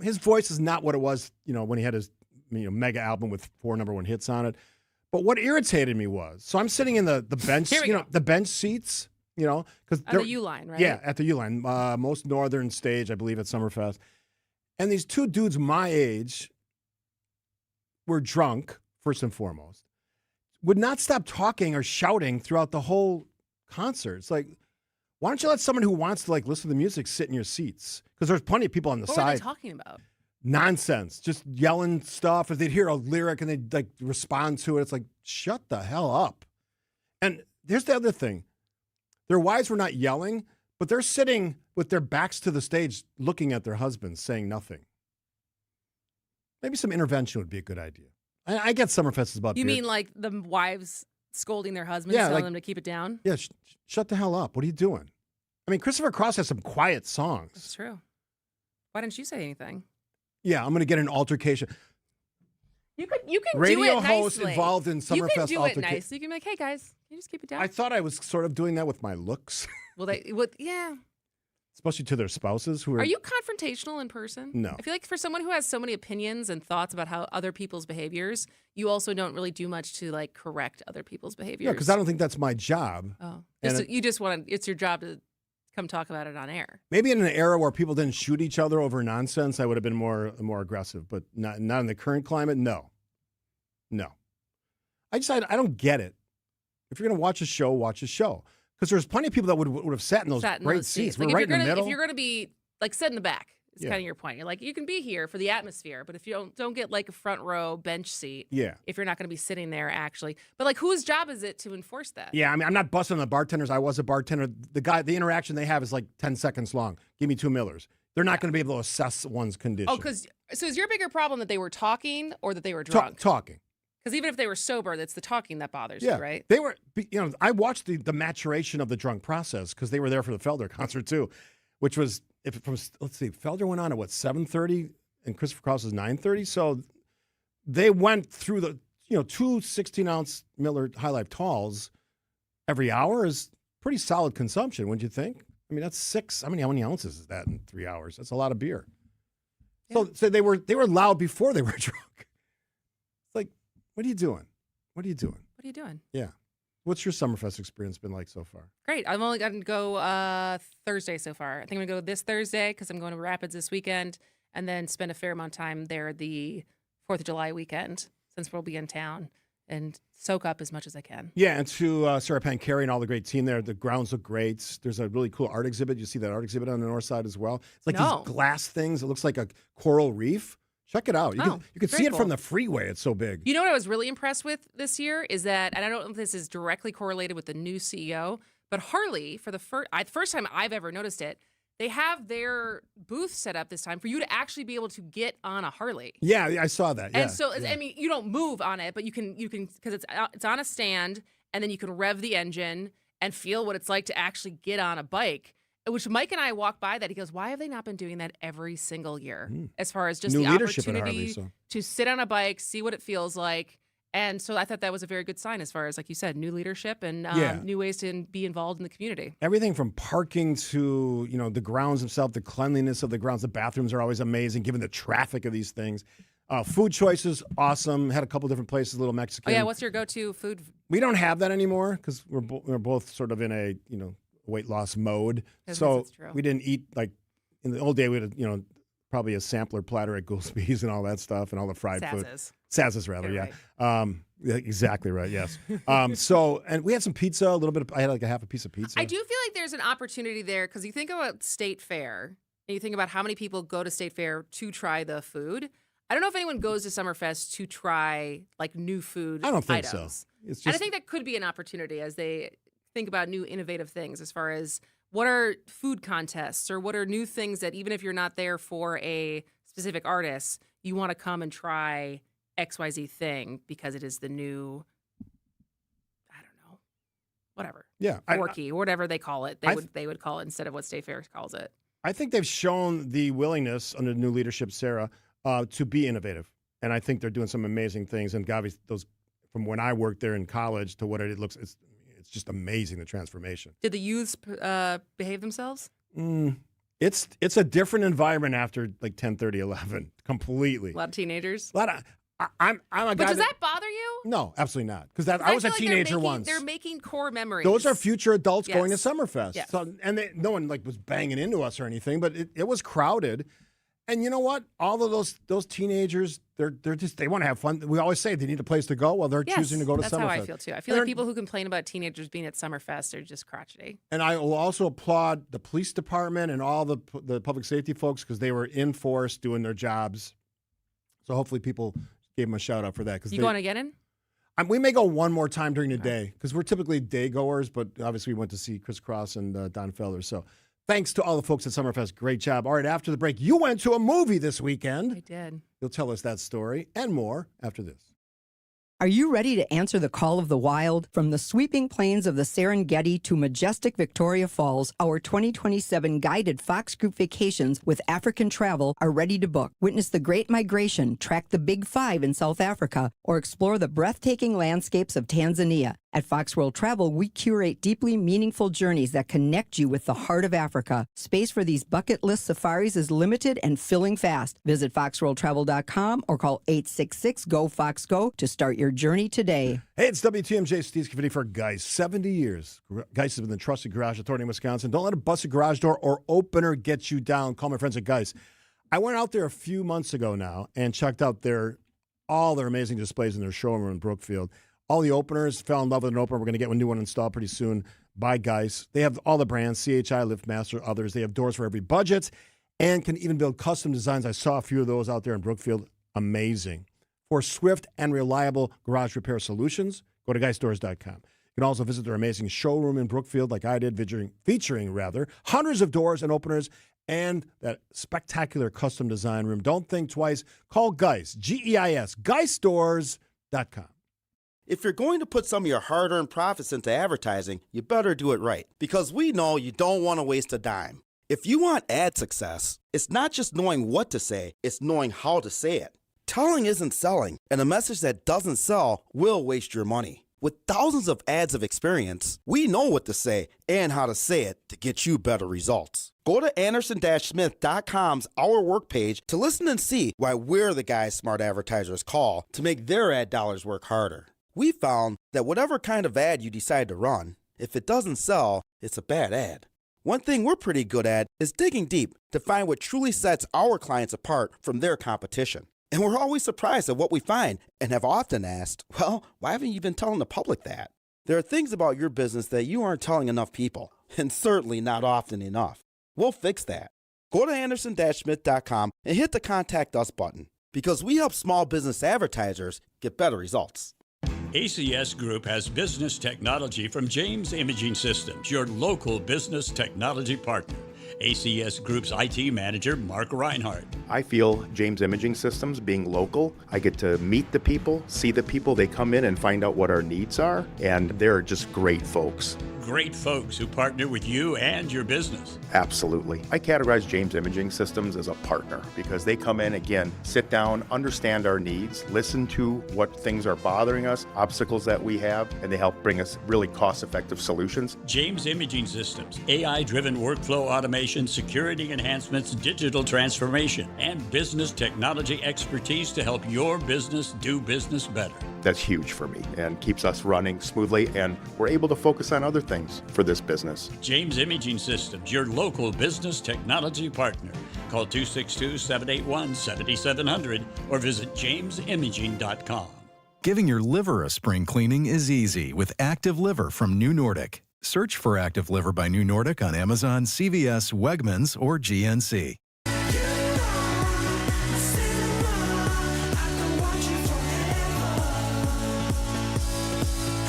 Speaker 11: His voice is not what it was, when he had his mega album with 4 number 1 hits on it. But what irritated me was, so I'm sitting in the bench, the bench seats, because
Speaker 13: On the U line, right?
Speaker 11: Yeah, at the U line, most northern stage, I believe, at Summerfest. And these 2 dudes my age were drunk, first and foremost, would not stop talking or shouting throughout the whole concert. It's like, why don't you let someone who wants to listen to the music sit in your seats? Because there's plenty of people on the
Speaker 13: What
Speaker 11: side.
Speaker 13: were they talking about?
Speaker 11: Nonsense, just yelling stuff. If they'd hear a lyric and they'd respond to it, it's like, shut the hell up. And here's the other thing. Their wives were not yelling, but they're sitting with their backs to the stage looking at their husbands, saying nothing. Maybe some intervention would be a good idea. I get Summerfest is about
Speaker 13: You
Speaker 11: beer.
Speaker 13: mean like the wives scolding their husbands,
Speaker 11: Yeah,
Speaker 13: telling them to keep it down?
Speaker 11: Yeah, shut the hell up. What are you doing? I mean, Christopher Cross has some quiet songs.
Speaker 13: That's true. Why didn't you say anything?
Speaker 11: Yeah, I'm going to get an altercation.
Speaker 13: You can do
Speaker 11: Radio
Speaker 13: it
Speaker 11: host
Speaker 13: nicely.
Speaker 11: involved in
Speaker 13: You
Speaker 11: Summerfest
Speaker 13: can do it
Speaker 11: altercation.
Speaker 13: nicely. You can be like, hey guys, can you just keep it down?
Speaker 11: I thought I was sort of doing that with my looks,
Speaker 13: Yeah.
Speaker 11: especially to their spouses who are.
Speaker 13: Are you confrontational in person?
Speaker 11: No.
Speaker 13: I feel like for someone who has so many opinions and thoughts about how other people's behaviors, you also don't really do much to correct other people's behaviors.
Speaker 11: Yeah, because I don't think that's my job.
Speaker 13: Oh,
Speaker 11: And
Speaker 13: you just want to. It's your job to come talk about it on air.
Speaker 11: Maybe in an era where people didn't shoot each other over nonsense, I would have been more aggressive. But not in the current climate. No. I don't get it. If you're going to watch a show, watch a show. Because there's plenty of people that would have sat in those great seats. We're right in the middle.
Speaker 13: If you're going to be sit in the back, it's
Speaker 11: Yeah.
Speaker 13: kind of your point. You're like, you can be here for the atmosphere, but if you don't get a front row bench seat,
Speaker 11: Yeah.
Speaker 13: if you're not going to be sitting there actually. But whose job is it to enforce that?
Speaker 11: Yeah, I mean, I'm not busting on the bartenders. I was a bartender. The interaction they have is 10 seconds long. Give me 2 Millers. They're not going to be able to assess one's condition.
Speaker 13: Oh, so is your bigger problem that they were talking or that they were drunk?
Speaker 11: Talking.
Speaker 13: Because even if they were sober, it's the talking that bothers you, right?
Speaker 11: They were, I watched the maturation of the drunk process because they were there for the Felder concert too, which was, Felder went on at 7:30 and Christopher Cross was 9:30. So they went through the, 2 16-ounce Miller High Life talls every hour is pretty solid consumption, wouldn't you think? I mean, that's 6. How many ounces is that in 3 hours? That's a lot of beer. Yeah. So they were loud before they were drunk. It's like, what are you doing? What are you doing?
Speaker 13: What are you doing?
Speaker 11: Yeah. What's your Summerfest experience been like so far?
Speaker 13: Great. I've only gotten to go Thursday so far. I think I'm going to go this Thursday because I'm going to Rapids this weekend and then spend a fair amount of time there the 4th of July weekend since we'll be in town and soak up as much as I can.
Speaker 11: Yeah, and to Sarah Pancari and all the great team there. The grounds look great. There's a really cool art exhibit. You see that art exhibit on the north side as well. It's like these glass things. It looks like a coral reef. Check it out. You can see it from the freeway. It's so big.
Speaker 13: You know what I was really impressed with this year is that, and I don't know if this is directly correlated with the new CEO, but Harley, for the first time I've ever noticed it, they have their booth set up this time for you to actually be able to get on a Harley.
Speaker 11: Yeah, I saw that. Yeah,
Speaker 13: and so, I mean, you don't move on it, but you can because it's on a stand, and then you can rev the engine and feel what it's like to actually get on a bike. Which Mike and I walked by that. He goes, why have they not been doing that every single year? As far as just
Speaker 11: New
Speaker 13: the
Speaker 11: leadership at
Speaker 13: opportunity
Speaker 11: Harley,
Speaker 13: to sit on a bike, see what it feels like. And so I thought that was a very good sign as far as, like you said, new leadership and new ways to be involved in the community.
Speaker 11: Everything from parking to, the grounds themselves, the cleanliness of the grounds. The bathrooms are always amazing, given the traffic of these things. Food choices, awesome. Had a couple different places, a little Mexican.
Speaker 13: Oh, yeah. What's your go-to food?
Speaker 11: We don't have that anymore because we're both sort of in a, weight loss mode.
Speaker 13: Yes,
Speaker 11: So
Speaker 13: that's true.
Speaker 11: we didn't eat like in the old day. We had, probably a sampler platter at Goolsby's and all that stuff and all the fried food. Sass's rather,
Speaker 13: You're
Speaker 11: yeah. Yeah, exactly right. Yes. And we had some pizza, a little bit. I had like a half a piece of pizza.
Speaker 13: I do feel like there's an opportunity there because you think about State Fair and you think about how many people go to State Fair to try the food. I don't know if anyone goes to Summerfest to try like new food.
Speaker 11: I don't think
Speaker 13: items.
Speaker 11: so. It's just,
Speaker 13: And I think that could be an opportunity as they think about new innovative things as far as what are food contests or what are new things that even if you're not there for a specific artist, you want to come and try XYZ thing because it is the new, I don't know, whatever.
Speaker 11: Yeah.
Speaker 13: Forky or whatever they call it. They would call it instead of what State Fair calls it.
Speaker 11: I think they've shown the willingness under the new leadership, Sarah, to be innovative. And I think they're doing some amazing things. And Gavi, those from when I worked there in college to what it looks, it's just amazing, the transformation.
Speaker 13: Did the youths behave themselves?
Speaker 11: It's a different environment after like 10:30, 11, completely.
Speaker 13: A lot of teenagers?
Speaker 11: I'm a guy.
Speaker 13: But does that bother you?
Speaker 11: No, absolutely not. Because I was a
Speaker 13: feel like
Speaker 11: teenager once.
Speaker 13: They're making core memories.
Speaker 11: Those are future adults
Speaker 13: Yes.
Speaker 11: going to Summerfest.
Speaker 13: Yes.
Speaker 11: So, and no one like was banging into us or anything, but it was crowded. And you know what? All of those teenagers, they want to have fun. We always say they need a place to go. Well, they're choosing to go to Summerfest.
Speaker 13: That's how I feel too. I feel like people who complain about teenagers being at Summerfest are just crotchety.
Speaker 11: And I will also applaud the police department and all the public safety folks because they were in force doing their jobs. So hopefully people gave them a shout out for that.
Speaker 13: You going again in?
Speaker 11: We may go one more time during the day because we're typically day goers, but obviously we went to see Chris Cross and Don Felder. So thanks to all the folks at Summerfest. Great job. All right, after the break, you went to a movie this weekend.
Speaker 13: I did.
Speaker 11: You'll tell us that story and more after this.
Speaker 8: Are you ready to answer the call of the wild? From the sweeping plains of the Serengeti to majestic Victoria Falls, our 2027 guided Fox Group vacations with African travel are ready to book. Witness the Great Migration, track the Big Five in South Africa, or explore the breathtaking landscapes of Tanzania. At Fox World Travel, we curate deeply meaningful journeys that connect you with the heart of Africa. Space for these bucket list safaris is limited and filling fast. Visit foxworldtravel.com or call 866-GO-FOX-GO to start your journey today.
Speaker 11: Hey, it's WTMJ Steve Scavini for Geis. 70 years. Geis has been the trusted garage authority in Wisconsin. Don't let a busted garage door or opener get you down. Call my friends at Geis. I went out there a few months ago now and checked out all their amazing displays in their showroom in Brookfield. All the openers, fell in love with an opener. We're going to get a new one installed pretty soon by Geis. They have all the brands, CHI, LiftMaster, others. They have doors for every budget and can even build custom designs. I saw a few of those out there in Brookfield. Amazing. For swift and reliable garage repair solutions, go to geisdoors.com. You can also visit their amazing showroom in Brookfield like I did, featuring hundreds of doors and openers and that spectacular custom design room. Don't think twice. Call Geis, Geis, geisdoors.com.
Speaker 9: If you're going to put some of your hard-earned profits into advertising, you better do it right, because we know you don't want to waste a dime. If you want ad success, it's not just knowing what to say, it's knowing how to say it. Telling isn't selling, and a message that doesn't sell will waste your money. With thousands of ads of experience, we know what to say and how to say it to get you better results. Go to Anderson-Smith.com's Our Work page to listen and see why we're the guys smart advertisers call to make their ad dollars work harder. We found that whatever kind of ad you decide to run, if it doesn't sell, it's a bad ad. One thing we're pretty good at is digging deep to find what truly sets our clients apart from their competition. And we're always surprised at what we find and have often asked, well, why haven't you been telling the public that? There are things about your business that you aren't telling enough people, and certainly not often enough. We'll fix that. Go to Anderson-Smith.com and hit the Contact Us button, because we help small business advertisers get better results.
Speaker 14: ACS Group has business technology from James Imaging Systems, your local business technology partner. ACS Group's IT manager, Mark Reinhardt.
Speaker 22: I feel James Imaging Systems, being local, I get to meet the people, see the people. They come in and find out what our needs are, and they're just great folks.
Speaker 14: Great folks who partner with you and your business.
Speaker 22: Absolutely. I categorize James Imaging Systems as a partner because they come in, again, sit down, understand our needs, listen to what things are bothering us, obstacles that we have, and they help bring us really cost-effective solutions.
Speaker 14: James Imaging Systems, AI-driven workflow automation, security enhancements, digital transformation, and business technology expertise to help your business do business better.
Speaker 22: That's huge for me and keeps us running smoothly, and we're able to focus on other things things for this business.
Speaker 14: James Imaging Systems, your local business technology partner. Call 262-781-7700 or visit jamesimaging.com.
Speaker 16: Giving your liver a spring cleaning is easy with Active Liver from New Nordic. Search for Active Liver by New Nordic on Amazon, CVS, Wegmans, or GNC.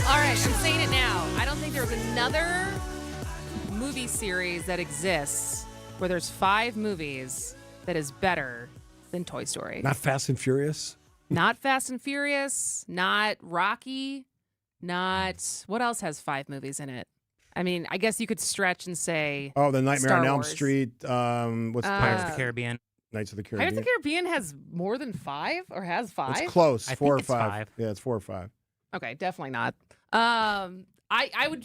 Speaker 13: All right, I'm saying it now. I don't think there's another movie series that exists where there's 5 movies that is better than Toy Story.
Speaker 11: Not Fast and Furious?
Speaker 13: Not Fast and Furious, not Rocky, not... What else has 5 movies in it? I mean, I guess you could stretch and say...
Speaker 11: Oh, the Nightmare
Speaker 13: Star
Speaker 11: on Elm
Speaker 13: Wars.
Speaker 11: Street. What's
Speaker 3: Pirates of the Caribbean.
Speaker 11: Knights of the Caribbean.
Speaker 13: Pirates of the Caribbean has more than 5 or has 5?
Speaker 11: It's close.
Speaker 3: I
Speaker 11: 4
Speaker 3: think
Speaker 11: or
Speaker 3: it's
Speaker 11: 5.
Speaker 3: 5.
Speaker 11: Yeah, it's 4 or 5.
Speaker 13: Okay, definitely not. I would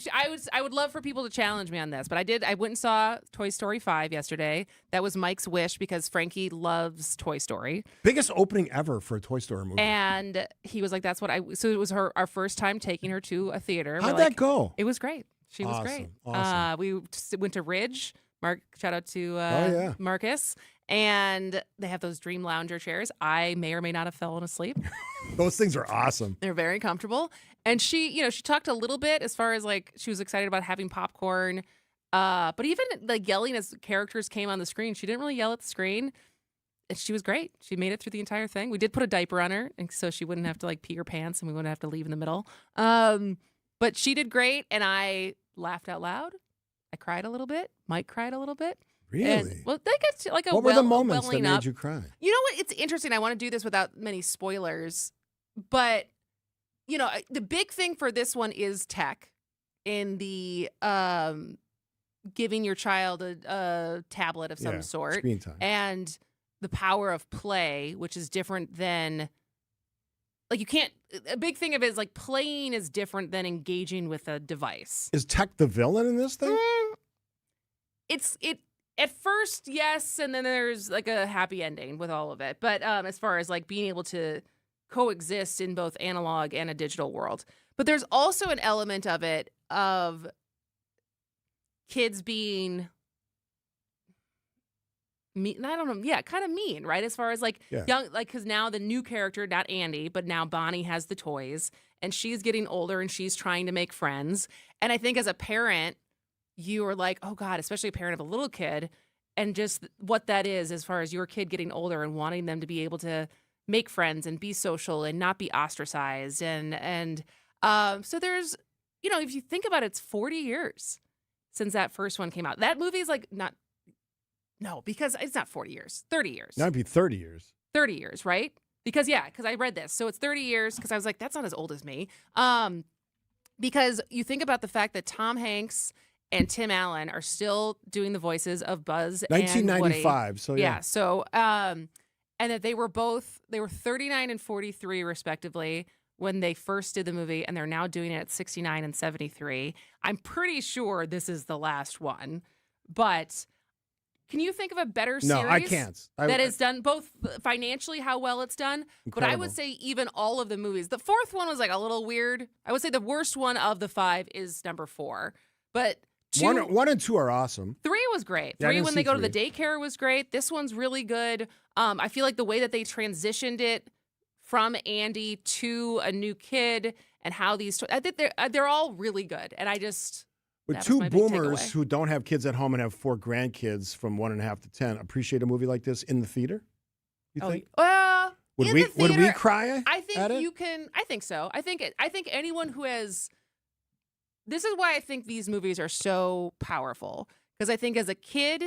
Speaker 13: love for people to challenge me on this, but I went and saw Toy Story 5 yesterday. That was Mike's wish because Frankie loves Toy Story.
Speaker 11: Biggest opening ever for a Toy Story movie.
Speaker 13: And he was like, that's what so it was our first time taking her to a theater.
Speaker 11: How'd
Speaker 13: We're like,
Speaker 11: that go?
Speaker 13: It was great. She was
Speaker 11: Awesome,
Speaker 13: great.
Speaker 11: awesome.
Speaker 13: We went to Ridge. Shout out to
Speaker 11: yeah.
Speaker 13: Marcus. And they have those Dream Lounger chairs. I may or may not have fallen asleep.
Speaker 11: Those things are awesome.
Speaker 13: They're very comfortable. And she talked a little bit as far as like she was excited about having popcorn. But even like yelling as characters came on the screen, she didn't really yell at the screen. And she was great. She made it through the entire thing. We did put a diaper on her, and so she wouldn't have to like pee her pants, and we wouldn't have to leave in the middle. But she did great, and I laughed out loud. I cried a little bit. Mike cried a little bit.
Speaker 11: Really?
Speaker 13: And, well, they get like a
Speaker 11: What were the moments that
Speaker 13: welling
Speaker 11: made
Speaker 13: up.
Speaker 11: you cry?
Speaker 13: You know what? It's interesting. I want to do this without many spoilers, but the big thing for this one is tech in the giving your child a tablet of some sort,
Speaker 11: screen time.
Speaker 13: and the power of play, which is different than like you can't. A big thing of it is like playing is different than engaging with a device.
Speaker 11: Is Tech the villain in this thing?
Speaker 13: It at first, yes, and then there's like a happy ending with all of it. But as far as like being able to coexist in both analog and a digital world. But there's also an element of it of kids being mean. I don't know. Yeah, kind of mean, right? As far as like young, like because now the new character, not Andy, but now Bonnie has the toys and she's getting older and she's trying to make friends. And I think as a parent, you are like, oh God, especially a parent of a little kid, and just what that is as far as your kid getting older and wanting them to be able to make friends and be social and not be ostracized. And so there's, if you think about it, it's 40 years since that first one came out. That movie is like because it's not 40 years, 30 years.
Speaker 11: That'd be 30 years.
Speaker 13: 30 years, right? Because I read this. So it's 30 years because I was like, that's not as old as me. Because you think about the fact that Tom Hanks and Tim Allen are still doing the voices of Buzz
Speaker 11: 1995,
Speaker 13: and Woody.
Speaker 11: so yeah.
Speaker 13: So, and that they were 39 and 43 respectively when they first did the movie, and they're now doing it at 69 and 73. I'm pretty sure this is the last one, but can you think of a better series?
Speaker 11: No, I can't.
Speaker 13: That is done both financially, how well it's done, but I would say even all of the movies. The fourth one was like a little weird. I would say the worst one of the 5 is number 4, but
Speaker 11: 1 and 2 are awesome.
Speaker 13: 3 was great.
Speaker 11: Yeah, I
Speaker 13: 3
Speaker 11: didn't
Speaker 13: when
Speaker 11: see
Speaker 13: they go to the
Speaker 11: 3.
Speaker 13: daycare was great. This one's really good. I feel like the way that they transitioned it from Andy to a new kid and how I think they're all really good. And I just
Speaker 11: With
Speaker 13: that was
Speaker 11: 2
Speaker 13: my big
Speaker 11: boomers
Speaker 13: takeaway.
Speaker 11: who don't have kids at home and have 4 grandkids from 1.5 to 10 appreciate a movie like this in the theater? You think?
Speaker 13: Well,
Speaker 11: Would
Speaker 13: in
Speaker 11: we
Speaker 13: the theater,
Speaker 11: would we cry?
Speaker 13: I think
Speaker 11: at it?
Speaker 13: you can. I think so. I think anyone who has. This is why I think these movies are so powerful, because I think as a kid,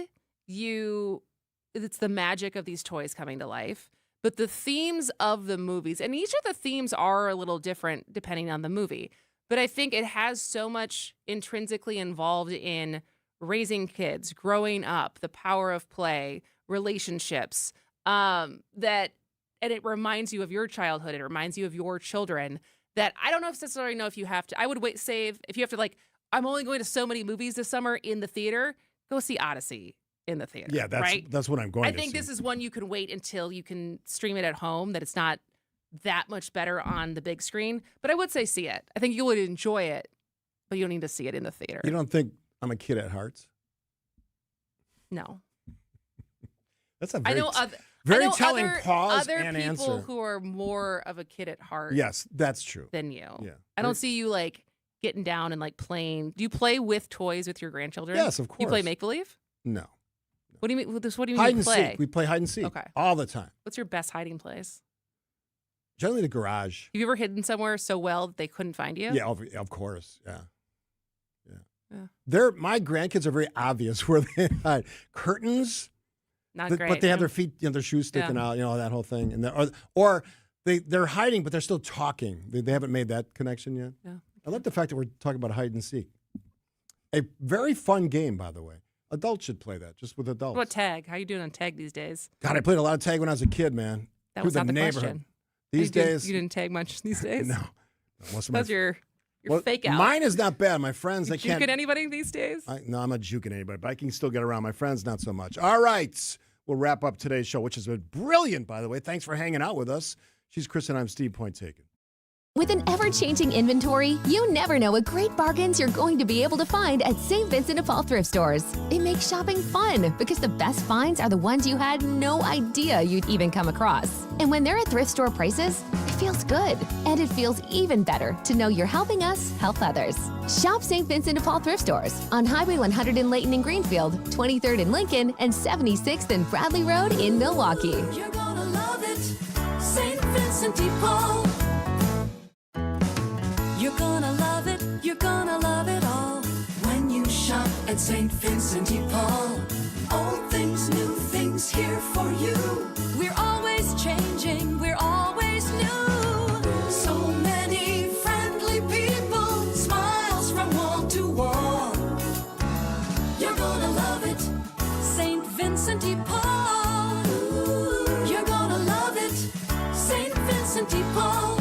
Speaker 13: it's the magic of these toys coming to life. But the themes of the movies, and each of the themes are a little different depending on the movie. But I think it has so much intrinsically involved in raising kids, growing up, the power of play, relationships, and it reminds you of your childhood. It reminds you of your children. That I don't necessarily know if you have to. I would save if you have to like. I'm only going to so many movies this summer in the theater. Go see Odyssey in the theater.
Speaker 11: Yeah, that's what I'm going to
Speaker 13: I think
Speaker 11: see.
Speaker 13: this is one you can wait until you can stream it at home. That it's not that much better on the big screen. But I would say see it. I think you would enjoy it but you don't need to see it in the theater.
Speaker 11: You don't think I'm a kid at heart?
Speaker 13: No.
Speaker 11: That's a
Speaker 13: I
Speaker 11: very,
Speaker 13: know
Speaker 11: very
Speaker 13: I know
Speaker 11: telling
Speaker 13: other,
Speaker 11: pause
Speaker 13: other
Speaker 11: and
Speaker 13: people
Speaker 11: answer.
Speaker 13: who are more of a kid at heart.
Speaker 11: Yes, that's true.
Speaker 13: Than you.
Speaker 11: Yeah.
Speaker 13: I don't see you like getting down and like playing. Do you play with toys with your grandchildren?
Speaker 11: Yes, of
Speaker 13: You play
Speaker 11: course.
Speaker 13: make believe?
Speaker 11: No.
Speaker 13: What do you mean? What do you mean
Speaker 11: Hide
Speaker 13: you
Speaker 11: and
Speaker 13: play?
Speaker 11: seek. We play hide and seek
Speaker 13: Okay.
Speaker 11: all the time.
Speaker 13: What's your best hiding place?
Speaker 11: Generally the garage.
Speaker 13: Have you ever hidden somewhere so well that they couldn't find you?
Speaker 11: Yeah, of course. Yeah.
Speaker 13: Yeah.
Speaker 11: My grandkids are very obvious where they hide. Curtains.
Speaker 13: Not
Speaker 11: But
Speaker 13: great.
Speaker 11: they have their feet, their shoes sticking out, that whole thing. And they're hiding, but they're still talking. They haven't made that connection yet.
Speaker 13: Yeah.
Speaker 11: I like the fact that we're talking about hide and seek. A very fun game, by the way. Adults should play that, just with adults.
Speaker 13: What about tag? How you doing on tag these days?
Speaker 11: God, I played a lot of tag when I was a kid, man.
Speaker 13: That
Speaker 11: Through
Speaker 13: was not the
Speaker 11: neighborhood.
Speaker 13: question.
Speaker 11: These days,
Speaker 13: You didn't tag much these days?
Speaker 11: No. Most of
Speaker 13: That's your fake out.
Speaker 11: Mine is not bad. My friends,
Speaker 13: You
Speaker 11: they can't.
Speaker 13: juking anybody these days?
Speaker 11: No, I'm not juking anybody, but I can still get around. My friends, not so much. All right. We'll wrap up today's show, which has been brilliant, by the way. Thanks for hanging out with us. She's Chris and I'm Steve. Point taken.
Speaker 3: With an ever-changing inventory, you never know what great bargains you're going to be able to find at St. Vincent de Paul thrift stores. It makes shopping fun because the best finds are the ones you had no idea you'd even come across. And when they're at thrift store prices, it feels good. And it feels even better to know you're helping us help others. Shop St. Vincent de Paul thrift stores on Highway 100 in Layton and Greenfield, 23rd in Lincoln, and 76th and Bradley Road in Milwaukee.
Speaker 5: You're gonna love it, St. Vincent de Paul. You're gonna love it, you're gonna love it all. When you shop at St. Vincent de Paul. Old things, new things here for you. We're always changing, we're always new. So many friendly people, smiles from wall to wall. You're gonna love it, St. Vincent de Paul. You're gonna love it, St. Vincent de Paul.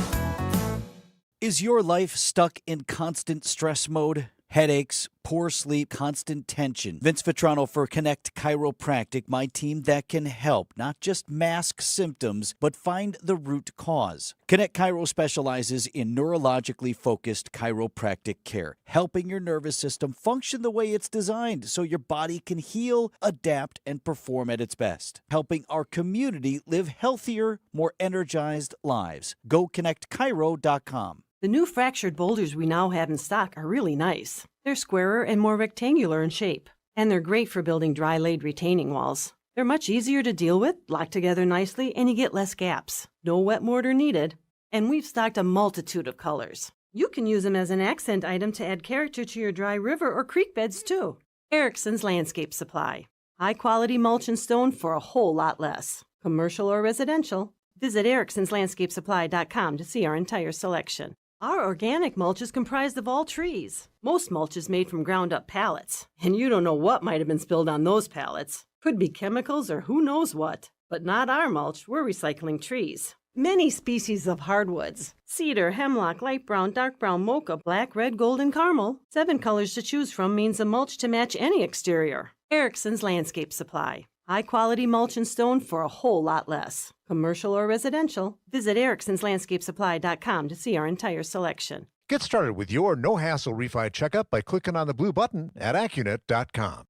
Speaker 2: Is your life stuck in constant stress mode? Headaches, poor sleep, constant tension. Vince Vitrano for Connect Chiropractic, my team that can help, not just mask symptoms, but find the root cause. Connect Chiro specializes in neurologically focused chiropractic care, helping your nervous system function the way it's designed so your body can heal, adapt, and perform at its best. Helping our community live healthier, more energized lives. Go connectchiro.com.
Speaker 10: The new fractured boulders we now have in stock are really nice. They're squarer and more rectangular in shape, and they're great for building dry-laid retaining walls. They're much easier to deal with, lock together nicely, and you get less gaps. No wet mortar needed. And we've stocked a multitude of colors. You can use them as an accent item to add character to your dry river or creek beds, too. Erickson's Landscape Supply. High-quality mulch and stone for a whole lot less. Commercial or residential. Visit ericksonslandscapesupply.com to see our entire selection. Our organic mulch is comprised of all trees. Most mulch is made from ground-up pallets, and you don't know what might have been spilled on those pallets. Could be chemicals or who knows what. But not our mulch, we're recycling trees. Many species of hardwoods. Cedar, hemlock, light brown, dark brown, mocha, black, red, gold, and caramel. 7 colors to choose from means a mulch to match any exterior. Erickson's Landscape Supply. High-quality mulch and stone for a whole lot less. Commercial or residential. Visit ericksonslandscapesupply.com to see our entire selection.
Speaker 23: Get started with your no-hassle refi checkup by clicking on the blue button at Accunet.com.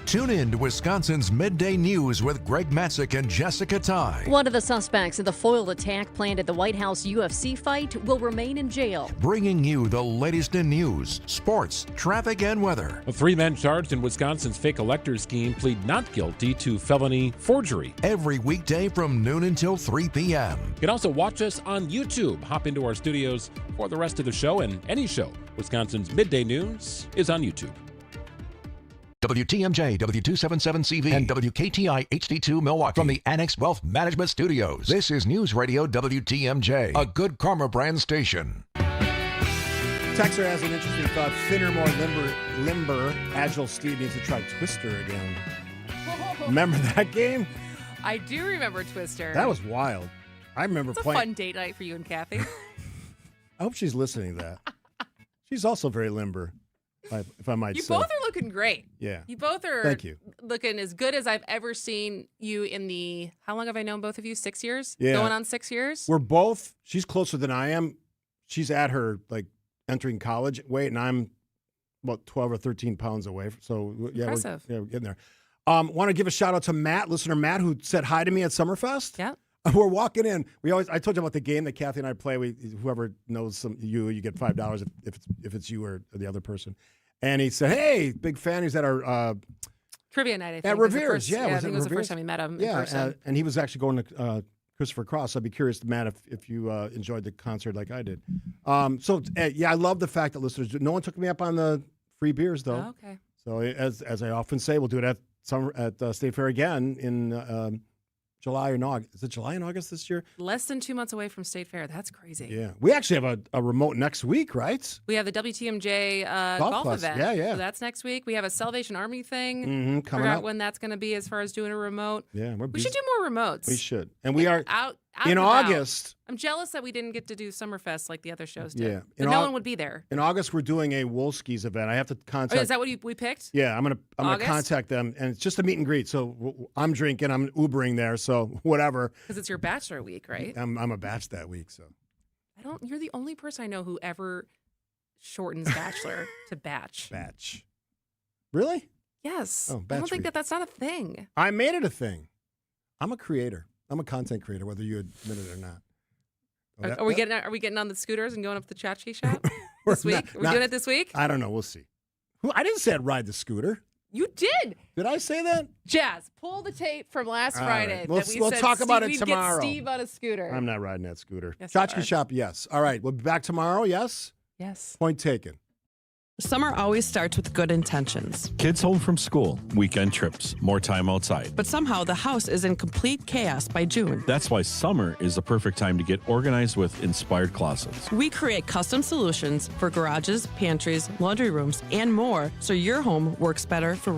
Speaker 18: Tune in to Wisconsin's Midday News with Greg Matzik and Jessica Ty.
Speaker 24: One of the suspects in the foiled attack planned at the White House UFC fight will remain in jail.
Speaker 18: Bringing you the latest in news, sports, traffic, and weather.
Speaker 25: 3 men charged in Wisconsin's fake elector scheme plead not guilty to felony forgery.
Speaker 18: Every weekday from noon until 3 p.m.
Speaker 25: You can also watch us on YouTube. Hop into our studios for the rest of the show and any show. Wisconsin's Midday News is on YouTube.
Speaker 18: WTMJ, W277CV, and WKTI HD2 Milwaukee. From the Annex Wealth Management Studios, this is News Radio WTMJ, a Good Karma brand station.
Speaker 11: Texter has an interesting thought. Thinner, more limber, agile Steve needs to try Twister again. Remember that game?
Speaker 13: I do remember Twister.
Speaker 11: That was wild. I remember
Speaker 13: It's a
Speaker 11: playing.
Speaker 13: fun date night for you and Kathy.
Speaker 11: I hope she's listening to that. She's also very limber, if I might
Speaker 13: You
Speaker 11: say.
Speaker 13: both are looking great.
Speaker 11: Yeah.
Speaker 13: You both are
Speaker 11: Thank you.
Speaker 13: looking as good as I've ever seen you in the, how long have I known both of you? 6 years?
Speaker 11: Yeah.
Speaker 13: Going on 6 years?
Speaker 11: She's closer than I am. She's at her, entering college weight, and I'm about 12 or 13 pounds away. So yeah,
Speaker 13: Impressive.
Speaker 11: We're getting there. Want to give a shout out to Matt, listener Matt, who said hi to me at Summerfest.
Speaker 13: Yeah.
Speaker 11: We're walking in. I told you about the game that Kathy and I play. Whoever knows you get $5 if it's you or the other person. And he said, "Hey, big fan." He's at our
Speaker 13: trivia night. I think
Speaker 11: at Revere's.
Speaker 13: I think it was
Speaker 11: Revere's?
Speaker 13: the first time we met him. In person.
Speaker 11: And he was actually going to Christopher Cross. I'd be curious, Matt, if you enjoyed the concert like I did. I love the fact that listeners. No one took me up on the free beers though.
Speaker 13: Oh, okay.
Speaker 11: So as I often say, we'll do it at State Fair again in July or August. Is it July and August this year?
Speaker 13: Less than 2 months away from State Fair. That's crazy.
Speaker 11: Yeah. We actually have a remote next week, right?
Speaker 13: We have the WTMJ golf event.
Speaker 11: Yeah.
Speaker 13: So that's next week. We have a Salvation Army thing.
Speaker 11: Coming
Speaker 13: Figure out
Speaker 11: up.
Speaker 13: when that's going to be as far as doing a remote.
Speaker 11: Yeah,
Speaker 13: we should do more remotes.
Speaker 11: We should. And we are
Speaker 13: out
Speaker 11: in
Speaker 13: and about.
Speaker 11: August.
Speaker 13: I'm jealous that we didn't get to do Summerfest like the other shows did.
Speaker 11: Yeah.
Speaker 13: But no one would be there.
Speaker 11: In August, we're doing a Wolski's event. I have to contact.
Speaker 13: Oh, is that what we picked?
Speaker 11: Yeah, I'm gonna
Speaker 13: August?
Speaker 11: contact them, and it's just a meet and greet. So I'm drinking, I'm Ubering there, so whatever.
Speaker 13: Because it's your bachelor week, right?
Speaker 11: I'm a batch that week, so.
Speaker 13: You're the only person I know who ever shortens bachelor to batch.
Speaker 11: Batch. Really?
Speaker 13: Yes.
Speaker 11: Oh,
Speaker 13: I
Speaker 11: batch
Speaker 13: don't think
Speaker 11: week.
Speaker 13: that's not a thing.
Speaker 11: I made it a thing. I'm a creator. I'm a content creator, whether you admit it or not.
Speaker 13: Are we getting on the scooters and going up to the tchotchke shop this week? Are we doing it this week?
Speaker 11: I don't know. We'll see. I didn't say I'd ride the scooter.
Speaker 13: You did.
Speaker 11: Did I say that?
Speaker 13: Jazz, pull the tape from last Friday.
Speaker 11: Right.
Speaker 13: That
Speaker 11: We'll
Speaker 13: said
Speaker 11: talk about it
Speaker 13: we'd
Speaker 11: tomorrow.
Speaker 13: Get Steve on a scooter.
Speaker 11: I'm not riding that scooter.
Speaker 13: Yes, you
Speaker 11: Tchotchke
Speaker 13: are.
Speaker 11: shop, yes. All right. We'll be back tomorrow, yes?
Speaker 13: Yes.
Speaker 11: Point taken.
Speaker 1: Summer always starts with good intentions.
Speaker 4: Kids home from school, weekend trips, more time outside.
Speaker 1: But somehow the house is in complete chaos by June.
Speaker 4: That's why summer is the perfect time to get organized with inspired closets.
Speaker 1: We create custom solutions for garages, pantries, laundry rooms, and more so your home works better for